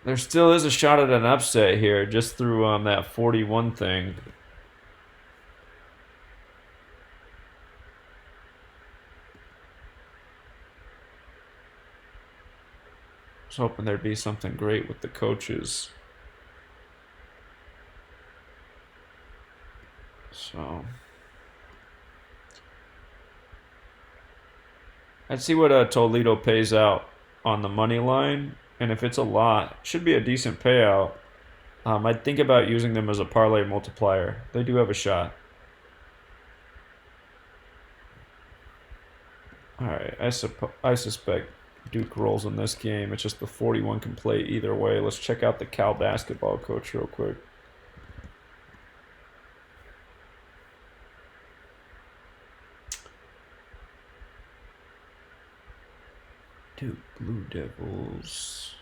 There still is a shot at an upset here, just through that 41 thing. I was hoping there'd be something great with the coaches. So I'd see what Toledo pays out on the money line. And if it's a lot, it should be a decent payout. I'd think about using them as a parlay multiplier. They do have a shot. Alright, I suspect Duke rolls in this game. It's just the 41 can play either way. Let's check out the Cal basketball coach real quick. Duke Blue Devils.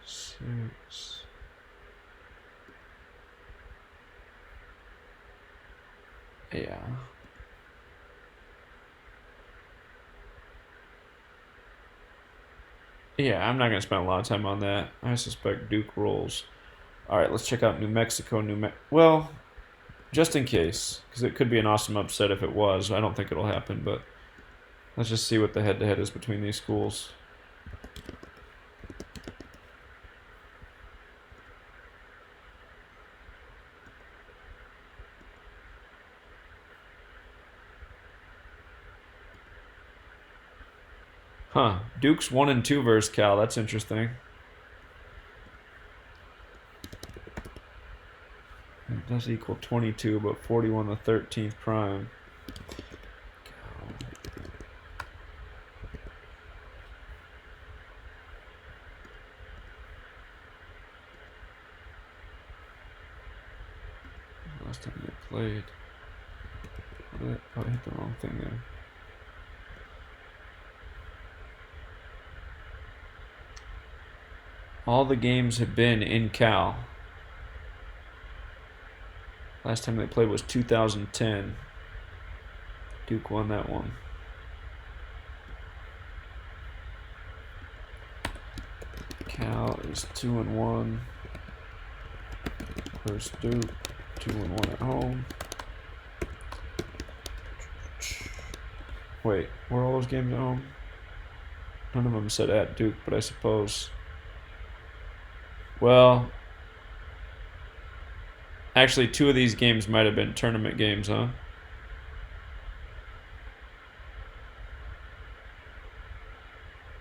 Six. Yeah. Yeah, I'm not going to spend a lot of time on that. I suspect Duke rolls. All right, let's check out New Mexico. Well, just in case, because it could be an awesome upset if it was. I don't think it'll happen, but let's just see what the head-to-head is between these schools. Huh. Duke's 1-2 versus Cal. That's interesting. It does equal 22, but 41 the 13th prime. Last time they played. Oh, I hit the wrong thing there. All the games have been in Cal. Last time they played was 2010. Duke won that one. Cal is 2-1 versus Duke. 2-1 at home. Wait, were all those games at home? None of them said at Duke, but I suppose. Well, actually, 2 of these games might have been tournament games, huh?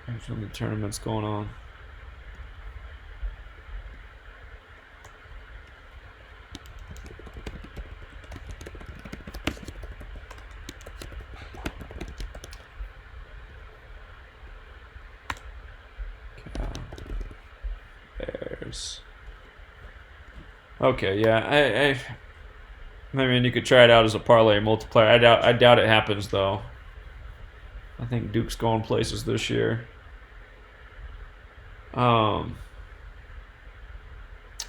There's some tournaments going on. Okay, yeah, I mean, you could try it out as a parlay multiplier. I doubt it happens though. I think Duke's going places this year. All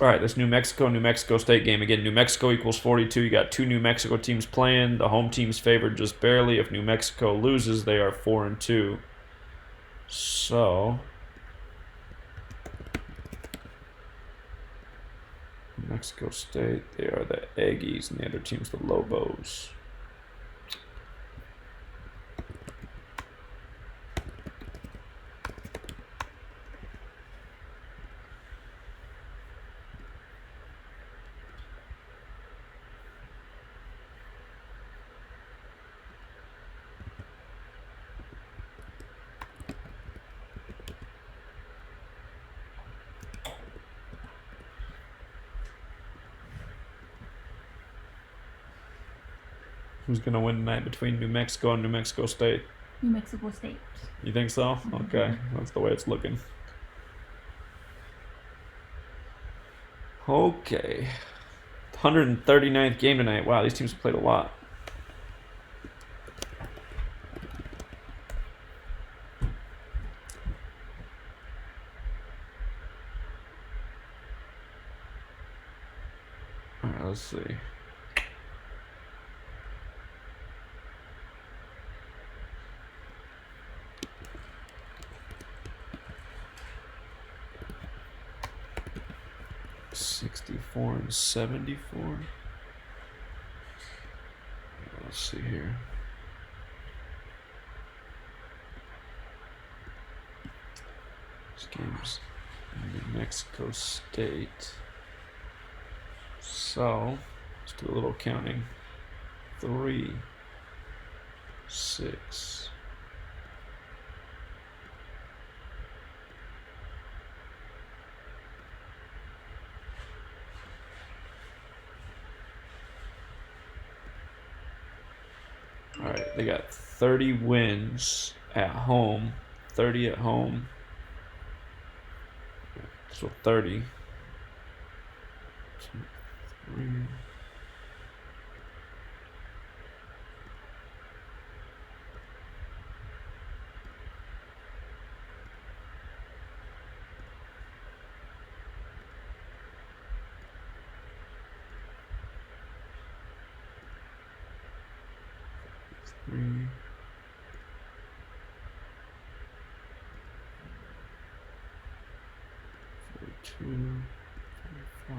right, this New Mexico State game again. New Mexico equals 42. You got 2 New Mexico teams playing. The home team's favored just barely. If New Mexico loses, they are 4-2. So, Mexico State, they are the Aggies, and the other team's the Lobos. Who's going to win tonight between New Mexico and New Mexico State? New Mexico State. You think so? Okay, that's the way it's looking. Okay. 139th game tonight. Wow, these teams have played a lot. All right, let's see. '64 and '74. Let's see here. This game's New Mexico State. So let's do a little counting. 3, 6. All right, they got 30 wins at home, 30 at home. So 30. 2, 3. Three. 42, 45.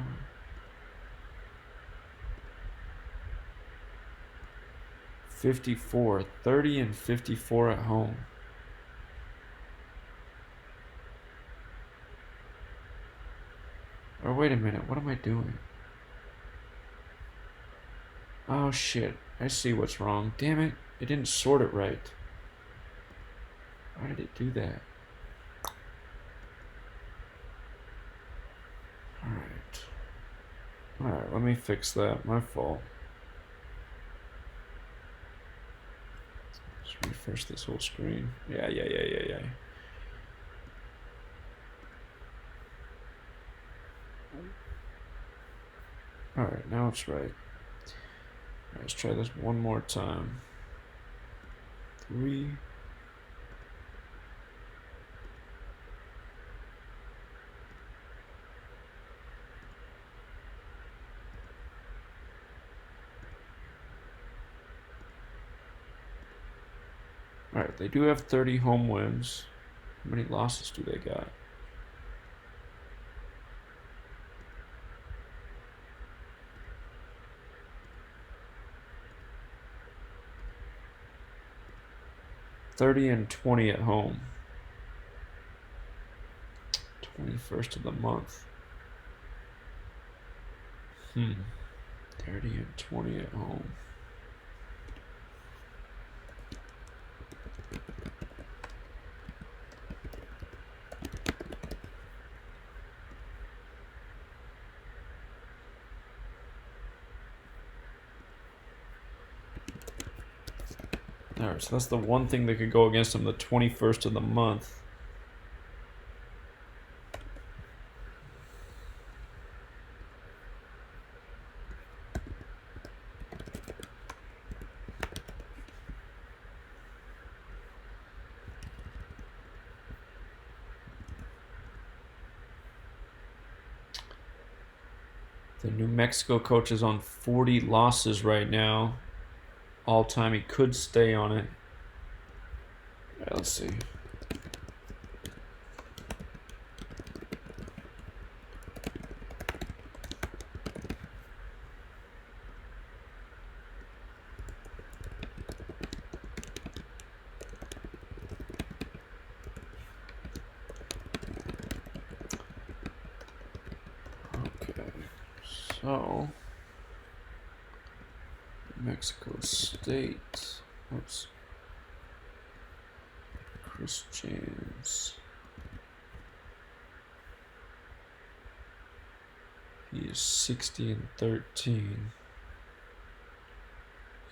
54, 30 and 54 at home. Or wait a minute, what am I doing? Oh shit, I see what's wrong. Damn it, it didn't sort it right. Why did it do that? Alright, let me fix that. My fault. Let's refresh this whole screen. Yeah. Alright, now it's right. Alright, let's try this one more time. 3. Alright, they do have 30 home wins. How many losses do they got? $30 and 20 at home. 21st of the month. 30 and 20 at home. Alright, so that's the one thing that could go against them, the 21st of the month. The New Mexico coach is on 40 losses right now. All time, he could stay on it. Let's see. So, Mexico State. Oops. Chris James. He is 60-13.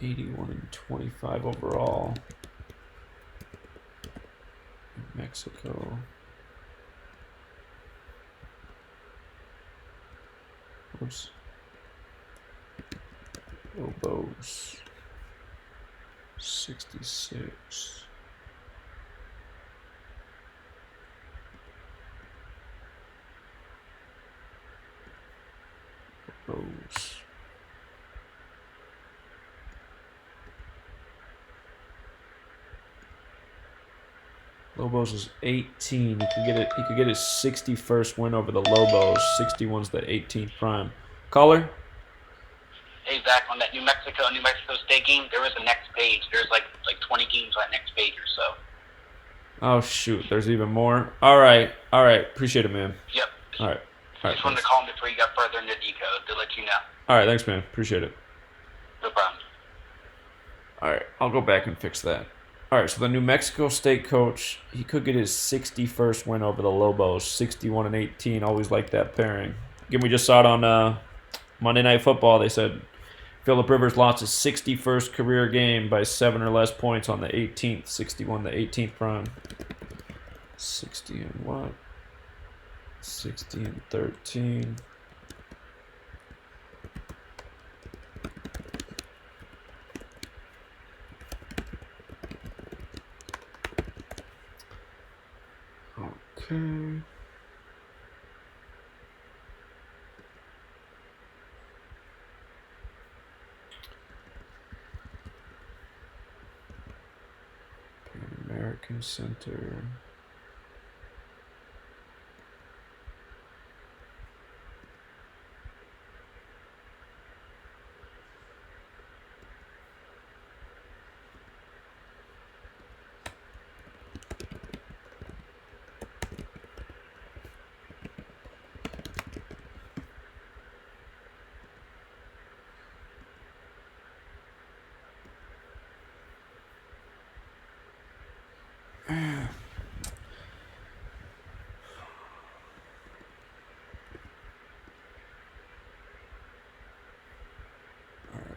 81-25 overall. Mexico. Oops. Lobos. 66. Lobos. Lobos is 18. He could get it. He could get his 61st win over the Lobos. 61's the 18th prime. Caller? Hey Zach, on that New Mexico State game, there was a next page. There's like 20 games on that next page or so. Oh shoot, there's even more. All right. Appreciate it, man. Yep. All right. Just wanted to call him before you got further into Decode to let you know. All right, thanks, man. Appreciate it. No problem. All right, I'll go back and fix that. All right, so the New Mexico State coach, he could get his 61st win over the Lobos, 61-18. Always like that pairing. Again, we just saw it on Monday Night Football. They said Phillip Rivers lost his 61st career game by 7 or less points on the 18th, 61 the 18th prime. 60 and what? 60-13. Okay. Pan American Center.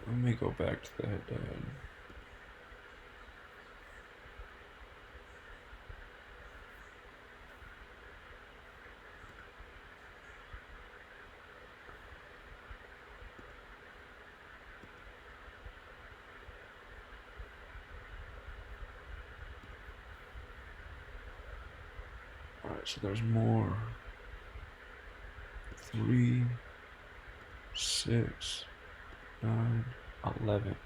Let me go back to the head-to-head. Alright, so there's more. 3, 6, 9, 11.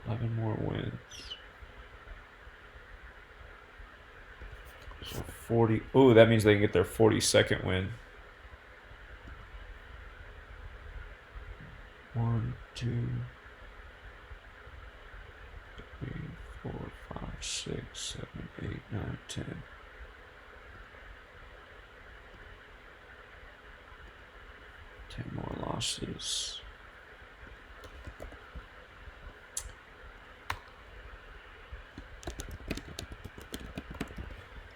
11 more wins. So 40. Ooh, that means they can get their 42nd win. 1, 2, 3, 4, 5, 6, 7, 8, 9, 10. 10 more losses.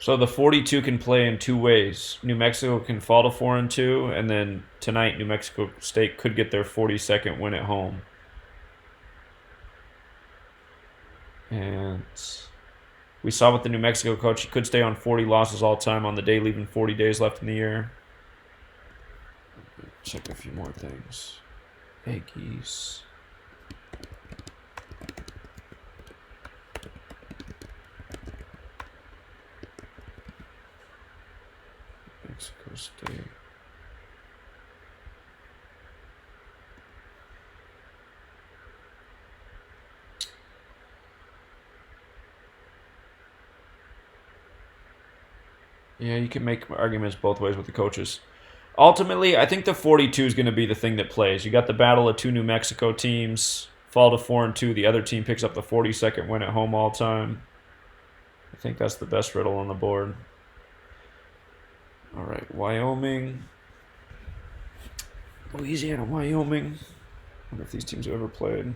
So the 42 can play in two ways. New Mexico can fall to 4-2, and then tonight New Mexico State could get their 42nd win at home. And we saw with the New Mexico coach, he could stay on 40 losses all time on the day, leaving 40 days left in the year. Check a few more things. Aggies. Mexico State. Yeah, you can make arguments both ways with the coaches. Ultimately, I think the 42 is going to be the thing that plays. You got the battle of two New Mexico teams, fall to 4-2. The other team picks up the 42nd win at home all time. I think that's the best riddle on the board. All right, Wyoming. Louisiana, Wyoming. I wonder if these teams have ever played.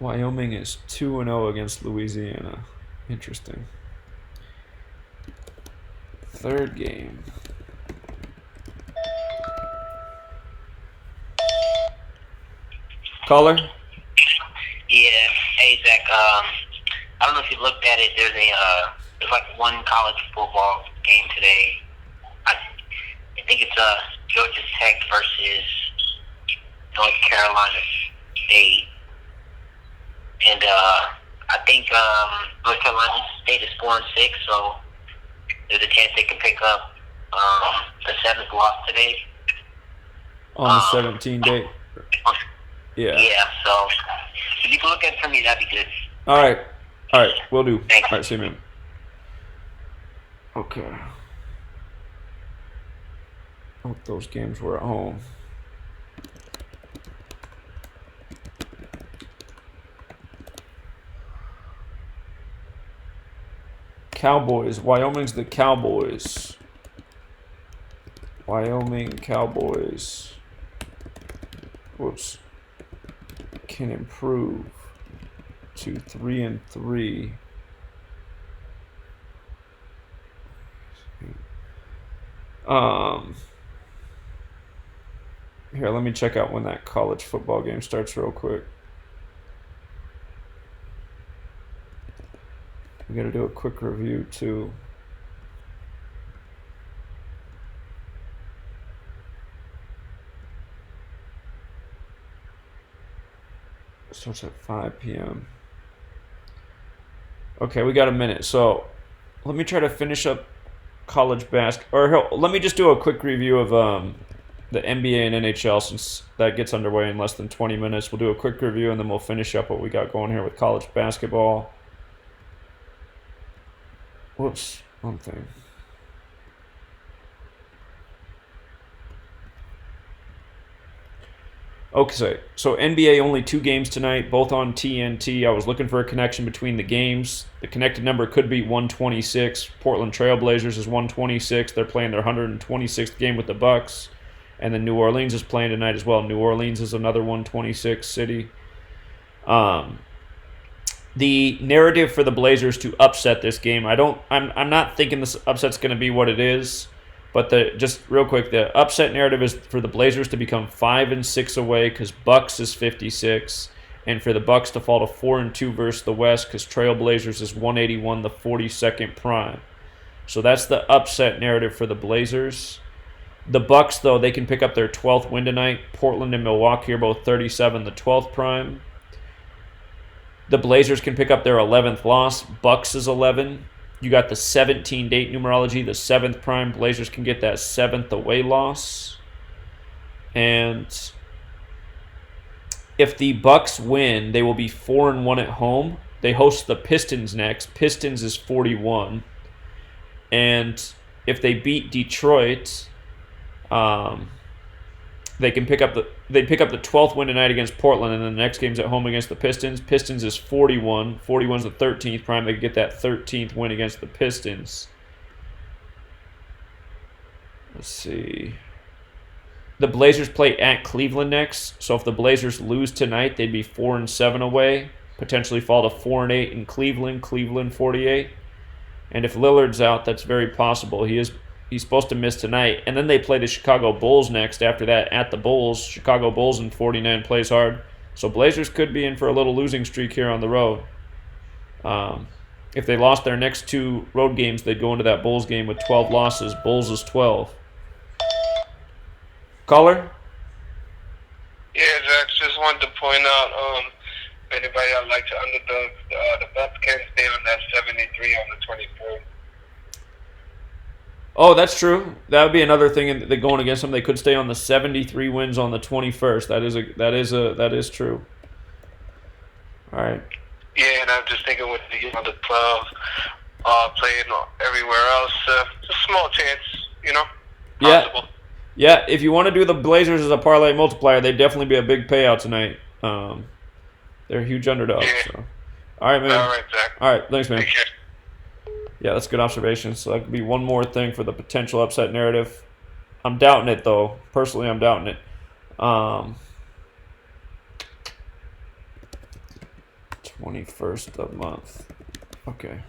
Wyoming is 2-0 against Louisiana. Interesting. Third game. Caller? Yeah. Hey, Zach. I don't know if you looked at it. There's like one college football game today. I think it's Georgia Tech versus North Carolina State. And I think North Carolina State is 4-6, so there's a chance they can pick up the 7th loss today. On the 17 date? Yeah. Yeah, so if you can look at it for me, that'd be good. All right, will do. Thanks. All right, see you, man. Okay. Hope those games were at home. Cowboys. Wyoming's the Cowboys. Wyoming Cowboys. Whoops. Can improve to 3-3. Here, let me check out when that college football game starts real quick. We got to do a quick review too. It starts at 5 p.m. Okay, we got a minute. So let me try to finish up college basketball. Or let me just do a quick review of the NBA and NHL since that gets underway in less than 20 minutes. We'll do a quick review and then we'll finish up what we got going here with college basketball. Whoops, one thing. Okay, so NBA only 2 games tonight, both on TNT. I was looking for a connection between the games. The connected number could be 126. Portland Trailblazers is 126. They're playing their 126th game with the Bucks. And then New Orleans is playing tonight as well. New Orleans is another 126 city. The narrative for the Blazers to upset this game, I'm not thinking this upset's going to be what it is, but just real quick, the upset narrative is for the Blazers to become 5-6 away because Bucks is 56, and for the Bucks to fall to 4-2 versus the West because Trailblazers is 181, the 42nd prime. So that's the upset narrative for the Blazers. The Bucks, though, they can pick up their 12th win tonight. Portland and Milwaukee are both 37, the 12th prime. The Blazers can pick up their 11th loss. Bucks is 11. You got the 17-date numerology, the 7th prime. Blazers can get that 7th away loss. And if the Bucks win, they will be 4-1 at home. They host the Pistons next. Pistons is 41. And if they beat Detroit, they can pick up the 12th win tonight against Portland, and then the next game's at home against the Pistons. Pistons is 41. 41's the 13th prime. They could get that 13th win against the Pistons. Let's see. The Blazers play at Cleveland next, so if the Blazers lose tonight, they'd be 4-7 away, potentially fall to 4-8 in Cleveland. Cleveland 48. And if Lillard's out, that's very possible. He's supposed to miss tonight. And then they play the Chicago Bulls next after that at the Bulls. Chicago Bulls in 49 plays hard. So Blazers could be in for a little losing streak here on the road. If they lost their next 2 road games, they'd go into that Bulls game with 12 losses. Bulls is 12. Caller? Yeah, Zach, just wanted to point out, if anybody would like to underdog, the Bucks can stay on that 73 on the 24th. Oh, that's true. That would be another thing that going against them. They could stay on the 73 wins on the 21st. That is true. All right. Yeah, and I'm just thinking with the 12, playing everywhere else. It's a small chance, you know. Yeah. Possible. Yeah, if you want to do the Blazers as a parlay multiplier, they'd definitely be a big payout tonight. They're a huge underdog. Yeah. So. All right, man. All right, Zach. All right, thanks, man. Take care. Yeah, that's good observation. So that could be one more thing for the potential upset narrative. I'm doubting it, though. Personally, I'm doubting it. 21st of month. Okay.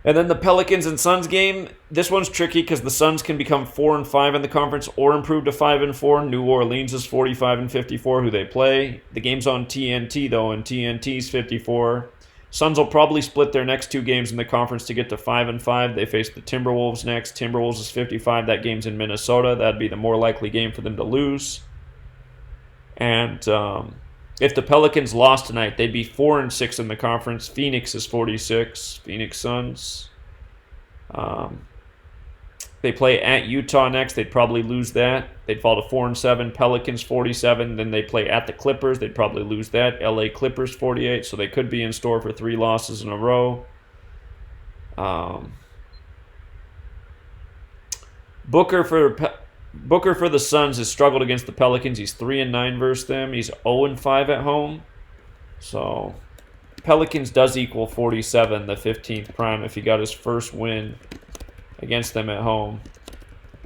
And then the Pelicans and Suns game. This one's tricky because the Suns can become 4-5 in the conference or improve to 5-4. New Orleans is 45-54, who they play. The game's on TNT though, and TNT's 54. Suns will probably split their next two games in the conference to get to 5-5. They face the Timberwolves next. Timberwolves is 55. That game's in Minnesota. That'd be the more likely game for them to lose. And if the Pelicans lost tonight, they'd be 4-6 in the conference. Phoenix is 46. Phoenix Suns. They play at Utah next. They'd probably lose that. They'd fall to 4-7. Pelicans 47. Then they play at the Clippers. They'd probably lose that. LA Clippers 48. So they could be in store for 3 losses in a row. Booker for the Suns has struggled against the Pelicans. He's 3-9 versus them. He's 0-5 at home. So Pelicans does equal 47, the 15th prime, if he got his first win against them at home.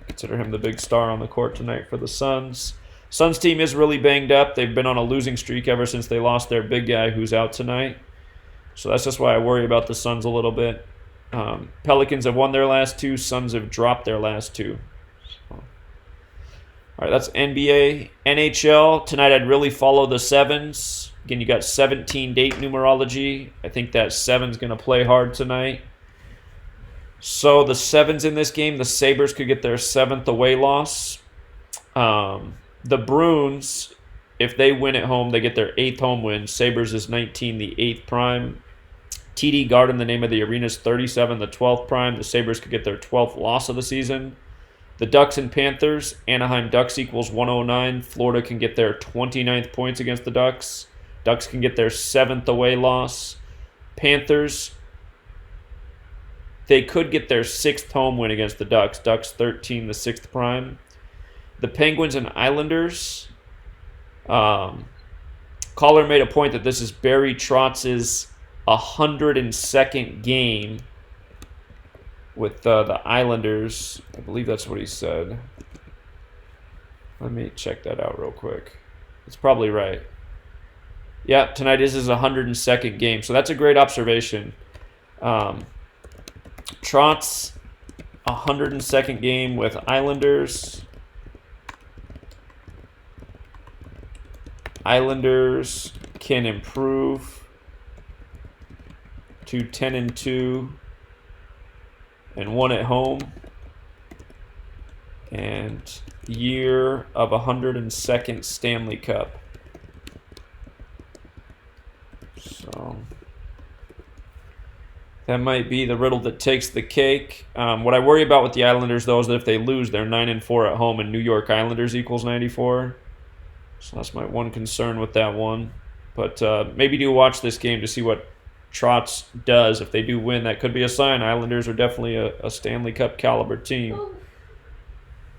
Consider him the big star on the court tonight for the Suns. Suns team is really banged up. They've been on a losing streak ever since they lost their big guy who's out tonight. So that's just why I worry about the Suns a little bit. Pelicans have won their last 2. Suns have dropped their last 2. All right, that's NBA. NHL, tonight I'd really follow the 7s. Again, you got 17 date numerology. I think that 7's going to play hard tonight. So the 7's in this game, the Sabres could get their 7th away loss. The Bruins, if they win at home, they get their 8th home win. Sabres is 19, the 8th prime. TD Garden, the name of the arena, is 37, the 12th prime. The Sabres could get their 12th loss of the season. The Ducks and Panthers, Anaheim Ducks equals 109. Florida can get their 29th points against the Ducks. Ducks can get their 7th away loss. Panthers, they could get their 6th home win against the Ducks. Ducks 13, the 6th prime. The Penguins and Islanders, caller made a point that this is Barry Trotz's 102nd game with the Islanders. I believe that's what he said. Let me check that out real quick. It's probably right. Yeah, tonight is his 102nd game. So that's a great observation. Trotz, 102nd game with Islanders. Islanders can improve to 10-2 and 1 at home. And year of 102nd Stanley Cup. So that might be the riddle that takes the cake. What I worry about with the Islanders, though, is that if they lose, they're 9-4 at home, and New York Islanders equals 94. So that's my one concern with that one. But maybe do watch this game to see what Trotz does. If they do win, that could be a sign. Islanders are definitely a Stanley Cup caliber team.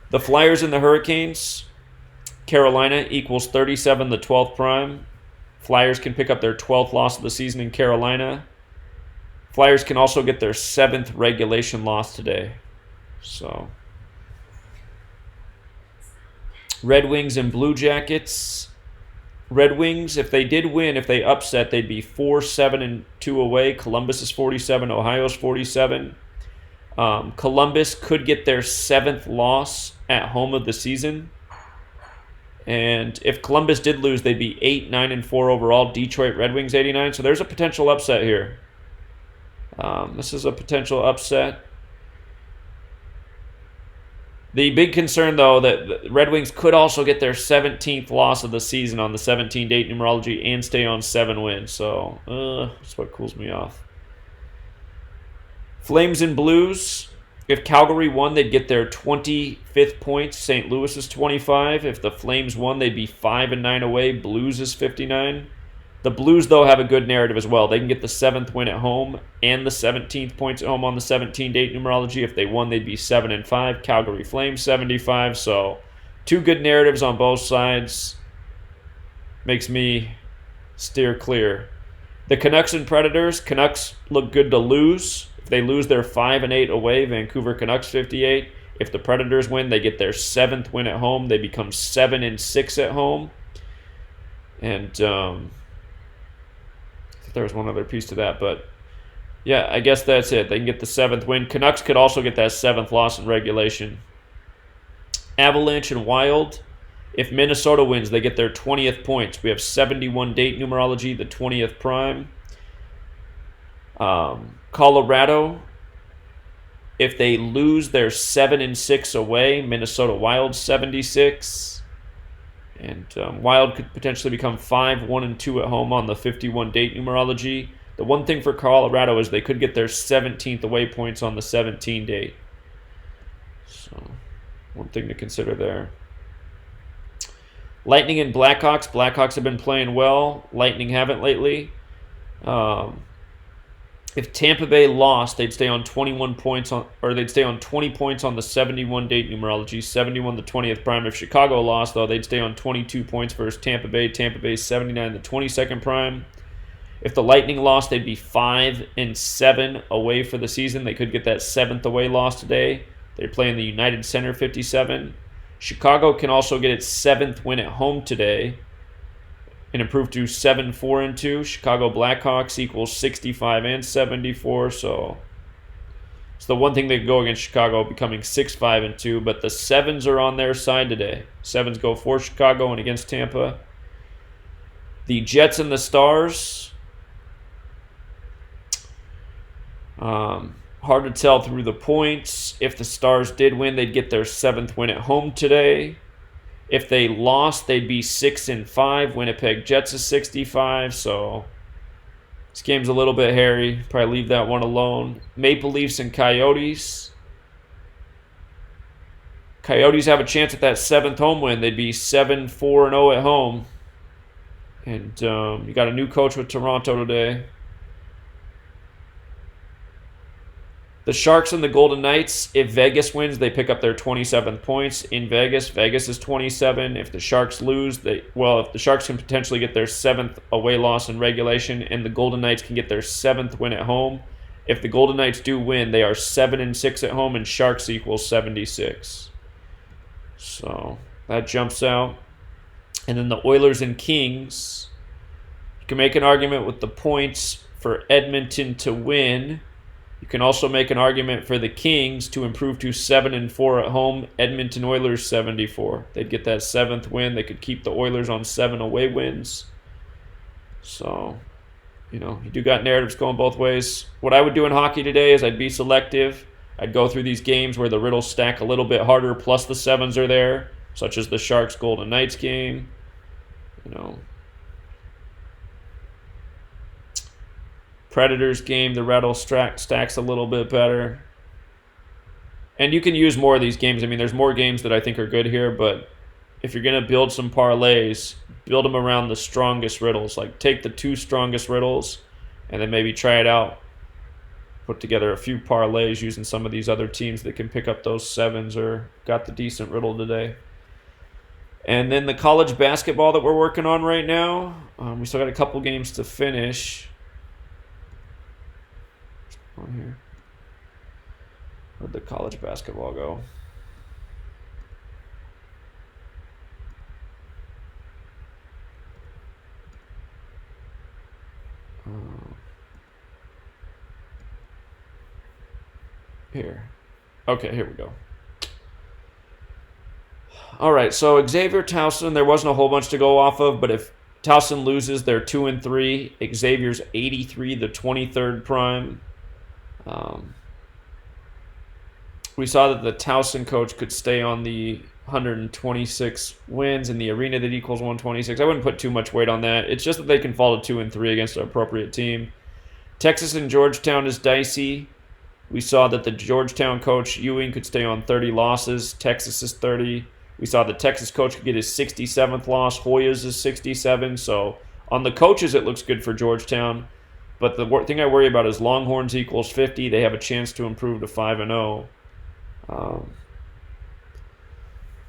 The Flyers and the Hurricanes, Carolina equals 37, the 12th prime. Flyers can pick up their 12th loss of the season in Carolina. Flyers can also get their 7th regulation loss today. So, Red Wings and Blue Jackets. Red Wings, if they did win, if they upset, they'd be 4-7-2 away. Columbus is 47. Ohio's 47. Columbus could get their 7th loss at home of the season. And if Columbus did lose, they'd be 8-9-4 overall. Detroit Red Wings 89. So there's a potential upset here. This is a potential upset. The big concern, though, that the Red Wings could also get their 17th loss of the season on the 17-date numerology and stay on 7 wins. So that's what cools me off. Flames and Blues. If Calgary won, they'd get their 25th points. St. Louis is 25. If the Flames won, they'd be 5-9 away. Blues is 59. The Blues, though, have a good narrative as well. They can get the 7th win at home and the 17th points at home on the 17-date numerology. If they won, they'd be 7-5. Calgary Flames 75. So 2 good narratives on both sides. Makes me steer clear. The Canucks and Predators. Canucks look good to lose. If they lose, they're 5-8 away. Vancouver Canucks 58. If the Predators win, they get their 7th win at home. They become 7-6 at home. And there was one other piece to that, but yeah, I guess that's it. They can get the 7th win. Canucks could also get that 7th loss in regulation. Avalanche and Wild. If Minnesota wins, they get their 20th points. We have 71 date numerology, the 20th prime. Colorado. If they lose, they're 7-6 away. Minnesota Wild 76. And Wild could potentially become 5-1-2 at home on the 51 date numerology. The one thing for Colorado is they could get their 17th away points on the 17 date. So, one thing to consider there. Lightning and Blackhawks. Blackhawks have been playing well. Lightning haven't lately. If Tampa Bay lost, they'd stay on 21 points they'd stay on 20 points on the 71 date numerology, 71 the 20th prime. If Chicago lost, though, they'd stay on 22 points versus Tampa Bay. Tampa Bay 79 the 22nd prime. If the Lightning lost, they'd be 5-7 away for the season. They could get that 7th away loss today. They're playing the United Center 57. Chicago can also get its 7th win at home today and improve to 7-4-2. Chicago Blackhawks equals 65 and 74. So it's the one thing they could go against Chicago, becoming 6-5-2. But the 7s are on their side today. 7s go for Chicago and against Tampa. The Jets and the Stars. Hard to tell through the points. If the Stars did win, they'd get their 7th win at home today. If they lost, they'd be 6-5. Winnipeg Jets is 65. So this game's a little bit hairy. Probably leave that one alone. Maple Leafs and Coyotes. Coyotes have a chance at that 7th home win. They'd be 7-4-0 at home. And you got a new coach with Toronto today. The Sharks and the Golden Knights, if Vegas wins, they pick up their 27th points in Vegas. Vegas is 27. If the Sharks lose, if the Sharks can potentially get their 7th away loss in regulation, and the Golden Knights can get their 7th win at home. If the Golden Knights do win, they are 7-6 at home, and Sharks equals 76. So that jumps out. And then the Oilers and Kings, you can make an argument with the points for Edmonton to win. You can also make an argument for the Kings to improve to 7-4 at home. Edmonton Oilers 74. They'd get that 7th win. They could keep the Oilers on 7 away wins. So, you do got narratives going both ways. What I would do in hockey today is I'd be selective. I'd go through these games where the riddles stack a little bit harder, plus the 7s are there, such as the Sharks Golden Knights game. Predators game, the rattle stacks a little bit better. And you can use more of these games. I mean, there's more games that I think are good here, but if you're going to build some parlays, build them around the strongest riddles. Like, take the 2 strongest riddles and then maybe try it out. Put together a few parlays using some of these other teams that can pick up those 7s or got the decent riddle today. And then the college basketball that we're working on right now, we still got a couple games to finish. On here. Where'd the college basketball go? Here. Okay, here we go. All right, so Xavier Towson, there wasn't a whole bunch to go off of, but if Towson loses, they're 2-3. Xavier's 83, the 23rd prime. We saw that the Towson coach could stay on the 126 wins in the arena that equals 126. I wouldn't put too much weight on that. It's just that they can fall to 2-3 against an appropriate team. Texas and Georgetown is dicey. We saw that the Georgetown coach, Ewing, could stay on 30 losses. Texas is 30. We saw the Texas coach could get his 67th loss. Hoyas is 67. So On the coaches, it looks good for Georgetown. But the thing I worry about is Longhorns equals 50. They have a chance to improve to 5-0.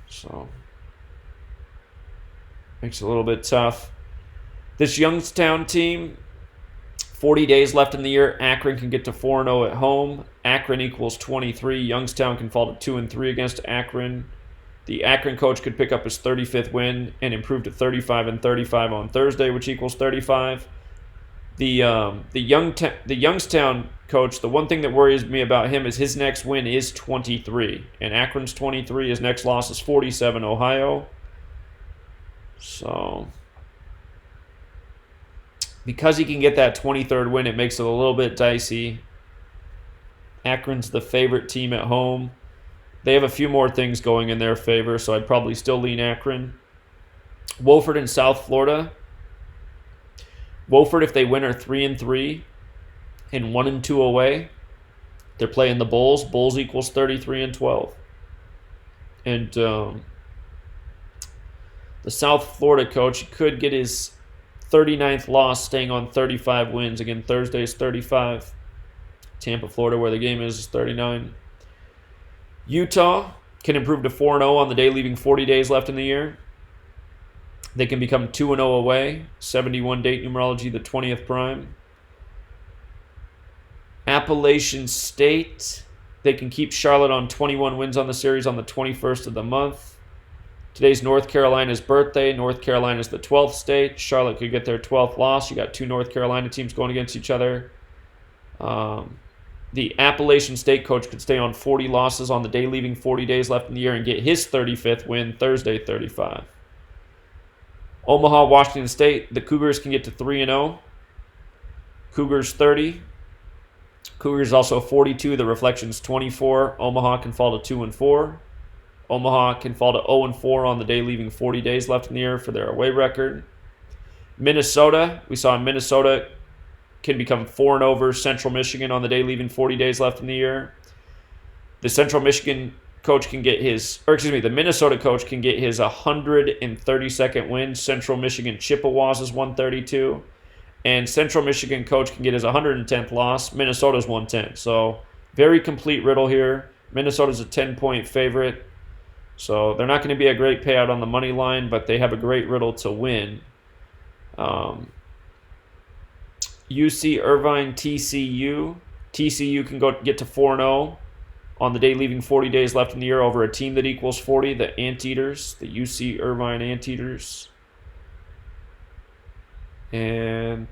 So makes it a little bit tough. This Youngstown team, 40 days left in the year. Akron can get to 4-0 at home. Akron equals 23. Youngstown can fall to 2-3 against Akron. The Akron coach could pick up his 35th win and improve to 35-35 on Thursday, which equals 35. The Youngstown coach, the one thing that worries me about him is his next win is 23. And Akron's 23. His next loss is 47, Ohio. So because he can get that 23rd win, it makes it a little bit dicey. Akron's the favorite team at home. They have a few more things going in their favor, so I'd probably still lean Akron. Wofford and South Florida. Wofford, if they win, are 3-3 and 1-2 away. They're playing the Bulls. Bulls equals 33-12. And the South Florida coach could get his 39th loss, staying on 35 wins. Again, Thursday's 35. Tampa, Florida, where the game is 39. Utah can improve to 4-0 on the day, leaving 40 days left in the year. They can become 2-0 away. 71 date numerology, the 20th prime. Appalachian State, they can keep Charlotte on 21 wins on the series on the 21st of the month. Today's North Carolina's birthday. North Carolina's the 12th state. Charlotte could get their 12th loss. You got two North Carolina teams going against each other. The Appalachian State coach could stay on 40 losses on the day, leaving 40 days left in the year, and get his 35th win Thursday, 35. Omaha, Washington State, the Cougars can get to 3-0. Cougars 30. Cougars also 42. The Reflections 24. Omaha can fall to 2-4. Omaha can fall to 0-4 on the day, leaving 40 days left in the year for their away record. Minnesota, we saw Minnesota can become 4-0 versus Central Michigan on the day, leaving 40 days left in the year. The Central Michigan coach can get the Minnesota coach can get his 132nd win. Central Michigan Chippewas is 132. And Central Michigan coach can get his 110th loss. Minnesota's 110. So very complete riddle here. Minnesota's a 10-point favorite. So they're not going to be a great payout on the money line, but they have a great riddle to win. UC Irvine, TCU. TCU can get to 4-0 on the day, leaving 40 days left in the year over a team that equals 40, the Anteaters, the UC Irvine Anteaters. And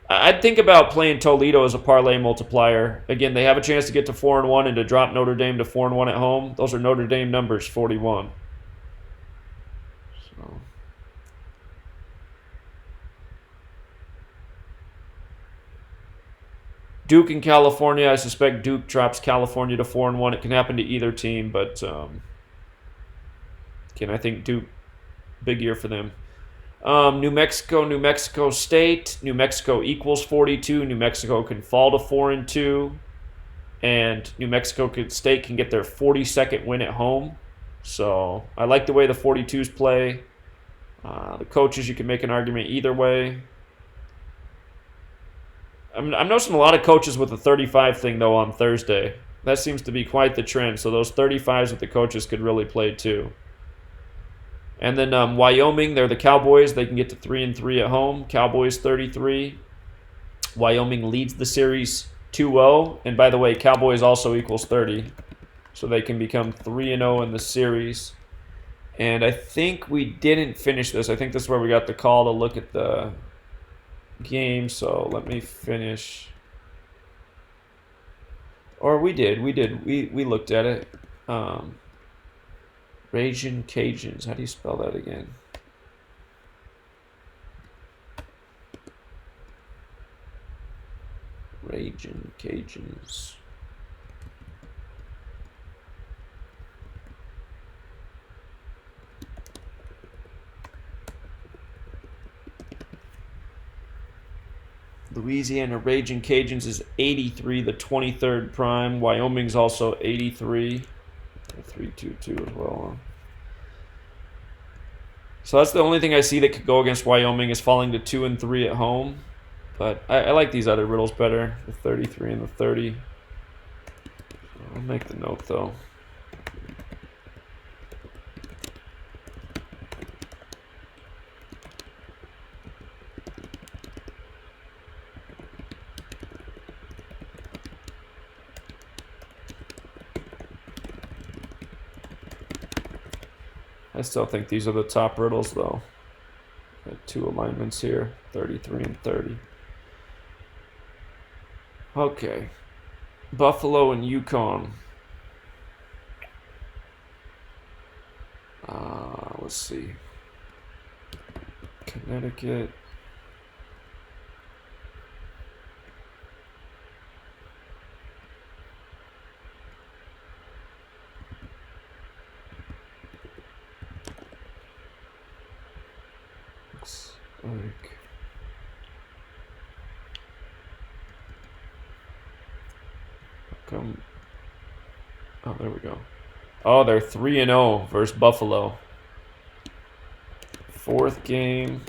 I'd think about playing Toledo as a parlay multiplier. Again, they have a chance to get to 4-1 and to drop Notre Dame to 4-1 at home. Those are Notre Dame numbers, 41. So Duke in California, I suspect Duke drops California to 4-1. It can happen to either team, but again, I think Duke, big year for them. New Mexico State. New Mexico equals 42. New Mexico can fall to 4-2, and New Mexico State can get their 42nd win at home. So I like the way the 42s play. The coaches, you can make an argument either way. I'm noticing a lot of coaches with the 35 thing, though, on Thursday. That seems to be quite the trend. So those 35s with the coaches could really play, too. And then Wyoming, they're the Cowboys. They can get to 3-3 at home. Cowboys 33. Wyoming leads the series 2-0. And by the way, Cowboys also equals 30. So they can become 3-0 in the series. And I think we didn't finish this. I think this is where we got the call to look at the game, so let me finish. Or we did. We looked at it. Ragin' Cajuns. How do you spell that again? Ragin' Cajuns. Louisiana Ragin' Cajuns is 83, the 23rd prime. Wyoming's also 83. 3-2-2 as well. So that's the only thing I see that could go against Wyoming is falling to 2 and 3 at home. But I like these other riddles better, the 33 and the 30. I'll make the note though. I still think these are the top riddles though. Got 2 alignments here, 33 and 30. Okay. Buffalo and Yukon. Let's see. Connecticut. Looks like come. Oh, there we go. Oh, they're 3-0 versus Buffalo. 4th game.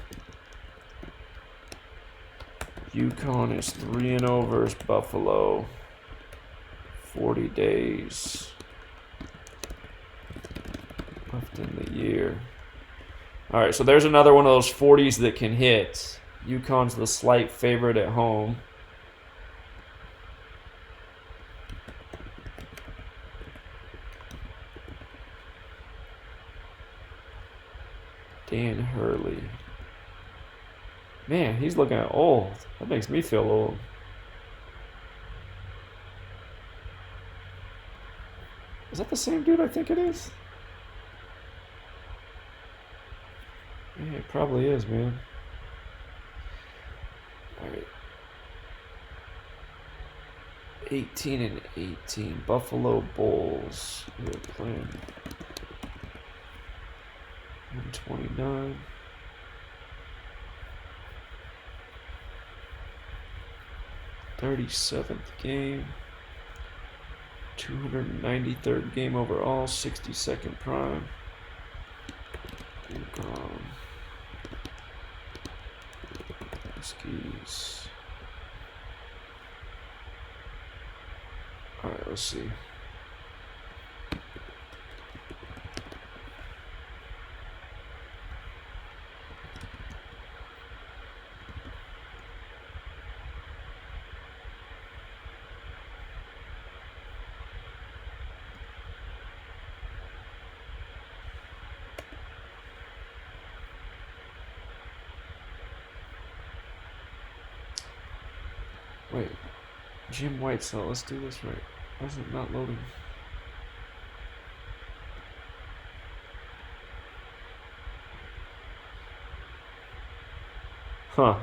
Yukon is 3-0 versus Buffalo. 40 days left in the year. All right, so there's another one of those 40s that can hit. Yukon's the slight favorite at home. Dan Hurley. Man, he's looking old. That makes me feel old. Is that the same dude I think it is? Yeah, it probably is, man. Alright. 18 and 18. Buffalo Bulls. We're playing 129. th game. 293rd game overall. 62nd prime. Skis. All right, let's see. Wait, Jim Whitesell, let's do this right. Why is it not loading? Huh.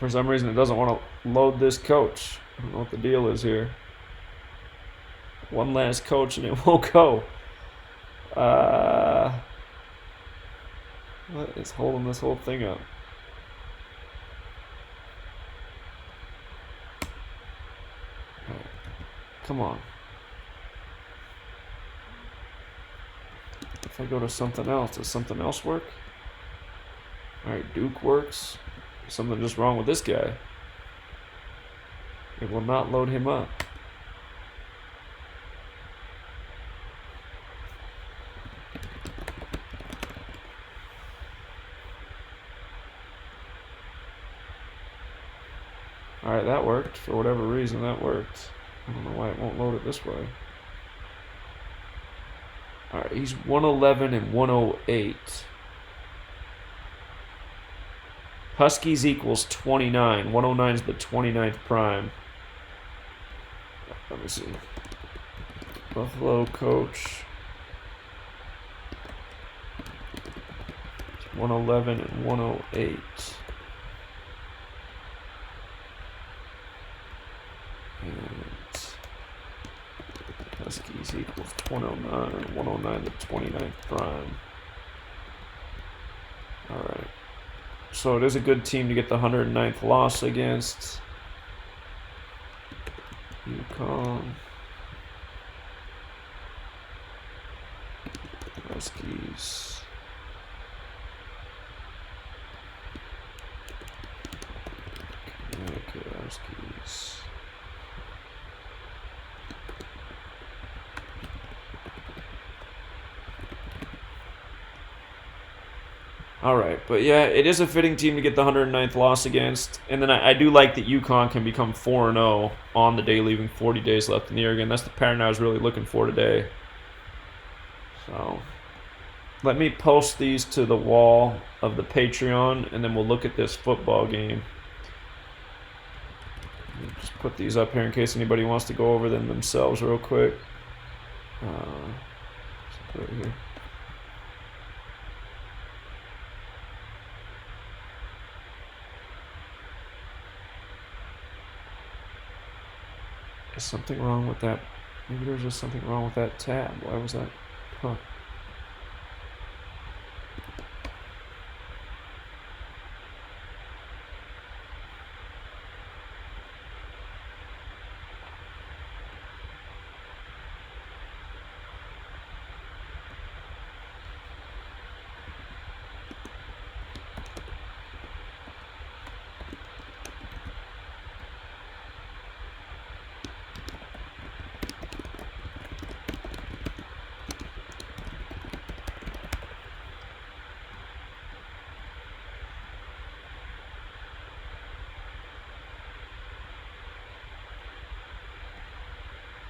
For some reason it doesn't want to load this coach. I don't know what the deal is here. One last coach and it won't go. What is holding this whole thing up? Come on. If I go to something else, does something else work? Alright, Duke works. Something just wrong with this guy. It will not load him up. Alright, that worked. For whatever reason, that worked. I don't know why it won't load it this way. Alright, he's 111 and 108. Huskies equals 29. 109 is the 29th prime. Let me see. Buffalo coach. 111 and 108. And Huskies equals 109. 109 the 29th prime. Alright. So it is a good team to get the 109th loss against. Yukon. Huskies. All right, but yeah, it is a fitting team to get the 109th loss against, and then I do like that UConn can become 4-0 on the day, leaving 40 days left in the year. Again, that's the pattern I was really looking for today. So let me post these to the wall of the Patreon, and then we'll look at this football game. Just put these up here in case anybody wants to go over them themselves real quick. Just put it here. Is something wrong with that? Maybe there's just something wrong with that tab. Why was that? Huh.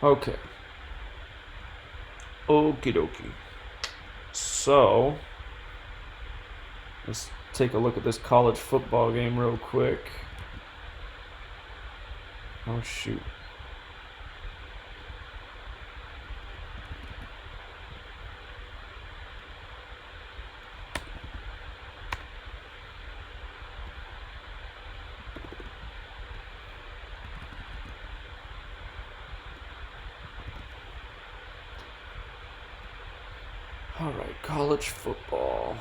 Okay. Okie dokie. So, let's take a look at this college football game real quick. Oh, shoot. All right, college football.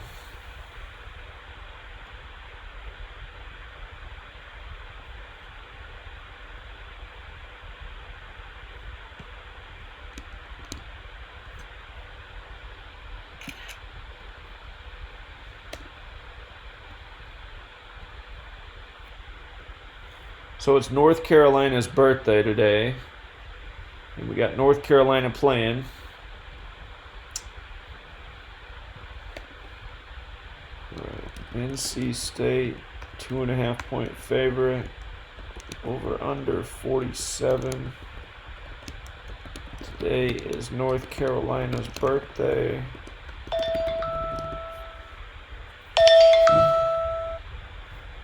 So it's North Carolina's birthday today, and we got North Carolina playing. NC State, 2.5 point favorite. Over under 47. Today is North Carolina's birthday.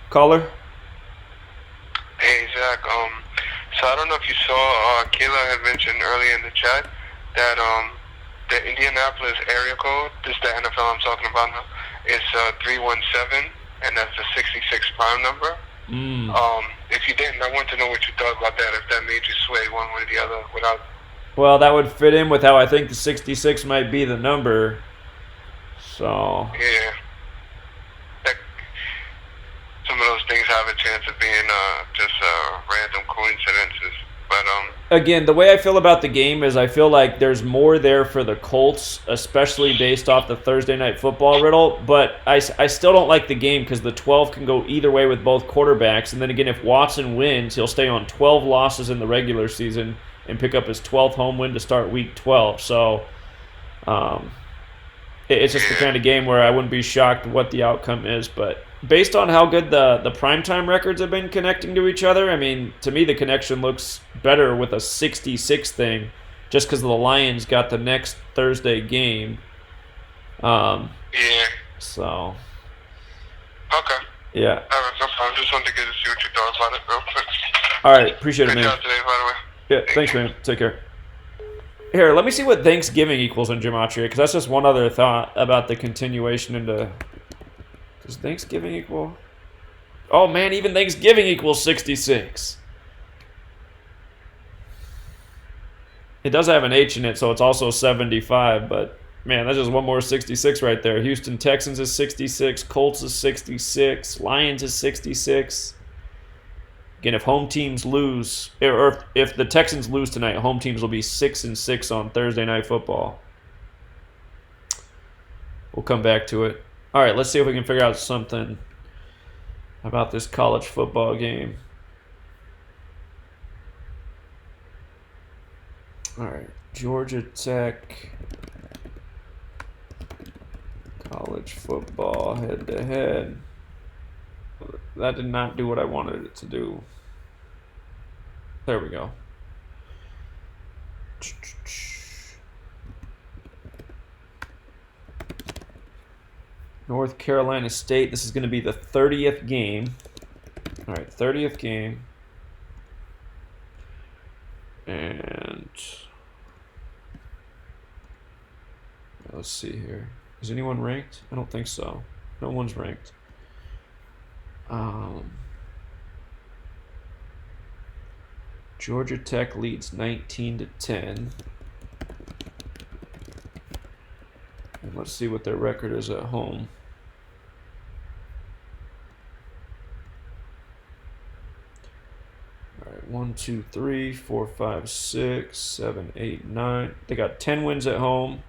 Caller? Hey, Zach. So I don't know if you saw, Kayla had mentioned earlier in the chat that the Indianapolis area code, this is the NFL I'm talking about now, is 317, and that's the 66 prime number. If you didn't, I want to know what you thought about that, if that made you sway one way or the other without... Well, that would fit in with how I think the 66 might be the number. So... Yeah. Some of those things have a chance of being just random coincidences. But again, the way I feel about the game is I feel like there's more there for the Colts, especially based off the Thursday Night Football riddle. But I still don't like the game because the 12 can go either way with both quarterbacks. And then again, if Watson wins, he'll stay on 12 losses in the regular season and pick up his 12th home win to start Week 12. So it's just the kind of game where I wouldn't be shocked what the outcome is. But based on how good the primetime records have been connecting to each other, I mean, to me the connection looks better with a 66 thing just because the Lions got the next Thursday game. yeah. So. Okay. Yeah. All right, no problem. Just wanted to get to see what you thought about it real quick. All right. Appreciate it, man. Good job today, by the way. Yeah, thanks, man. Take care. Here, let me see what Thanksgiving equals in Gematria, because that's just one other thought about the continuation into... Does Thanksgiving equal... Oh, man, even Thanksgiving equals 66. It does have an H in it, so it's also 75, but, man, that's just one more 66 right there. Houston Texans is 66, Colts is 66, Lions is 66. Again, if home teams lose, or if the Texans lose tonight, home teams will be 6-6 on Thursday Night Football. We'll come back to it. All right, let's see if we can figure out something about this college football game. All right, Georgia Tech College football head-to-head. That did not do what I wanted it to do. There we go. North Carolina State. This is going to be the 30th game. All right, 30th game. And let's see here. Is anyone ranked? I don't think so. No one's ranked. Georgia Tech leads 19-10. And let's see what their record is at home. All right, 1, 2, 3, 4, 5, 6, 7, 8, 9. They got 10 wins at home,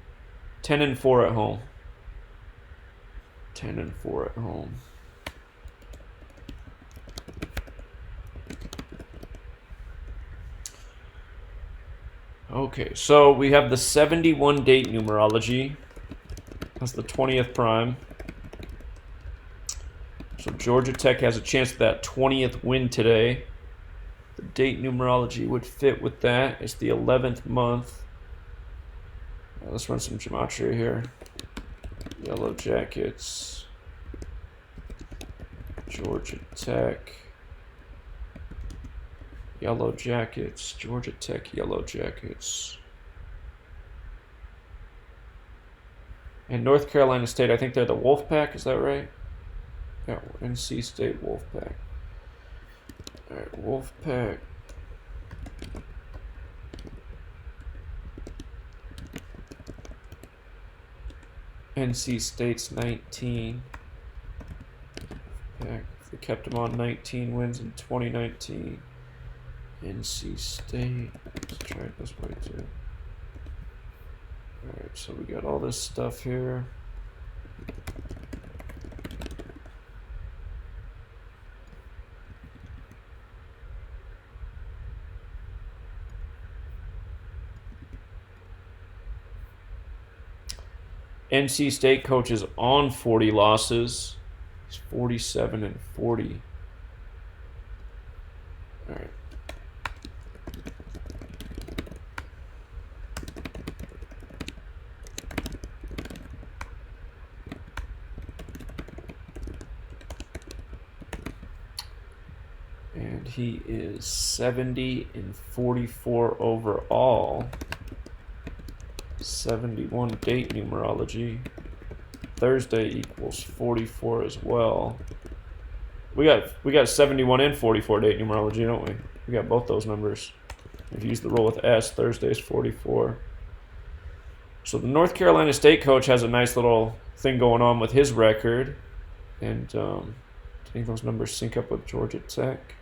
10-4 at home. 10-4 at home. Okay, so we have the 71 date numerology. That's the 20th prime. So Georgia Tech has a chance at that 20th win today. The date numerology would fit with that. It's the 11th month. Let's run some gematria here. Yellow Jackets. Georgia Tech. Yellow Jackets. Georgia Tech Yellow Jackets. And North Carolina State, I think they're the Wolfpack, is that right? Yeah, NC State Wolfpack. Alright, Wolfpack. NC State's 19. Wolfpack. They kept them on 19 wins in 2019. NC State. Let's try it this way too. Alright, so we got all this stuff here. NC State coach is on 40 losses. He's 47-40. All right. And he is 70-44 overall. 71 date numerology. Thursday equals 44 as well. We got 71 and 44 date numerology, don't we? We got both those numbers. If you use the roll with S, Thursday is 44. So the North Carolina State coach has a nice little thing going on with his record. And I think those numbers sync up with Georgia Tech.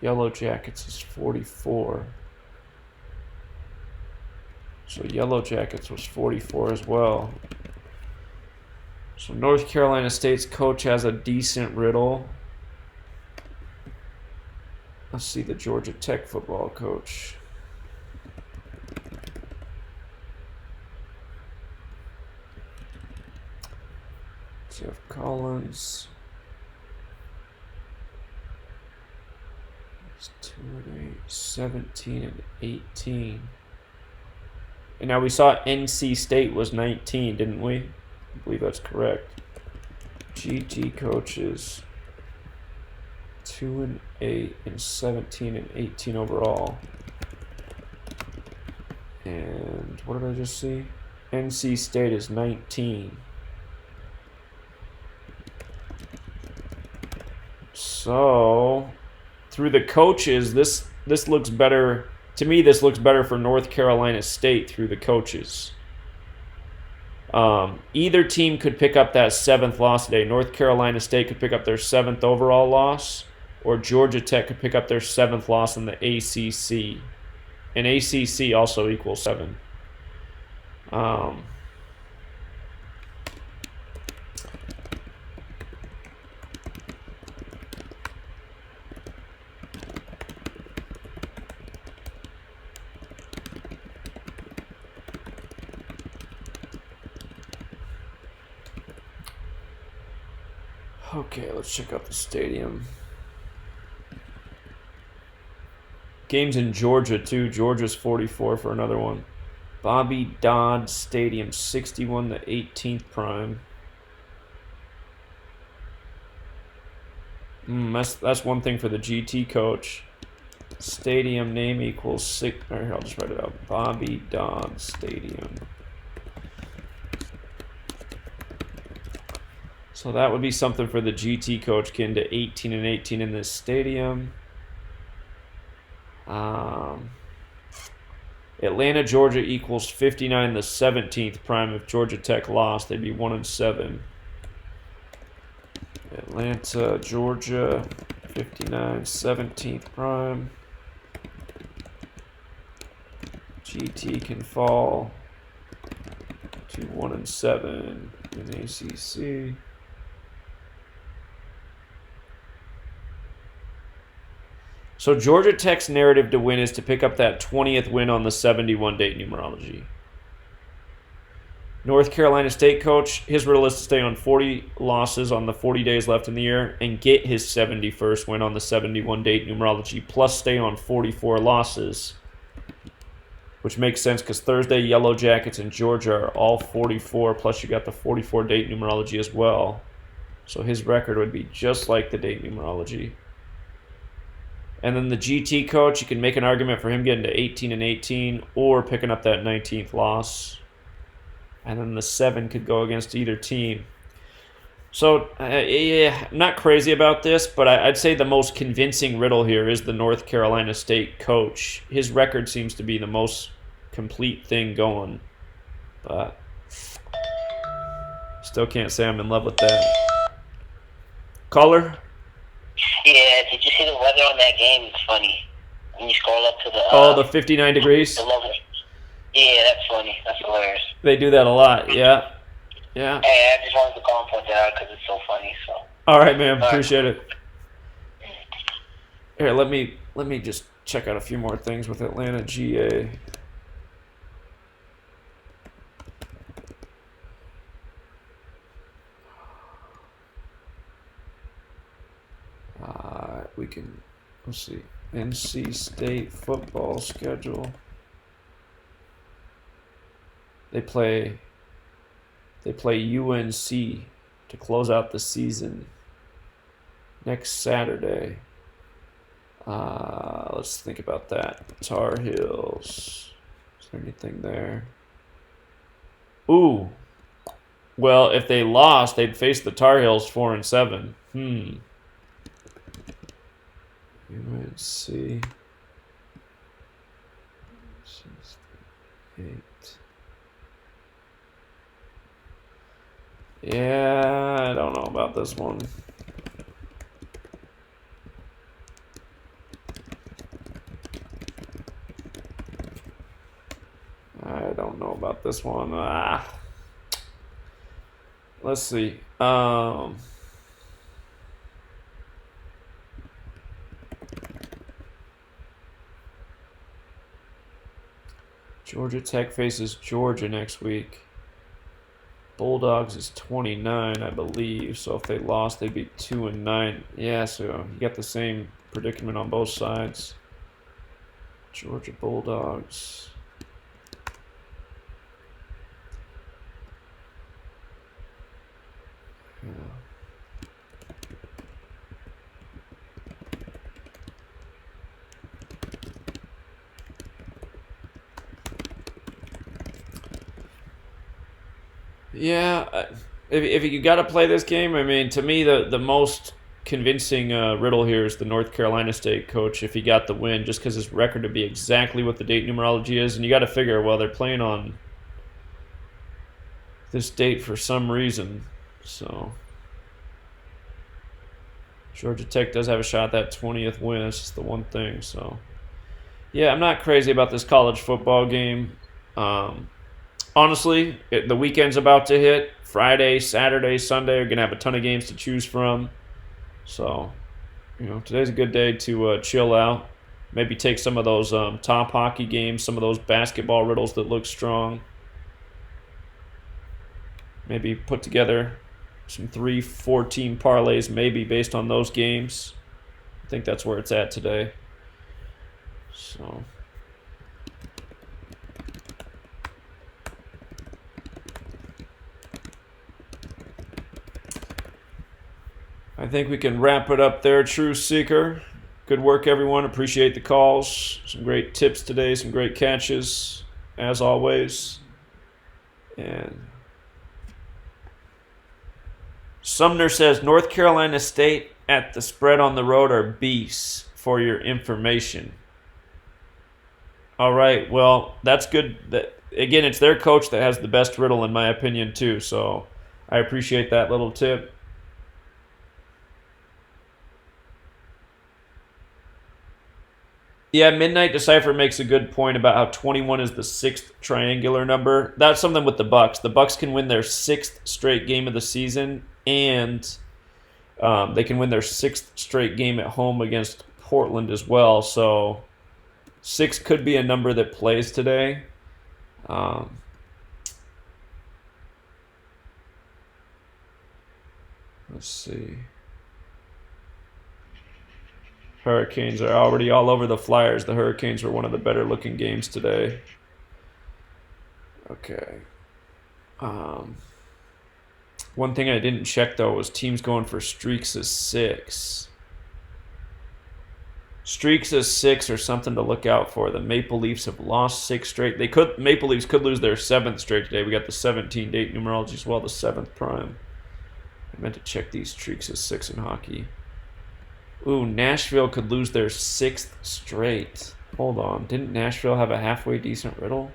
Yellow Jackets is 44. So Yellow Jackets was 44 as well. So North Carolina State's coach has a decent riddle. Let's see the Georgia Tech football coach. Jeff Collins. 2-8, 17-18. And now we saw NC State was 19, didn't we? I believe that's correct. GT coaches 2-8 and 17-18 overall. And what did I just see? NC State is 19. So through the coaches, this looks better. To me, this looks better for North Carolina State through the coaches. Either team could pick up that 7th loss today. North Carolina State could pick up their 7th overall loss, or Georgia Tech could pick up their 7th loss in the ACC. And ACC also equals 7. Okay, let's check out the stadium. Games in Georgia, too. Georgia's 44 for another one. Bobby Dodd Stadium, 61 to 18th prime. That's one thing for the GT coach. Stadium name equals 6. All right, here, I'll just write it out. Bobby Dodd Stadium. So that would be something for the GT coach, getting to 18 and 18 in this stadium. Atlanta, Georgia equals 59 the 17th prime. If Georgia Tech lost, they'd be 1 and 7. Atlanta, Georgia, 59 17th prime. GT can fall to 1 and 7 in ACC. So Georgia Tech's narrative to win is to pick up that 20th win on the 71 date numerology. North Carolina State coach, his riddle is to stay on 40 losses on the 40 days left in the year and get his 71st win on the 71 date numerology, plus stay on 44 losses. Which makes sense because Thursday Yellow Jackets in Georgia are all 44, plus you got the 44 date numerology as well. So his record would be just like the date numerology. And then the GT coach, you can make an argument for him getting to 18 and 18 or picking up that 19th loss. And then the 7 could go against either team. So, yeah, I'm not crazy about this, but I'd say the most convincing riddle here is the North Carolina State coach. His record seems to be the most complete thing going. But still can't say I'm in love with that. Caller? Yeah, did you see the weather on that game? It's funny. When you scroll up to the... the 59 degrees? The level. Yeah, that's funny. That's hilarious. They do that a lot, yeah. Yeah. Hey, I just wanted to call and point that out because it's so funny. So. All right, man. Appreciate it. Here, let me just check out a few more things with Atlanta GA. We can, let's see, NC State football schedule. They play UNC to close out the season next Saturday. Let's think about that. Tar Heels. Is there anything there? Ooh. Well, if they lost, they'd face the Tar Heels 4 and 7. UNC 8. Yeah, I don't know about this one. I don't know about this one. Let's see. Georgia Tech faces Georgia next week. Bulldogs is 29, I believe. So if they lost, they'd be 2 and 9. Yeah, so you got the same predicament on both sides. Georgia Bulldogs. Yeah. Yeah, if you got to play this game, I mean, to me, the most convincing riddle here is the North Carolina State coach if he got the win, just because his record would be exactly what the date numerology is. And you got to figure, well, they're playing on this date for some reason. So Georgia Tech does have a shot at that 20th win. That's just the one thing. So, yeah, I'm not crazy about this college football game. Honestly, the weekend's about to hit. Friday, Saturday, Sunday are going to have a ton of games to choose from. So, today's a good day to chill out. Maybe take some of those top hockey games, some of those basketball riddles that look strong. Maybe put together some 3-4 team parlays maybe based on those games. I think that's where it's at today. So I think we can wrap it up there, True Seeker. Good work, everyone. Appreciate the calls. Some great tips today, some great catches, as always. And Sumner says, North Carolina State at the spread on the road are beasts, for your information. All right, well, that's good. Again, it's their coach that has the best riddle, in my opinion, too. So I appreciate that little tip. Yeah, Midnight Decipher makes a good point about how 21 is the 6th triangular number. That's something with the Bucks. The Bucks can win their 6th straight game of the season, and they can win their 6th straight game at home against Portland as well. So 6 could be a number that plays today. Let's see. Hurricanes are already all over the Flyers. The Hurricanes were one of the better looking games today. Okay. One thing I didn't check, though, was teams going for streaks of 6. Streaks of 6 are something to look out for. The Maple Leafs have lost 6 straight. Maple Leafs could lose their 7th straight today. We got the 17-date numerology as well, the 7th prime. I meant to check these streaks of 6 in hockey. Ooh, Nashville could lose their 6th straight. Hold on. Didn't Nashville have a halfway decent riddle?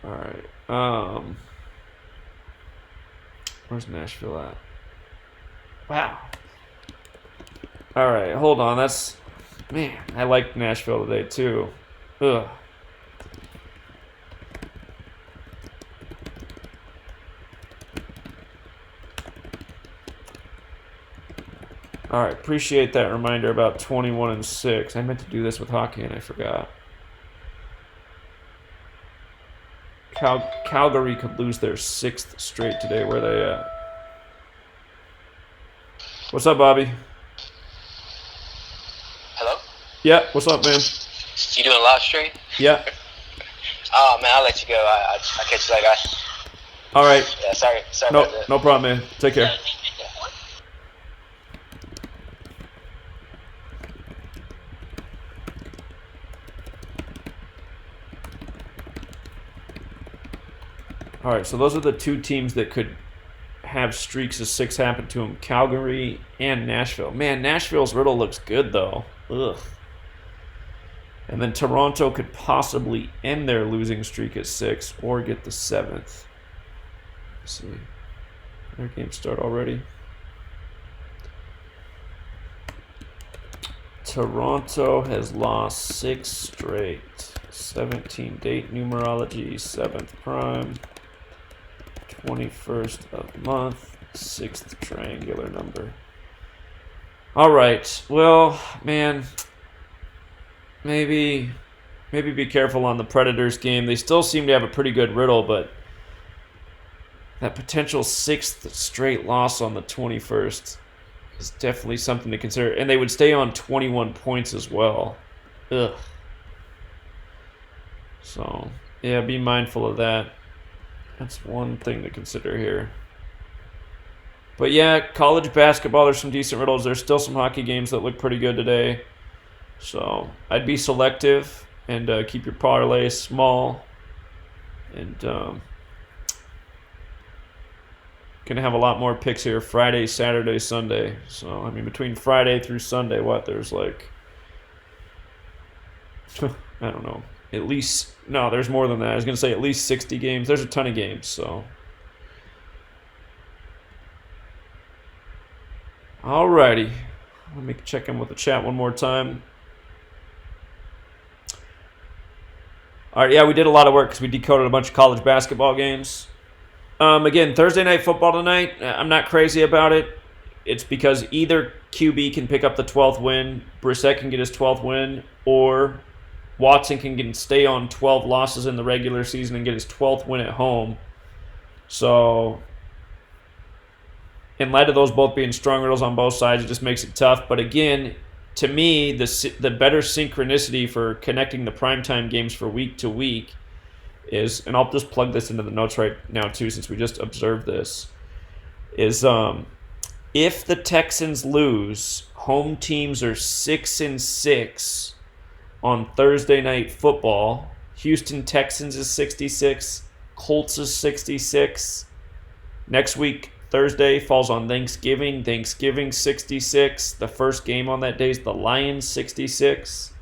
All right. Where's Nashville at? Wow. All right, hold on. Man, I like Nashville today, too. Ugh. All right, appreciate that reminder about 21 and 6. I meant to do this with hockey, and I forgot. Calgary could lose their 6th straight today. Where are they at? What's up, Bobby? Hello? Yeah, what's up, man? You doing a live stream? Yeah. Oh, man, I'll let you go. I'll catch you later. All right. Yeah, sorry about that. No problem, man. Take care. All right, so those are the 2 teams that could have streaks of 6 happen to them, Calgary and Nashville. Man, Nashville's riddle looks good, though. Ugh. And then Toronto could possibly end their losing streak at 6 or get the 7th. Let's see. Their games start already. Toronto has lost 6 straight. 17-date numerology, 7th prime. 21st of month, 6th triangular number. All right. Well, man, maybe be careful on the Predators game. They still seem to have a pretty good riddle, but that potential 6th straight loss on the 21st is definitely something to consider. And they would stay on 21 points as well. Ugh. So, yeah, be mindful of that. That's one thing to consider here. But yeah, college basketball, there's some decent riddles. There's still some hockey games that look pretty good today. So I'd be selective and keep your parlay small. And gonna have a lot more picks here Friday, Saturday, Sunday. So I mean, between Friday through Sunday, there's like I don't know. At least, no, there's more than that. I was going to say at least 60 games. There's a ton of games, so. Alrighty. Let me check in with the chat one more time. All right, yeah, we did a lot of work because we decoded a bunch of college basketball games. Again, Thursday night football tonight. I'm not crazy about it. it's because either QB can pick up the 12th win, Brissett can get his 12th win, or Watson can stay on 12 losses in the regular season and get his 12th win at home. So, in light of those both being strong riddles on both sides, it just makes it tough. But again, to me, the better synchronicity for connecting the primetime games for week to week is, and I'll just plug this into the notes right now too, since we just observed this, is if the Texans lose, home teams are 6-6 on Thursday Night Football. Houston Texans is 66, Colts is 66. Next week, Thursday, falls on Thanksgiving. Thanksgiving 66. The first game on that day is the Lions 66.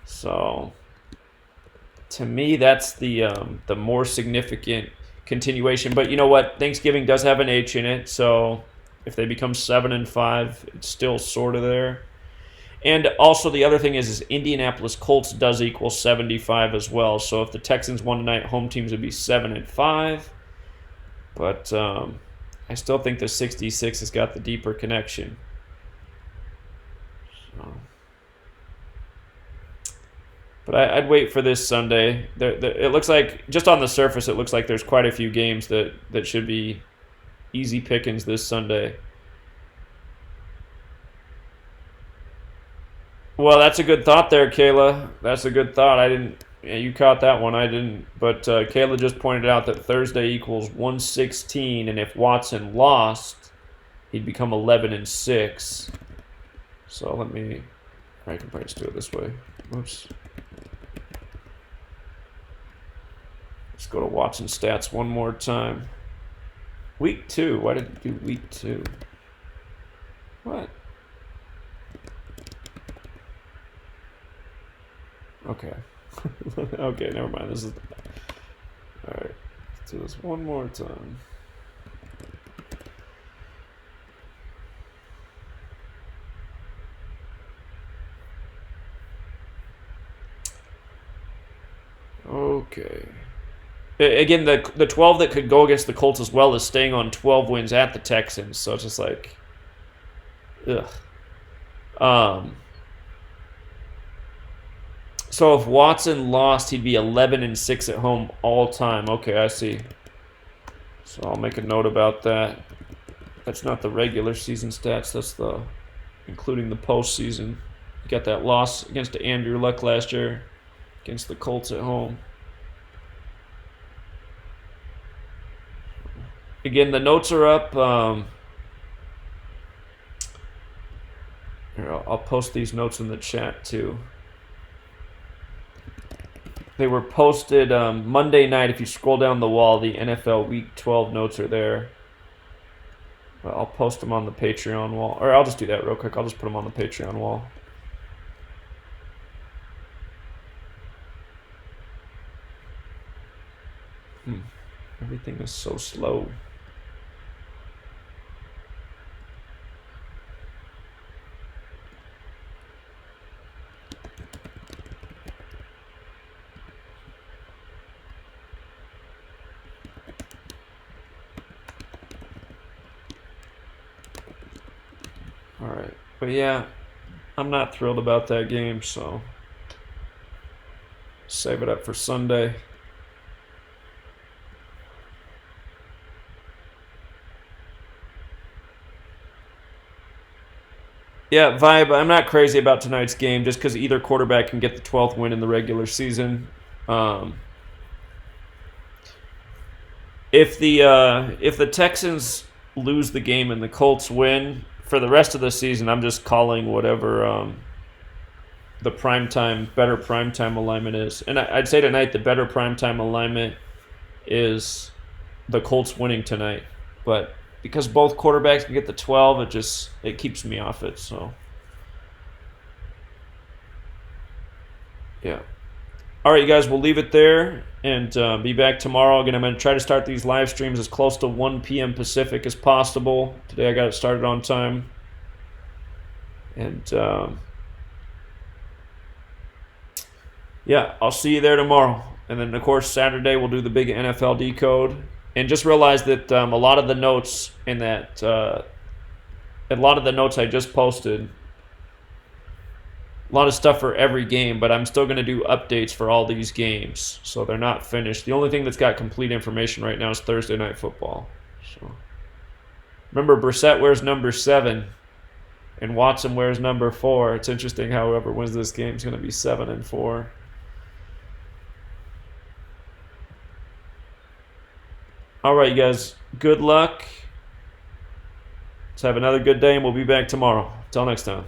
So, to me, that's the more significant continuation. But you know what? Thanksgiving does have an H in it, so if they become 7-5, it's still sort of there. And also the other thing is Indianapolis Colts does equal 75 as well. So if the Texans won tonight, home teams would be 7-5. But I still think the 66 has got the deeper connection. So. But I'd wait for this Sunday. It looks like, just on the surface, it looks like there's quite a few games that should be easy pickings this Sunday. Well, that's a good thought there, Kayla. That's a good thought. You caught that one. I didn't. But Kayla just pointed out that Thursday equals 116, and if Watson lost, he'd become 11-6. So I can probably just do it this way. Oops. Let's go to Watson stats one more time. Week 2. Why did it do week 2? What? Okay. Okay, never mind. This is alright. Let's do this one more time. Okay. Again, the 12 that could go against the Colts as well is staying on 12 wins at the Texans. So it's just like, ugh. So if Watson lost, he'd be 11-6 at home all time. Okay, I see. So I'll make a note about that. That's not the regular season stats. That's including the postseason. You got that loss against Andrew Luck last year against the Colts at home. Again, the notes are up. Here, I'll post these notes in the chat too. They were posted Monday night. If you scroll down the wall, the NFL Week 12 notes are there. But I'll post them on the Patreon wall. Or I'll just do that real quick. I'll just put them on the Patreon wall. Everything is so slow. Alright, but yeah, I'm not thrilled about that game, so save it up for Sunday. Yeah, Vibe, I'm not crazy about tonight's game just because either quarterback can get the 12th win in the regular season. If the Texans lose the game and the Colts win, for the rest of the season, I'm just calling whatever the better primetime alignment is. And I'd say tonight the better primetime alignment is the Colts winning tonight. But because both quarterbacks can get the 12, it keeps me off it. So, yeah. All right, you guys, we'll leave it there and be back tomorrow. Again, I'm going to try to start these live streams as close to 1 p.m. Pacific as possible. Today I got it started on time. And, yeah, I'll see you there tomorrow. And then, of course, Saturday we'll do the big NFL Decode. And just realize that a lot of the notes in that, a lot of the notes I just posted, a lot of stuff for every game, but I'm still going to do updates for all these games, so they're not finished. The only thing that's got complete information right now is Thursday Night Football. So remember, Brissett wears number 7, and Watson wears number 4. It's interesting how whoever wins this game is going to be 7-4. All right, you guys. Good luck. Let's have another good day, and we'll be back tomorrow. Till next time.